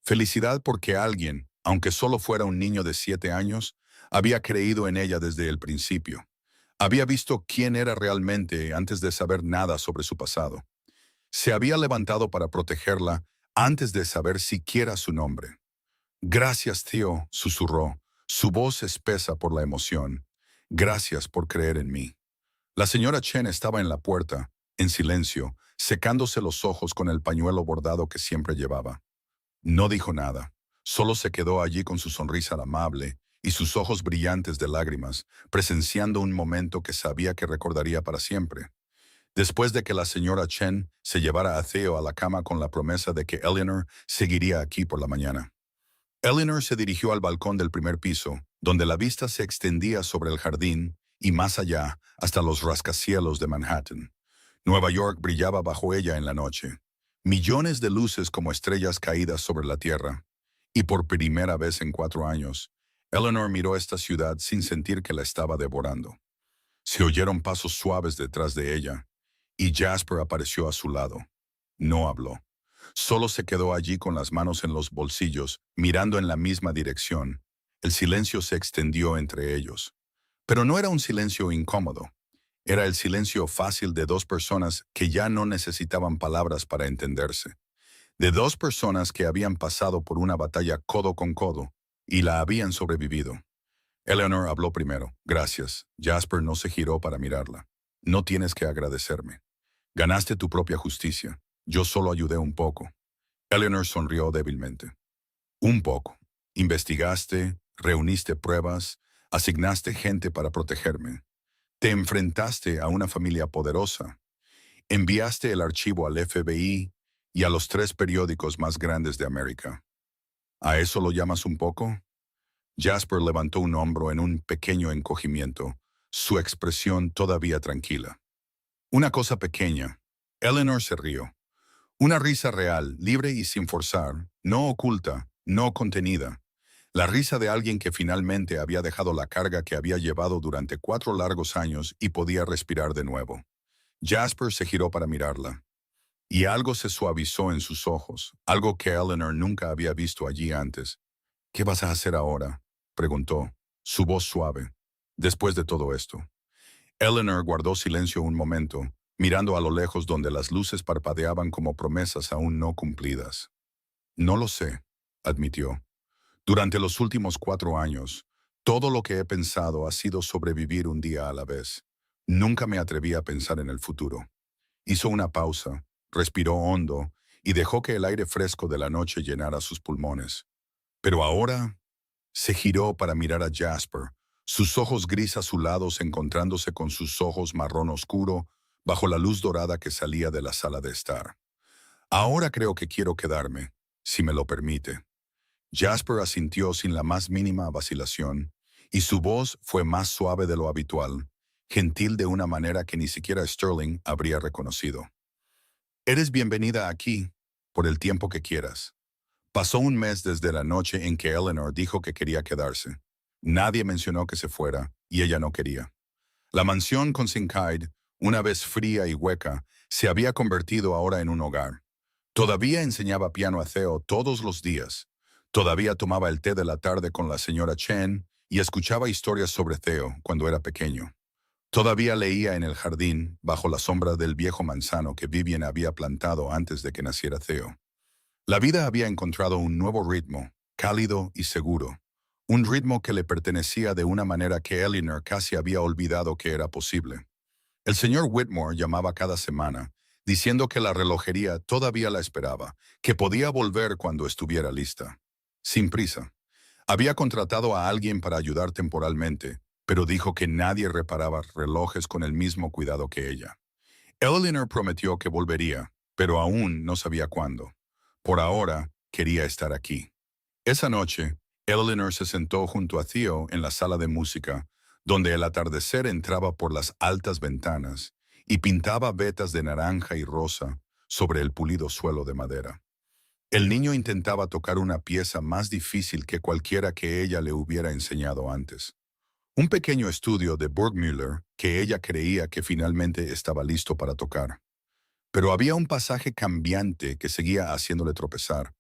Felicidad porque alguien, aunque solo fuera un niño de 7 años, había creído en ella desde el principio. Había visto quién era realmente antes de saber nada sobre su pasado. Se había levantado para protegerla antes de saber siquiera su nombre. Gracias, tío, susurró, su voz espesa por la emoción. Gracias por creer en mí. La señora Chen estaba en la puerta, en silencio, secándose los ojos con el pañuelo bordado que siempre llevaba. No dijo nada, solo se quedó allí con su sonrisa amable y sus ojos brillantes de lágrimas, presenciando un momento que sabía que recordaría para siempre. Después de que la señora Chen se llevara a Theo a la cama con la promesa de que Eleanor seguiría aquí por la mañana. Eleanor se dirigió al balcón del primer piso, donde la vista se extendía sobre el jardín y más allá hasta los rascacielos de Manhattan. Nueva York brillaba bajo ella en la noche. Millones de luces como estrellas caídas sobre la tierra. Y por primera vez en 4 años, Eleanor miró esta ciudad sin sentir que la estaba devorando. Se oyeron pasos suaves detrás de ella, y Jasper apareció a su lado. No habló. Solo se quedó allí con las manos en los bolsillos, mirando en la misma dirección. El silencio se extendió entre ellos. Pero no era un silencio incómodo. Era el silencio fácil de dos personas que ya no necesitaban palabras para entenderse. De dos personas que habían pasado por una batalla codo con codo y la habían sobrevivido. Eleanor habló primero. Gracias. Jasper no se giró para mirarla. No tienes que agradecerme. Ganaste tu propia justicia. Yo solo ayudé un poco. Eleanor sonrió débilmente. Un poco. Investigaste, reuniste pruebas, asignaste gente para protegerme. Te enfrentaste a una familia poderosa. Enviaste el archivo al FBI y a los 3 periódicos más grandes de América. ¿A eso lo llamas un poco? Jasper levantó un hombro en un pequeño encogimiento, su expresión todavía tranquila. Una cosa pequeña. Eleanor se rió. Una risa real, libre y sin forzar, no oculta, no contenida. La risa de alguien que finalmente había dejado la carga que había llevado durante 4 largos años y podía respirar de nuevo. Jasper se giró para mirarla. Y algo se suavizó en sus ojos, algo que Eleanor nunca había visto allí antes. ¿Qué vas a hacer ahora?, preguntó, su voz suave. Después de todo esto. Eleanor guardó silencio un momento, mirando a lo lejos donde las luces parpadeaban como promesas aún no cumplidas. No lo sé, admitió. Durante los últimos 4 años, todo lo que he pensado ha sido sobrevivir un día a la vez. Nunca me atreví a pensar en el futuro. Hizo una pausa, respiró hondo y dejó que el aire fresco de la noche llenara sus pulmones. Pero ahora se giró para mirar a Jasper, sus ojos gris azulados encontrándose con sus ojos marrón oscuro bajo la luz dorada que salía de la sala de estar. Ahora creo que quiero quedarme, si me lo permite. Jasper asintió sin la más mínima vacilación, y su voz fue más suave de lo habitual, gentil de una manera que ni siquiera Sterling habría reconocido. Eres bienvenida aquí, por el tiempo que quieras. Pasó un mes desde la noche en que Eleanor dijo que quería quedarse. Nadie mencionó que se fuera, y ella no quería. La mansión con Kincaid, una vez fría y hueca, se había convertido ahora en un hogar. Todavía enseñaba piano a Theo todos los días. Todavía tomaba el té de la tarde con la señora Chen y escuchaba historias sobre Theo cuando era pequeño. Todavía leía en el jardín, bajo la sombra del viejo manzano que Vivian había plantado antes de que naciera Theo. La vida había encontrado un nuevo ritmo, cálido y seguro. Un ritmo que le pertenecía de una manera que Eleanor casi había olvidado que era posible. El señor Whitmore llamaba cada semana, diciendo que la relojería todavía la esperaba, que podía volver cuando estuviera lista. Sin prisa. Había contratado a alguien para ayudar temporalmente, pero dijo que nadie reparaba relojes con el mismo cuidado que ella. Eleanor prometió que volvería, pero aún no sabía cuándo. Por ahora, quería estar aquí. Esa noche, Eleanor se sentó junto a Theo en la sala de música, donde el atardecer entraba por las altas ventanas y pintaba vetas de naranja y rosa sobre el pulido suelo de madera. El niño intentaba tocar una pieza más difícil que cualquiera que ella le hubiera enseñado antes. Un pequeño estudio de Burgmüller que ella creía que finalmente estaba listo para tocar. Pero había un pasaje cambiante que seguía haciéndole tropezar.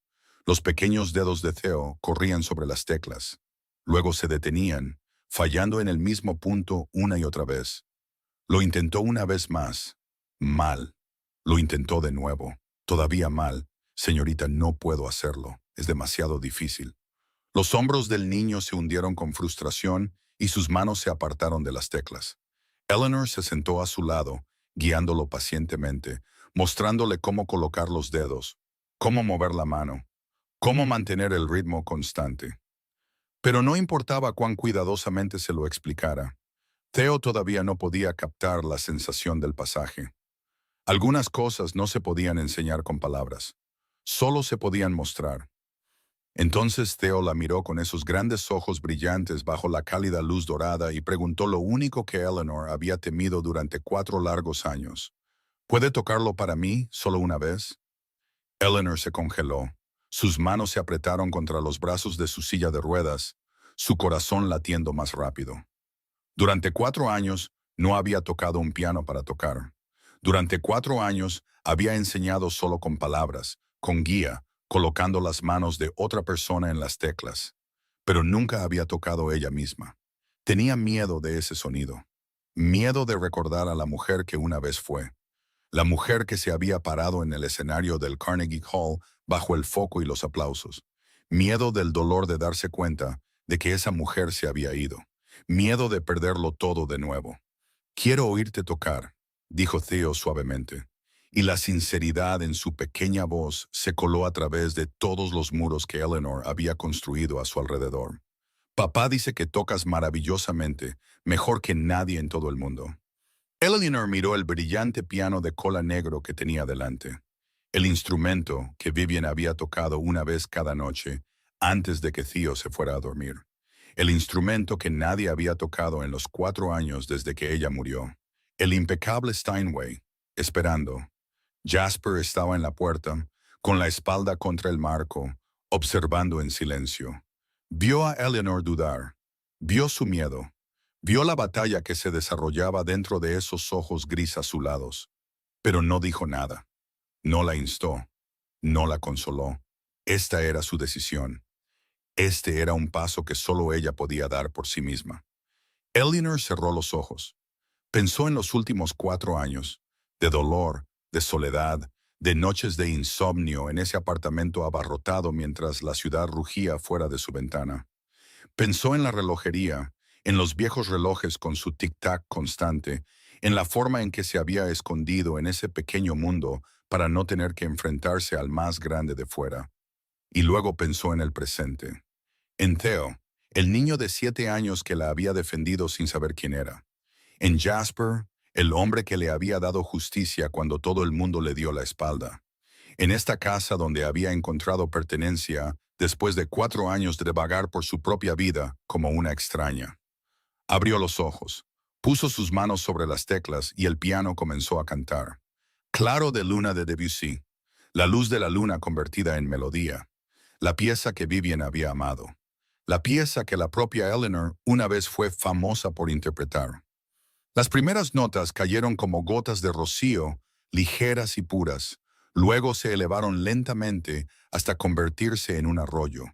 Los pequeños dedos de Theo corrían sobre las teclas. Luego se detenían, fallando en el mismo punto una y otra vez. Lo intentó una vez más. Mal. Lo intentó de nuevo. Todavía mal. Señorita, no puedo hacerlo. Es demasiado difícil. Los hombros del niño se hundieron con frustración y sus manos se apartaron de las teclas. Eleanor se sentó a su lado, guiándolo pacientemente, mostrándole cómo colocar los dedos, cómo mover la mano, cómo mantener el ritmo constante. Pero no importaba cuán cuidadosamente se lo explicara. Theo todavía no podía captar la sensación del pasaje. Algunas cosas no se podían enseñar con palabras, solo se podían mostrar. Entonces Theo la miró con esos grandes ojos brillantes bajo la cálida luz dorada y preguntó lo único que Eleanor había temido durante 4 largos años. ¿Puede tocarlo para mí solo una vez? Eleanor se congeló. Sus manos se apretaron contra los brazos de su silla de ruedas, su corazón latiendo más rápido. Durante 4 años, No había tocado un piano para tocar. Durante 4 años había enseñado solo con palabras, con guía, colocando las manos de otra persona en las teclas. Pero nunca había tocado ella misma. Tenía miedo de ese sonido. Miedo de recordar a la mujer que una vez fue. La mujer que se había parado en el escenario del Carnegie Hall bajo el foco y los aplausos. Miedo del dolor de darse cuenta de que esa mujer se había ido. Miedo de perderlo todo de nuevo. Quiero oírte tocar, dijo Theo suavemente, y la sinceridad en su pequeña voz se coló a través de todos los muros que Eleanor había construido a su alrededor. Papá dice que tocas maravillosamente, mejor que nadie en todo el mundo. Eleanor miró el brillante piano de cola negro que tenía delante, el instrumento que Vivian había tocado una vez cada noche antes de que Theo se fuera a dormir. El instrumento que nadie había tocado en los 4 años desde que ella murió. El impecable Steinway, esperando. Jasper estaba en la puerta, con la espalda contra el marco, observando en silencio. Vio a Eleanor dudar. Vio su miedo. Vio la batalla que se desarrollaba dentro de esos ojos gris azulados. Pero no dijo nada. No la instó. No la consoló. Esta era su decisión. Este era un paso que solo ella podía dar por sí misma. Eleanor cerró los ojos. Pensó en los últimos 4 años, de dolor, de soledad, de noches de insomnio en ese apartamento abarrotado mientras la ciudad rugía fuera de su ventana. Pensó en la relojería, en los viejos relojes con su tic-tac constante, en la forma en que se había escondido en ese pequeño mundo para no tener que enfrentarse al más grande de fuera. Y luego pensó en el presente. En Theo, el niño de 7 años que la había defendido sin saber quién era. En Jasper, el hombre que le había dado justicia cuando todo el mundo le dio la espalda. En esta casa donde había encontrado pertenencia después de 4 años de vagar por su propia vida como una extraña. Abrió los ojos, puso sus manos sobre las teclas y el piano comenzó a cantar. Claro de luna de Debussy, la luz de la luna convertida en melodía, la pieza que Vivian había amado, la pieza que la propia Eleanor una vez fue famosa por interpretar. Las primeras notas cayeron como gotas de rocío, ligeras y puras, luego se elevaron lentamente hasta convertirse en un arroyo,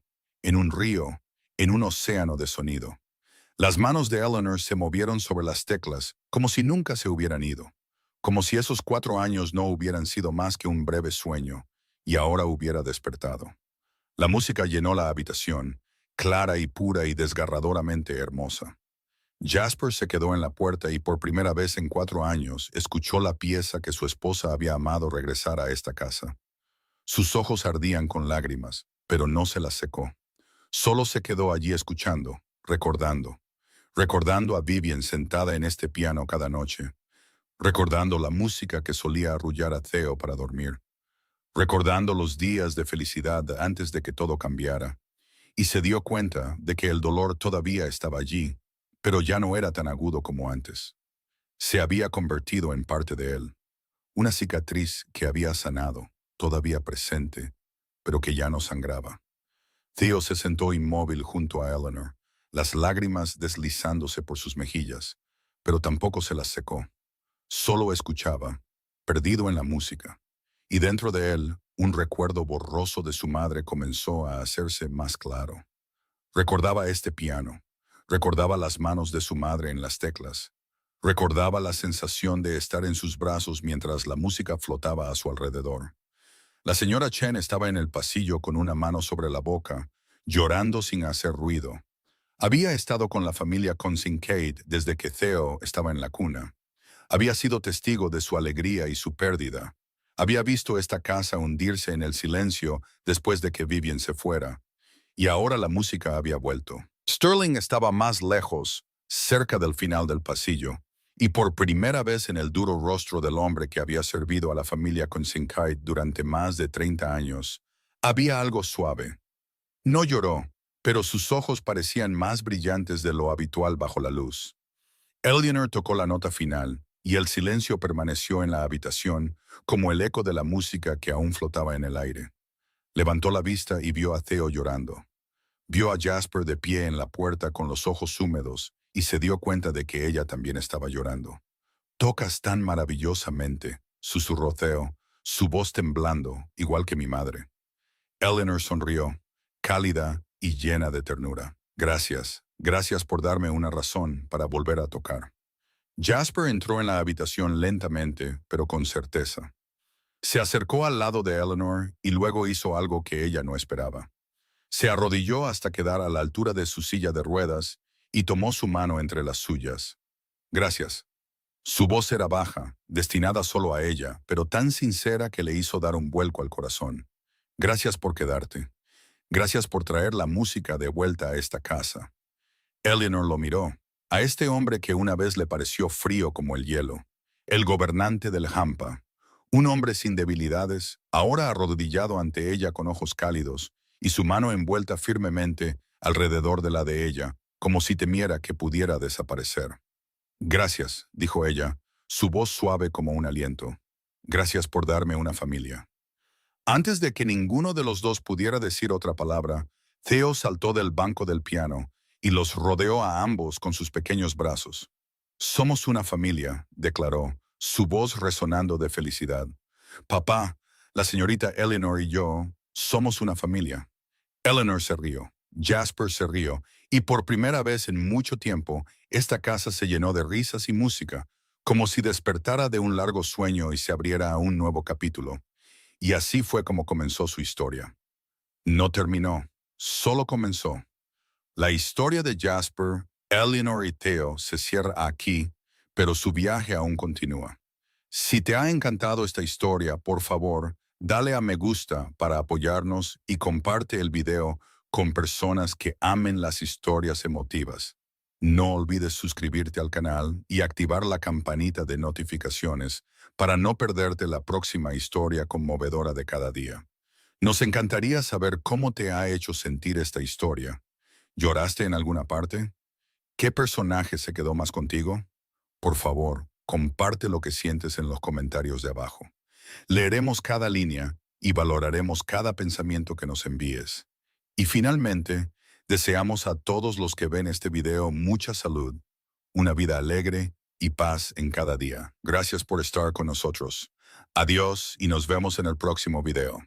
en un río, en un océano de sonido. Las manos de Eleanor se movieron sobre las teclas como si nunca se hubieran ido, como si esos 4 años no hubieran sido más que un breve sueño, y ahora hubiera despertado. La música llenó la habitación, clara y pura y desgarradoramente hermosa. Jasper se quedó en la puerta y por primera vez en 4 años escuchó la pieza que su esposa había amado regresar a esta casa. Sus ojos ardían con lágrimas, pero no se las secó. Solo se quedó allí escuchando, recordando a Vivian sentada en este piano cada noche, recordando la música que solía arrullar a Theo para dormir, recordando los días de felicidad antes de que todo cambiara, y se dio cuenta de que el dolor todavía estaba allí, pero ya no era tan agudo como antes. Se había convertido en parte de él, una cicatriz que había sanado, todavía presente, pero que ya no sangraba. Theo se sentó inmóvil junto a Eleanor, las lágrimas deslizándose por sus mejillas, pero tampoco se las secó. Solo escuchaba, perdido en la música, y dentro de él un recuerdo borroso de su madre comenzó a hacerse más claro. Recordaba este piano, recordaba las manos de su madre en las teclas, recordaba la sensación de estar en sus brazos mientras la música flotaba a su alrededor. La señora Chen estaba en el pasillo con una mano sobre la boca, llorando sin hacer ruido. Había estado con la familia Kincaid desde que Theo estaba en la cuna. Había sido testigo de su alegría y su pérdida. Había visto esta casa hundirse en el silencio después de que Vivian se fuera. Y ahora la música había vuelto. Sterling estaba más lejos, cerca del final del pasillo, y por primera vez en el duro rostro del hombre que había servido a la familia Kincaid durante más de 30 años, había algo suave. No lloró, pero sus ojos parecían más brillantes de lo habitual bajo la luz. Eleanor tocó la nota final, y el silencio permaneció en la habitación como el eco de la música que aún flotaba en el aire. Levantó la vista y vio a Theo llorando. Vio a Jasper de pie en la puerta con los ojos húmedos y se dio cuenta de que ella también estaba llorando. «Tocas tan maravillosamente», susurró Theo, su voz temblando, igual que mi madre. Eleanor sonrió, cálida y llena de ternura. «Gracias, gracias por darme una razón para volver a tocar». Jasper entró en la habitación lentamente, pero con certeza. Se acercó al lado de Eleanor y luego hizo algo que ella no esperaba. Se arrodilló hasta quedar a la altura de su silla de ruedas y tomó su mano entre las suyas. «Gracias». Su voz era baja, destinada solo a ella, pero tan sincera que le hizo dar un vuelco al corazón. «Gracias por quedarte. Gracias por traer la música de vuelta a esta casa». Eleanor lo miró, a este hombre que una vez le pareció frío como el hielo, el gobernante del Hampa, un hombre sin debilidades, ahora arrodillado ante ella con ojos cálidos y su mano envuelta firmemente alrededor de la de ella, como si temiera que pudiera desaparecer. «Gracias», dijo ella, su voz suave como un aliento. «Gracias por darme una familia». Antes de que ninguno de los dos pudiera decir otra palabra, Theo saltó del banco del piano y los rodeó a ambos con sus pequeños brazos. «Somos una familia», declaró, su voz resonando de felicidad. «Papá, la señorita Eleanor y yo somos una familia». Eleanor se rió, Jasper se rió, y por primera vez en mucho tiempo, esta casa se llenó de risas y música, como si despertara de un largo sueño y se abriera a un nuevo capítulo. Y así fue como comenzó su historia. No terminó, solo comenzó. La historia de Jasper, Eleanor y Theo se cierra aquí, pero su viaje aún continúa. Si te ha encantado esta historia, por favor, dale a me gusta para apoyarnos y comparte el video con personas que amen las historias emotivas. No olvides suscribirte al canal y activar la campanita de notificaciones para no perderte la próxima historia conmovedora de cada día. Nos encantaría saber cómo te ha hecho sentir esta historia. ¿Lloraste en alguna parte? ¿Qué personaje se quedó más contigo? Por favor, comparte lo que sientes en los comentarios de abajo. Leeremos cada línea y valoraremos cada pensamiento que nos envíes. Y finalmente, deseamos a todos los que ven este video mucha salud, una vida alegre y paz en cada día. Gracias por estar con nosotros. Adiós y nos vemos en el próximo video.